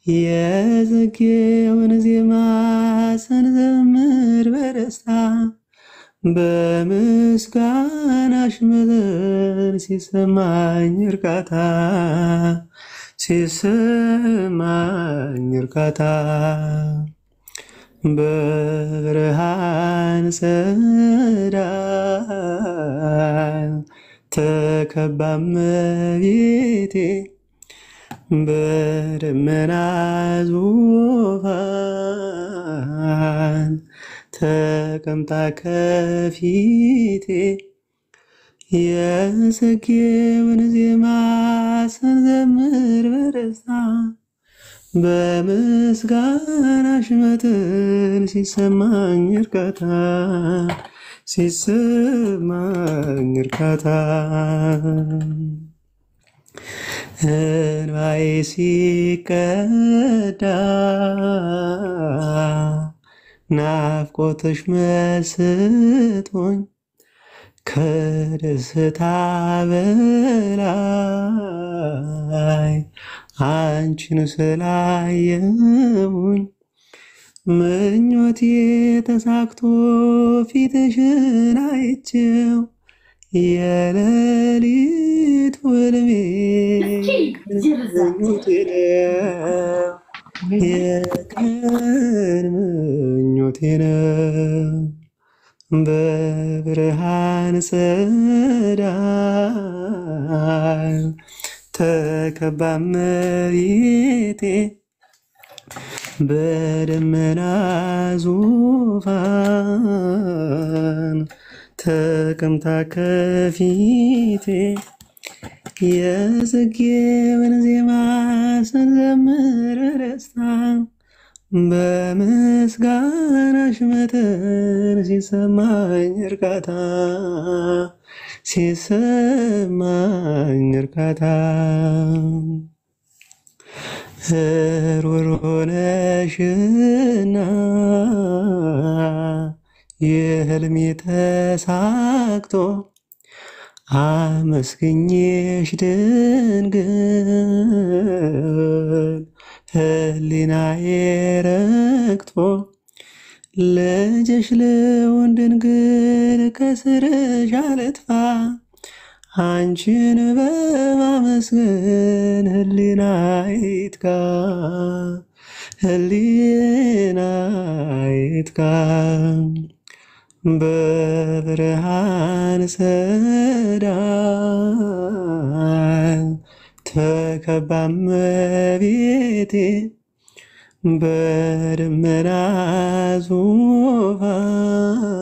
የዘጌውን ዜማ ስንዘምር በደስታ በምስጋናሽ መጠን ሲሰማኝ እርካታ በብርሃን ጸዳል ተከባ እመቤቴ በደመና ዙፋን ተቀምጣ ከፊቴ የዘጌውን ዜማ ስንዘምር በደስታ በምስጋናሽ መጠን ሲሰማኝ እርካታ እንባዬ ሲቀዳ ናፍቆትሽ መስጦኝ ከደስታ በላይ አንቺን ስላየሁኝ ምኞቴ ተሳክቶ ፊትሽን አይቼው የሌሊት ሕልሜ ምኞቴ ነው የቀን ምኞቴ ነው በብርሃን ጸዳል ተከባ እመቤቴ በደመና ዙፋን ተቀምጣ ከፊቴ የዘጌውን ዜማ ስንዘምር በደስታ በምስጋናሽ መጠን ሲሰማኝ እርካታ ሩሩ ነሽና የህልሜ ተሳክቶ አመስግኜሽ ድንግል ህሊናዬ ረክቶ ልጅሽ ልሁን ድንግል ከስርሽ አልጥፋ አንቺን በማመስገን ህሊናዬ ይትጋ በብርሃን ጸዳል ተከባ እመቤቴ በደመና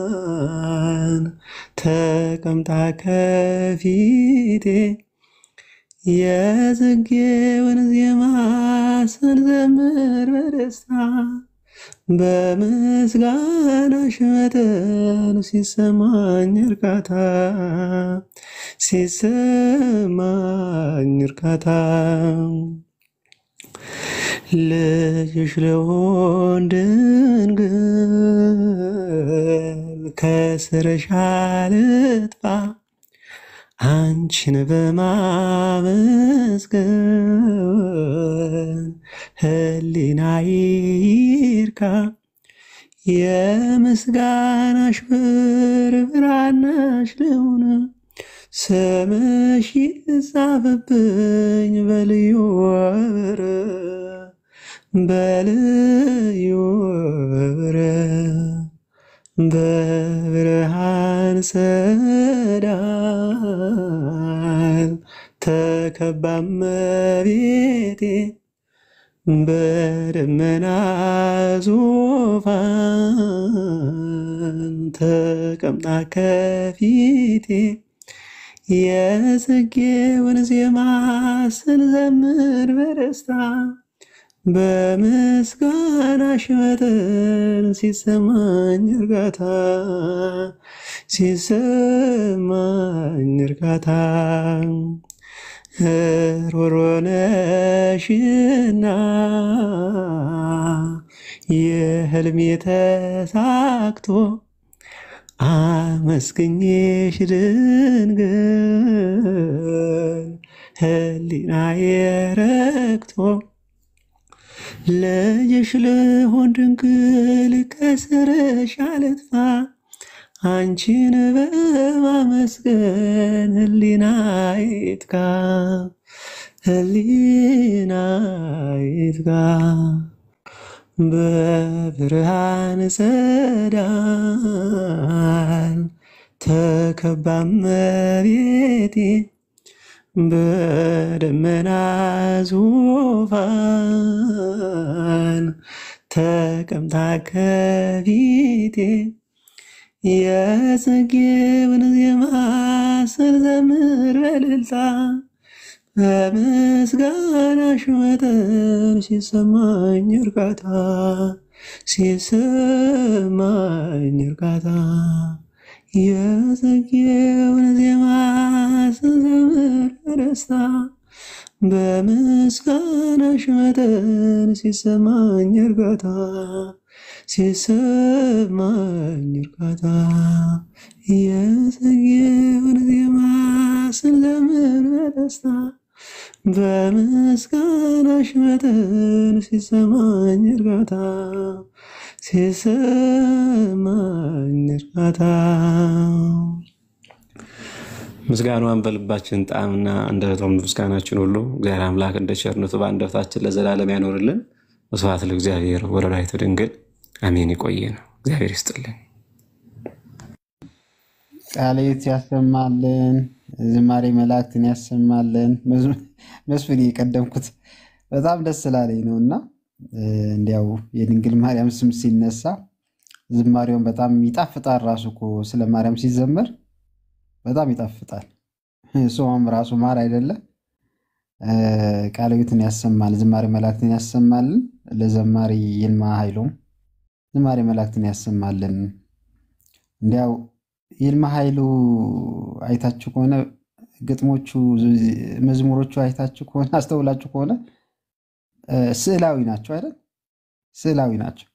ዙፋን ተቀምጣ ከፊቴ የጽጌውን ዜማ ስንዘምር በደስታ በምስጋናሽ መጠን ሲሰማኝ እርካታ ልጅሽ ልሆን ድንግል ከስርሽ አልጥፋ አንቺን በማመስገን ህሊናዬ ይርካ የምስጋናሽ ብርሃናሽ ልሁን ስምሽ ይጻፍብኝ በልዩ በብርሃን ጸዳል ተከባ እመቤቴ በደመና ዙፋን ተቀምጣ ከፊቴ የጽጌውን ዜማ ስንዘምር በደስታ በምስጋናሽ መጠን ሲሰማኝ እርካታ ሮሮ ነሽና የህልሜ ተሳክቶ አመስግኜሽ ድንግል ህሊናዬ ረክቶ ልጅሽ ልሆን ድንግል ከስርሽ አልጥፋ አንቺን በማመስገን ህሊናዬ ይትጋ በብርሃን ጸዳል ተከባ እመቤቴ በደመና ዙፋን ተቀምጣ ከፊቴ የጽጌውን ዜማ ስንዘምር በእልልታ በምስጋናሽ መጠን ሲሰማኝ እርካታ የጽጌውን ዜማ ስንዘምር በደስታ በምስጋናሽ መጠን ሲሰማኝ እርካታ የጽጌውን ዜማ ስንዘምር በደስታ በምስጋናሽ መጠን ሲሰማኝ እርካታ ምስጋናዋን በልባችን ጣዕምና አንደበቷን ምስጋናችን ሁሉ እግዚአብሔር አምላክ እንደ ቸርነቱ በአንደበታችን ለዘላለም ያኖርልን። ወስብሐት ለእግዚአብሔር ወለወላዲቱ ድንግል አሜን። ይቆየን። እግዚአብሔር ይስጥልን። ቃሌት ያሰማልን፣ ዝማሬ መላእክትን ያሰማልን። መስፍን የቀደምኩት በጣም ደስ ስላለኝ ነውና እንዲያው የድንግል ማርያም ስም ሲነሳ ዝማሬውን በጣም ይጣፍጣል። ራሱ እኮ ስለ ማርያም ሲዘመር በጣም ይጣፍጣል። እሷም ራሱ ማር አይደለ? ቃሌትን ያሰማል፣ ዝማሬ መላእክትን ያሰማልን። ለዘማሪ ይልማ ኃይሎም ዝማሬ መላእክትን ያሰማልን። እንዲያው ይልማ ኃይሉ አይታችሁ ከሆነ ግጥሞቹ፣ መዝሙሮቹ አይታችሁ ከሆነ አስተውላችሁ ከሆነ ስዕላዊ ናቸው አይደል? ስዕላዊ ናቸው።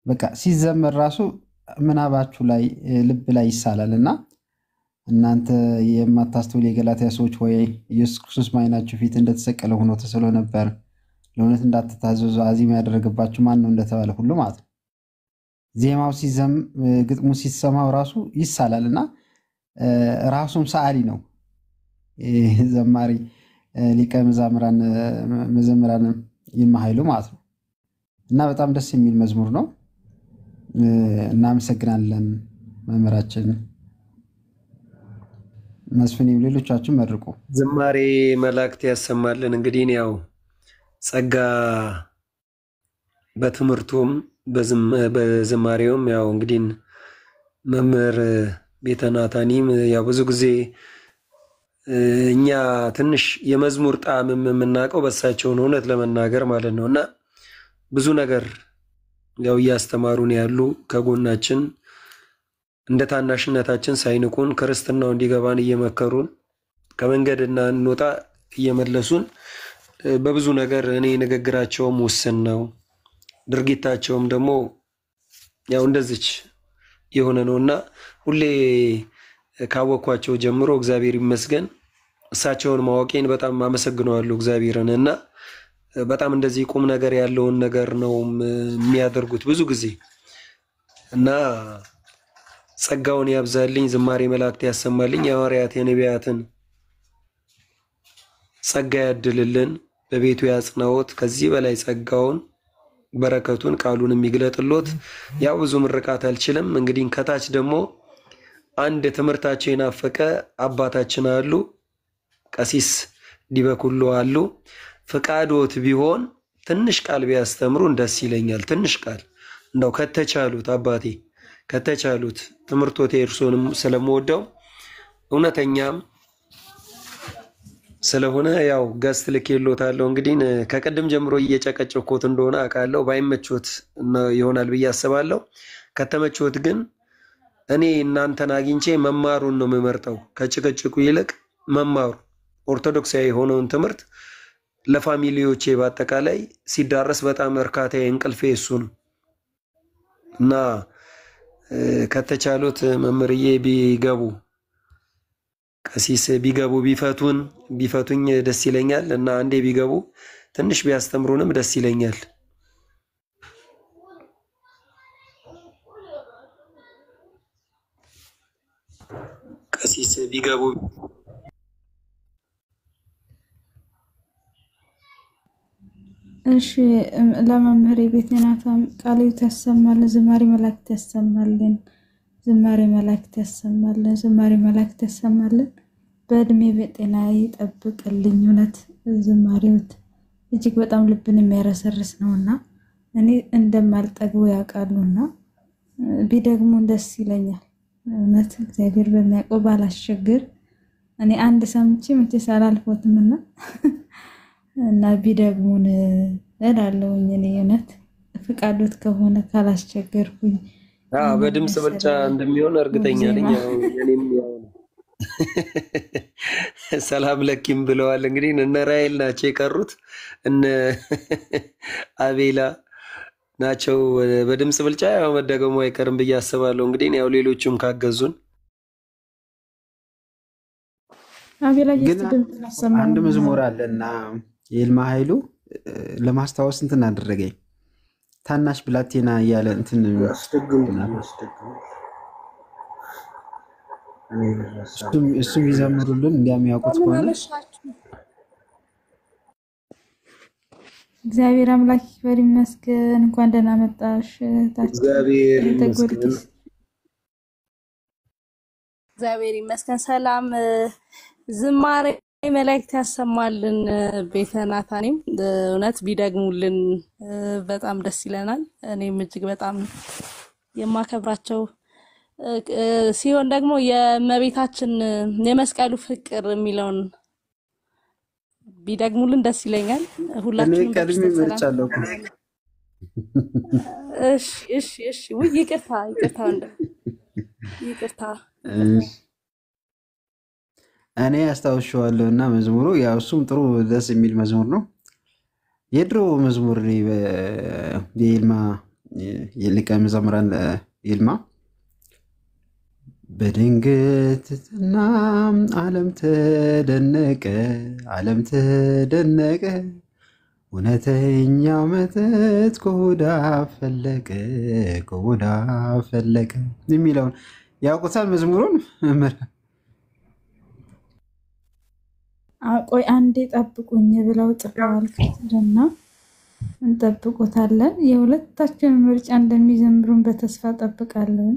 በቃ ሲዘመር ራሱ ምናባችሁ ላይ ልብ ላይ ይሳላልና እናንተ የማታስተውሉ የገላትያ ሰዎች ወይ ኢየሱስ ክርስቶስ በዓይናችሁ ፊት እንደተሰቀለ ሆኖ ተስሎ ነበር፣ ለእውነት እንዳትታዘዙ አዚም ያደረገባችሁ ማን ነው እንደተባለ ሁሉ ማለት ነው። ዜማው ግጥሙ ሲሰማው ራሱ ይሳላልና ራሱም ሰዓሊ ነው ዘማሪ ሊቀ መዘምራን ይልማ ኃይሉ ማለት ነው። እና በጣም ደስ የሚል መዝሙር ነው። እናመሰግናለን መምህራችን መስፍኔም ሌሎቻችሁ መርቁ። ዝማሬ መላእክት ያሰማልን። እንግዲህ ያው ጸጋ በትምህርቱም በዝማሬውም ያው እንግዲህ መምህር ቤተናታኒም ያው ብዙ ጊዜ እኛ ትንሽ የመዝሙር ጣዕምም የምናውቀው በሳቸው ነው እውነት ለመናገር ማለት ነውና ብዙ ነገር ያው እያስተማሩን ያሉ ከጎናችን እንደ ታናሽነታችን ሳይንቁን ክርስትናው እንዲገባን እየመከሩን ከመንገድና እንወጣ እየመለሱን በብዙ ነገር እኔ ንግግራቸውም ውስን ነው ድርጊታቸውም ደግሞ ያው እንደዚች የሆነ ነውና ሁሌ ካወኳቸው ጀምሮ እግዚአብሔር ይመስገን እሳቸውን ማወቄን በጣም አመሰግናለሁ እግዚአብሔርንና በጣም እንደዚህ ቁም ነገር ያለውን ነገር ነው የሚያደርጉት ብዙ ጊዜ እና ጸጋውን ያብዛልኝ ዝማሬ መላእክት ያሰማልኝ የሐዋርያት የነቢያትን ጸጋ ያድልልን በቤቱ ያጽናዎት ከዚህ በላይ ጸጋውን በረከቱን ቃሉን የሚግለጥሎት ያው ብዙ ምርቃት አልችልም እንግዲህ ከታች ደግሞ አንድ ትምርታቸው የናፈቀ አባታችን አሉ ቀሲስ ዲበኩሉ አሉ ፍቃዶት ቢሆን ትንሽ ቃል ቢያስተምሩን ደስ ይለኛል ትንሽ ቃል እንደው ከተቻሉት አባቴ ከተቻሉት ትምርቶት እርሶንም ስለምወደው እውነተኛም ስለሆነ ያው ገስት ልኬሎታለሁ እንግዲህ ከቀደም ጀምሮ እየጨቀጨቆት እንደሆነ አቃለው ባይመቾት ይሆናል ብዬ አስባለሁ ከተመቾት ግን እኔ እናንተን አግኝቼ መማሩን ነው የምመርጠው ከጭቅጭቁ ይልቅ መማሩ ኦርቶዶክሳዊ የሆነውን ትምርት ለፋሚሊዎቼ በአጠቃላይ ሲዳረስ በጣም እርካታዬ እንቅልፌ እሱ ነው እና ከተቻሉት መምርዬ ቢገቡ ቀሲስ ቢገቡ ቢፈቱኝ ደስ ይለኛል እና አንዴ ቢገቡ ትንሽ ቢያስተምሩንም ደስ ይለኛል ቀሲስ ቢገቡ እሺ ለመምህር ቤተናታም ቃሉ ተሰማል ዝማሬ መላእክት ተሰማልን ዝማሬ መላእክት ተሰማልን ዝማሬ መላእክት ተሰማልን በእድሜ በጤና ይጠብቅልኝ እውነት ዝማሬውት እጅግ በጣም ልብን የሚያረሰርስ ነውና እኔ እንደማልጠግው ያውቃሉና ቢደግሙ ደስ ይለኛል እውነት እግዚአብሔር በሚያውቀው ባላስቸግር እኔ አንድ ሰምቼ መቼ ሳላልፎትምና እና ቢደግሙን እላለሁኝ እኔ እውነት ፍቃዶት ከሆነ ካላስቸገርኩኝ በድምጽ ብቻ እንደሚሆን እርግጠኛ ነኝ እኔም ያው ሰላም ለኪም ብለዋል እንግዲህ እነ ራኤል ናቸው የቀሩት እነ አቤላ ናቸው በድምጽ ብልጫ ያው መደገሙ አይቀርም ብዬ አስባለሁ እንግዲህ ያው ሌሎችም ካገዙን አቤላ ግን አንድ መዝሙር አለና የልማ ኃይሉ ለማስታወስ እንትን አደረገኝ ታናሽ ብላቴና ያለ እንትን እሱም ይዘምሩልን እንዲያሚያውቁት ከሆነ እግዚአብሔር አምላክ ይክበር ይመስገን እንኳን ደህና መጣሽ እግዚአብሔር ይመስገን እግዚአብሔር ይመስገን ሰላም ዝማሬ መላእክት ያሰማልን ቤተናታኔም እውነት ቢደግሙልን በጣም ደስ ይለናል እኔም እጅግ በጣም የማከብራቸው ሲሆን ደግሞ የመቤታችን የመስቀሉ ፍቅር የሚለውን ቢደግሙልን ደስ ይለኛል ሁላችንም ቀድሜ መርጫለሁ እሺ ወይ ይቅርታ እኔ አስታውሻለሁና መዝሙሩ ያው እሱም ጥሩ ደስ የሚል መዝሙር ነው የድሮ መዝሙር የይልማ የሊቀ መዘምራን ይልማ በድንገትና ዓለም ተደነቀ እውነተኛው መተት ከሆዳ ፈለቀ የሚለውን ያውቁታል መዝሙሩን ቆይ አንዴ ጠብቁኝ ብለው ጽፈዋል ከተደና እንጠብቆታለን የሁለታችን ምርጫ እንደሚዘምሩን በተስፋ ጠብቃለን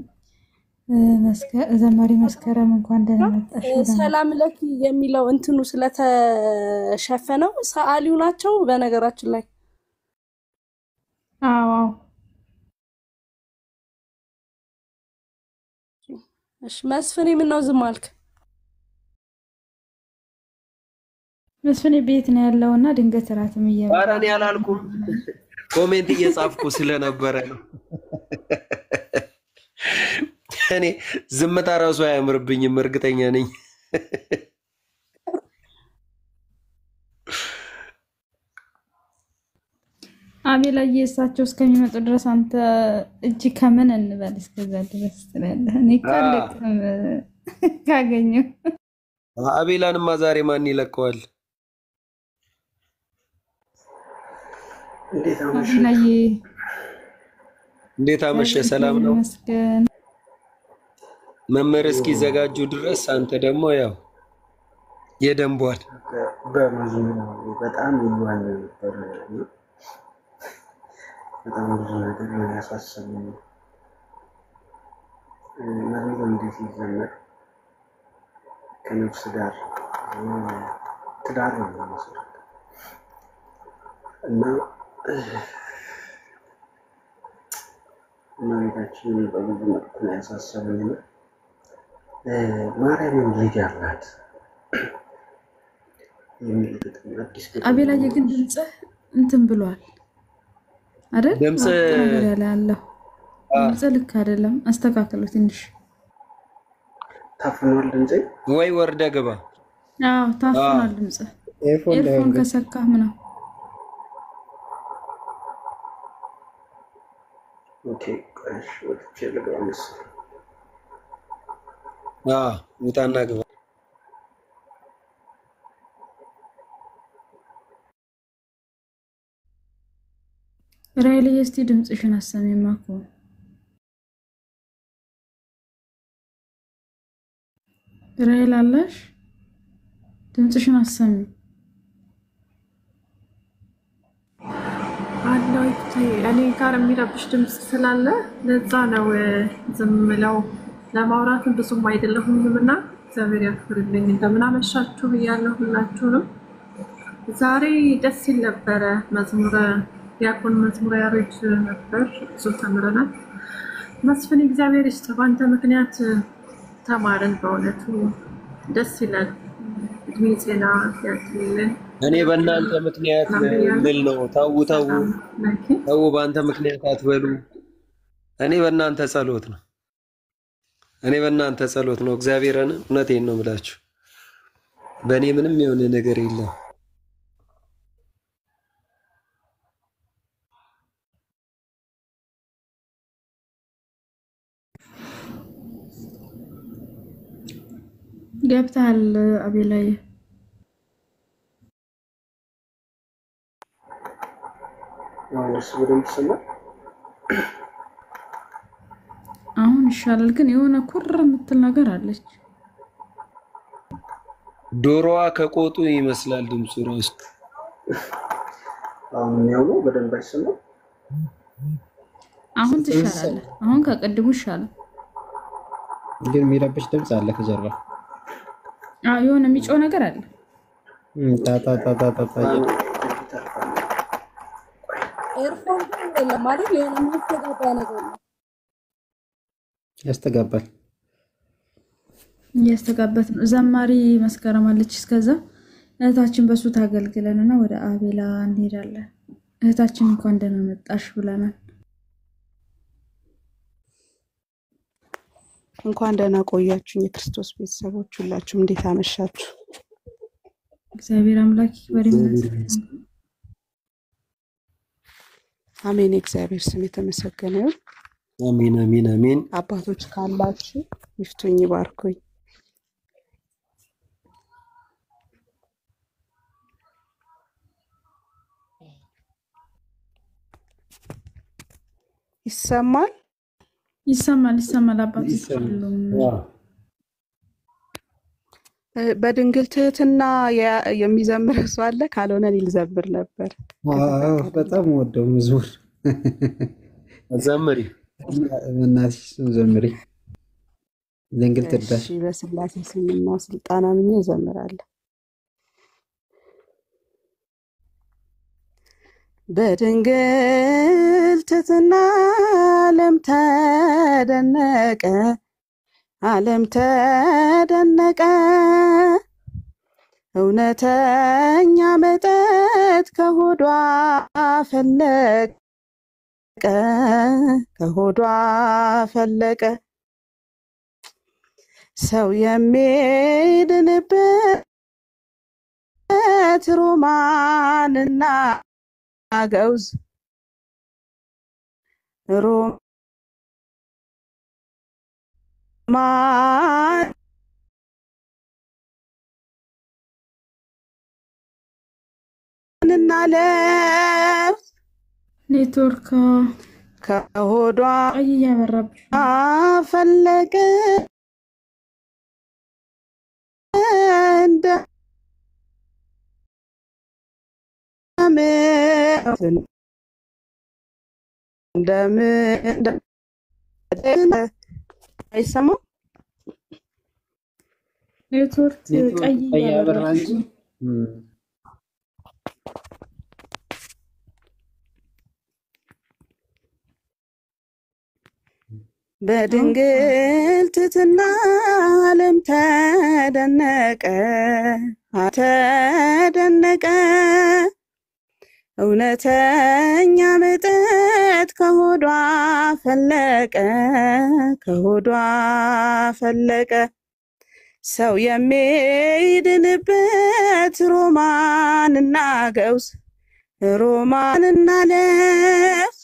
ዘማሪ መስከረም እንኳን ደህና መጣሽ ሰላም ለኪ የሚለው እንትኑ ስለተሸፈነው ሰዓሊው ናቸው በነገራችን ላይ አዎ እሺ መስፍኔ ምን ነው ዝም አልክ መስፍኔ ቤት ነው ያለውና ድንገት እራትም እየበላ ኧረ እኔ አላልኩም። ኮሜንት እየጻፍኩ ስለነበረ ነው። እኔ ዝምታ ራሱ አያምርብኝም፣ እርግጠኛ ነኝ። አቤላዬ እሳቸው እስከሚመጡ ድረስ አንተ እጅ ከምን እንበል እስከዛ ድረስ ትላለህ። እኔ ካለቅም ካገኘው አቤላንማ ዛሬ ማን ይለቀዋል? አቤላዬ እንዴት አመሸ? ሰላም ነው? ይመስገን። መምህር እስኪዘጋጁ ድረስ አንተ ደግሞ ያው የደንቧል በመዝሙሩ በጣም ይዋል ነበር። በጣም ብዙ ነገር ነው ያሳሰበኝ። መዝሙሩ እንዴት ይዘመር ከነፍስ ጋር ትዳር ነው መሰረት እና እመቤታችን በብዙ መልኩ ነው ያሳሰበኝ ነው። ማርያምን ልጅ አላት የሚል ግጥም አዲስ ግጥም አቤላዬ ግን ድምፅህ እንትን ብሏል አይደል? ድምፅ ነገር ያለ ያለው ድምፅህ ልክ አይደለም። አስተካክለው ትንሽ ታፍኗል ድምጼ ወይ ወርደ ግባ። አዎ ታፍኗል ድምፅህ። ኤርፎን ከሰካህ ምነው? ኦኬ ቆሽ ወጥቼ ልግባ መሰለኝ። ውጣና ግባ። ራይልዬ እስቲ ድምፅሽን አሰሚማ እኮ ራይል አለሽ? ድምፅሽን አሰሚ አለው። እኔ ጋር የሚረብሽ ድምፅ ስላለ ለዛ ነው ዝም ብለው ለማውራትም ብዙም አይደለሁም እና እግዚአብሔር ያክብርልኝ። እንደምን አመሻችሁ ብያለሁ ሁላችሁንም። ዛሬ ደስ ይል ነበረ። መዝሙረ ዲያቆን መዝሙረ ያሬድ ነበር፣ ብዙ ተምረናል። መስፍን እግዚአብሔር ይስጥ፣ በአንተ ምክንያት ተማርን። በእውነቱ ደስ ይላል። እድሜ ጤና ያክልልን። እኔ በእናንተ ምክንያት ልል ነው። ተው ተው ተው፣ በአንተ ምክንያት አትበሉ። እኔ በእናንተ ጸሎት ነው። እኔ በእናንተ ጸሎት ነው። እግዚአብሔርን እውነቴን ነው የምላችሁ። በእኔ ምንም የሆነ ነገር የለም። ገብተሃል አቤላዬ? አሁን ይሻላል፣ ግን የሆነ ኩር የምትል ነገር አለች። ዶሮዋ ከቆጡ ይመስላል ድምፁ ራሱ። አሁን ያው ነው በደንብ አይሰማም። አሁን ትሻላለህ። አሁን ከቅድሙ ይሻላል፣ ግን የሚረብሽ ድምፅ አለ ከጀርባ። የሆነ የሚጮህ ነገር አለ። ኤርፎን ግን ለማለት የሆነ የሚያስተጋባ ነገር ነው። ያስተጋባል፣ እያስተጋበት ነው። ዘማሪ መስከረም አለች። እስከዛ እህታችን በሱ ታገልግለንና ወደ አቤላ እንሄዳለን። እህታችን እንኳን ደህና መጣሽ ብለናል። እንኳን ደህና ቆያችሁ የክርስቶስ ቤተሰቦች ሁላችሁም፣ እንዴት አመሻችሁ? እግዚአብሔር አምላክ ይክበር ይመስገን። አሜን። እግዚአብሔር ስም የተመሰገነ ይሁን። አሜን አሜን አሜን። አባቶች ካላችሁ ይፍቱኝ፣ ይባርኩኝ። ይሰማል ይሰማል ይሰማል። አባቶች ሁሉም በድንግል ትህትና የሚዘምር ሰው አለ? ካልሆነ ልዘምር ነበር። በጣም ወደው መዝሙር ዘምሪ፣ እናትሽ ዘምሪ። ድንግል ትርዳሽ። በስላሴ ስምና ስልጣን አምኜ እዘምራለሁ። በድንግል ትህትና ዓለም ተደነቀ፣ ዓለም ተደነቀ። እውነተኛ መጠጥ ከሆዷ ፈለቀ ከሆዷ ፈለቀ ሰው የሚድንበት ሮማንና ገውዝ ሮማን እናለፍ ኔትወርክ ከሆዷ እያበራብሽ ፈለቀ አይሰማም ኔትወርክ ቀይ እያበራ እንጂ በድንግል ትሕትና ዓለም ተደነቀ ተደነቀ እውነተኛ መጠጥ ከሆዷ ፈለቀ ከሆዷ ፈለቀ ሰው የሚድንበት ሮማንና ገውዝ ሮማንና ለፍ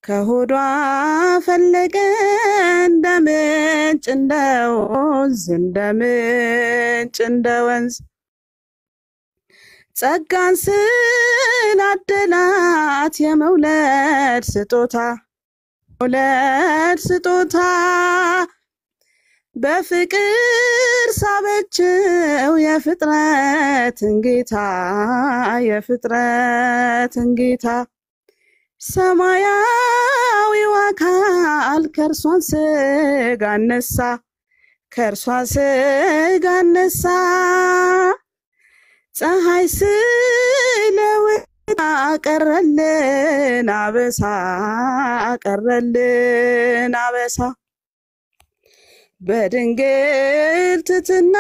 ከሆዷ ፈለቀ እንደ ምንጭ እንደ ወንዝ እንደ ምንጭ እንደ ወንዝ ጸጋን ስላደላት የመውለድ ስጦታ በፍቅር ሳበችው የፍጥረትን ጌታ ሰማያዊው አካል ከእርሷን ስጋ ነሳ ፀሐይ ስለወጣ ቀረልን አበሳ በድንግል ትሕትና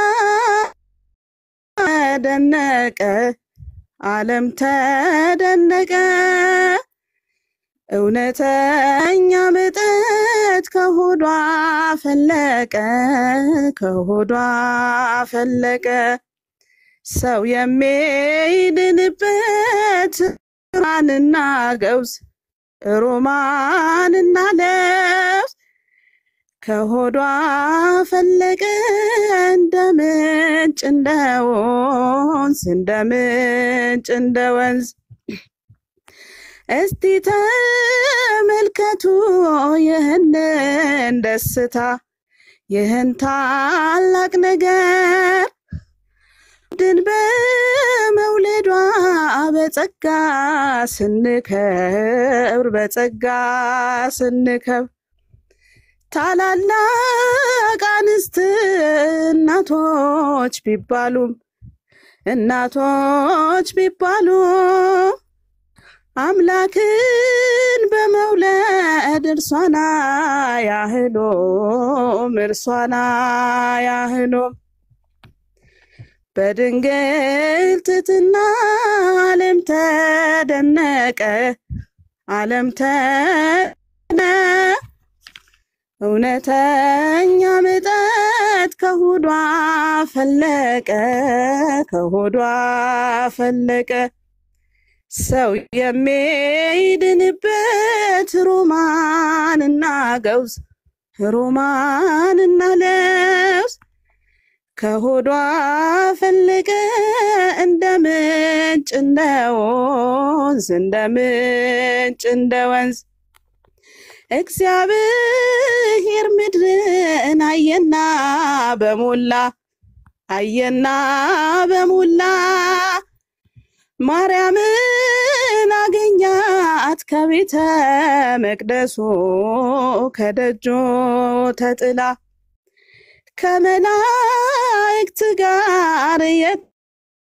ተደነቀ ዓለም ተደነቀ እውነተኛ መጠጥ ከሆዷ ፈለቀ ሰው የሚድንበት ሮማንና ገውዝ ሮማንና ለፍ ከሆዷ ፈለቀ እንደ ምንጭ እንደ ወንዝ እንደ ምንጭ እንደ ወንዝ እስቲ ተመልከቱ ይህንን ደስታ ይህን ታላቅ ነገር ድን በመውለዷ በጸጋ ስንከብር ታላላቅ አንስት እናቶች ቢባሉ አምላክን በመውለድ እርሷና ያህሎም በድንግል ትሕትና ዓለም ተደነቀ እውነተኛ መጠጥ ከሆዷ ፈለቀ ሰው የሚድንበት ሮማንና ገውዝ ሮማንና ለውዝ ከሆዷ ፈለቀ እንደ ምንጭ እንደ ወንዝ እንደ ምንጭ እንደ ወንዝ እግዚአብሔር ምድርን አየና በሞላ ማርያምን አገኛት ከቤተ መቅደሱ ከደጆ ተጥላ ከመላእክት ጋር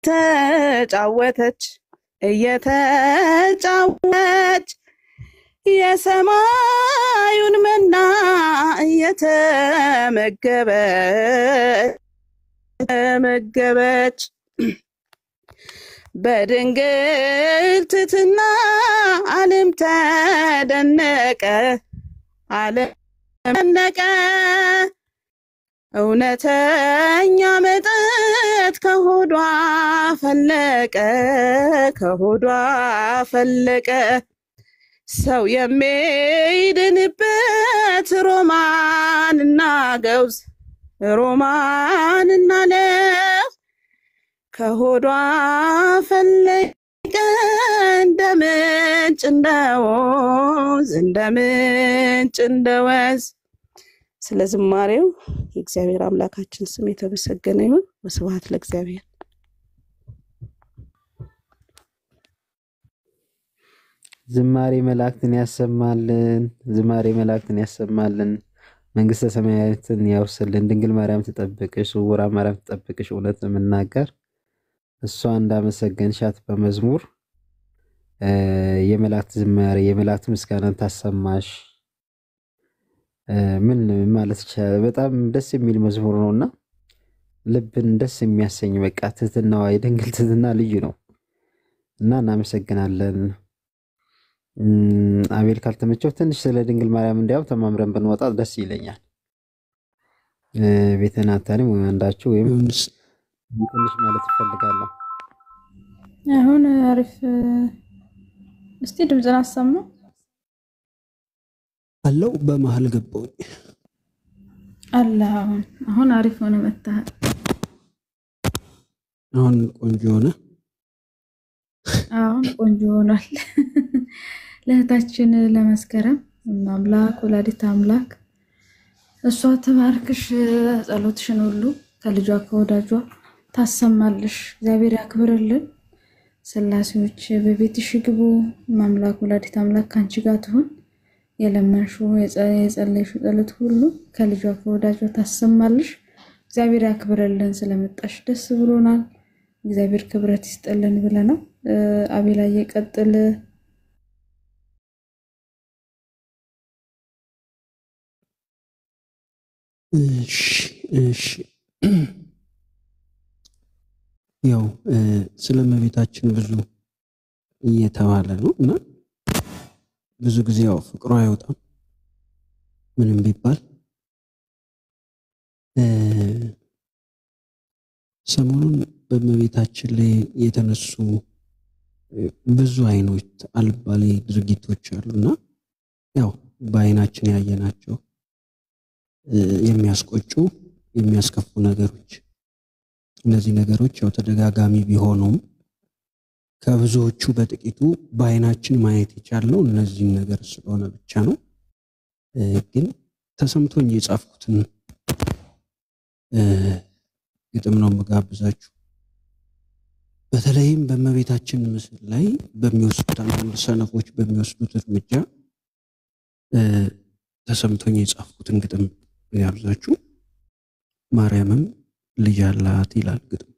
እየተጫወተች የሰማዩን መና እየተመገበች መገበች በድንግል ትሕትና ዓለም ተደነቀ እውነተኛ መጠጥ ከሆዷ ፈለቀ ሰው የሚድንበት ሮማንና ገውዝ ሮማንና ለውዝ ከሆዷ ፈለቀ እንደ ምንጭ እንደ ወንዝ። ስለ ዝማሬው የእግዚአብሔር አምላካችን ስም የተመሰገነ ይሁን። ወስብሐት ለእግዚአብሔር። ዝማሬ መላእክትን ያሰማልን። መንግስተ ሰማያትን ያውርስልን። ድንግል ማርያም ትጠብቅሽ፣ ስውራ ማርያም ትጠብቅሽ። እውነት የምናገር እሷ እንዳመሰገንሻት በመዝሙር የመላእክት ዝማሬ የመላእክት ምስጋናን ታሰማሽ። ምን ማለት ይቻላል? በጣም ደስ የሚል መዝሙር ነውና ልብን ደስ የሚያሰኝ በቃ ትህትናዋ የድንግል ትህትና ልዩ ነው እና እናመሰግናለን። አቤል ካልተመቸው ትንሽ ስለ ድንግል ማርያም እንዲያው ተማምረን ብንወጣ ደስ ይለኛል። ቤተናታንም ወይ አንዳችሁ ወይም ትንሽ ማለት እፈልጋለሁ። አሁን አሪፍ እስቲ ድምጽን አሰማ አለው በመሃል ገባው አላህ አሁን አሪፍ ሆነ መጣ። አሁን ቆንጆ ሆነ። አሁን ቆንጆ ሆኗል። ለእህታችን ለመስከረም አምላክ ወላዲተ አምላክ እሷ ተባርክሽ፣ ጸሎትሽን ሁሉ ከልጇ ከወዳጇ ታሰማልሽ። እግዚአብሔር ያክብርልን። ስላሴዎች በቤትሽ ግቡ። አምላክ ወላዲተ አምላክ ካንቺ ጋር ትሁን። የለመንሽው የጸለይሽው ጸሎት ሁሉ ከልጇ ከወዳጇ ታሰማልሽ። እግዚአብሔር ያክብርልን። ስለመጣሽ ደስ ብሎናል። እግዚአብሔር ክብረት ይስጥልን ብለናል። አቤላ ይቀጥል። እሺ ያው ስለመቤታችን ብዙ እየተባለ ነው እና ብዙ ጊዜ ያው ፍቅሯ አይወጣም ምንም ቢባል። ሰሞኑን በመቤታችን ላይ የተነሱ ብዙ አይኖች አልባሌ ድርጊቶች አሉና ያው በአይናችን ያየናቸው የሚያስቆጩ የሚያስከፉ ነገሮች፣ እነዚህ ነገሮች ያው ተደጋጋሚ ቢሆኑም ከብዙዎቹ በጥቂቱ በአይናችን ማየት የቻልነው እነዚህን ነገር ስለሆነ ብቻ ነው። ግን ተሰምቶኝ የጻፍኩትን ግጥም ነው መጋብዛችሁ። በተለይም በመቤታችን ምስል ላይ በሚወስዱት አንዳንድ ሰነፎች በሚወስዱት እርምጃ ተሰምቶኝ የጻፍኩትን ግጥም ያብዛችሁ። ማርያምም ልጅ አላት ይላል ግጥም።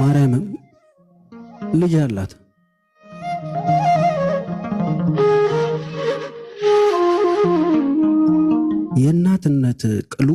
ማርያምም ልጅ አላት የእናትነት ቅሉ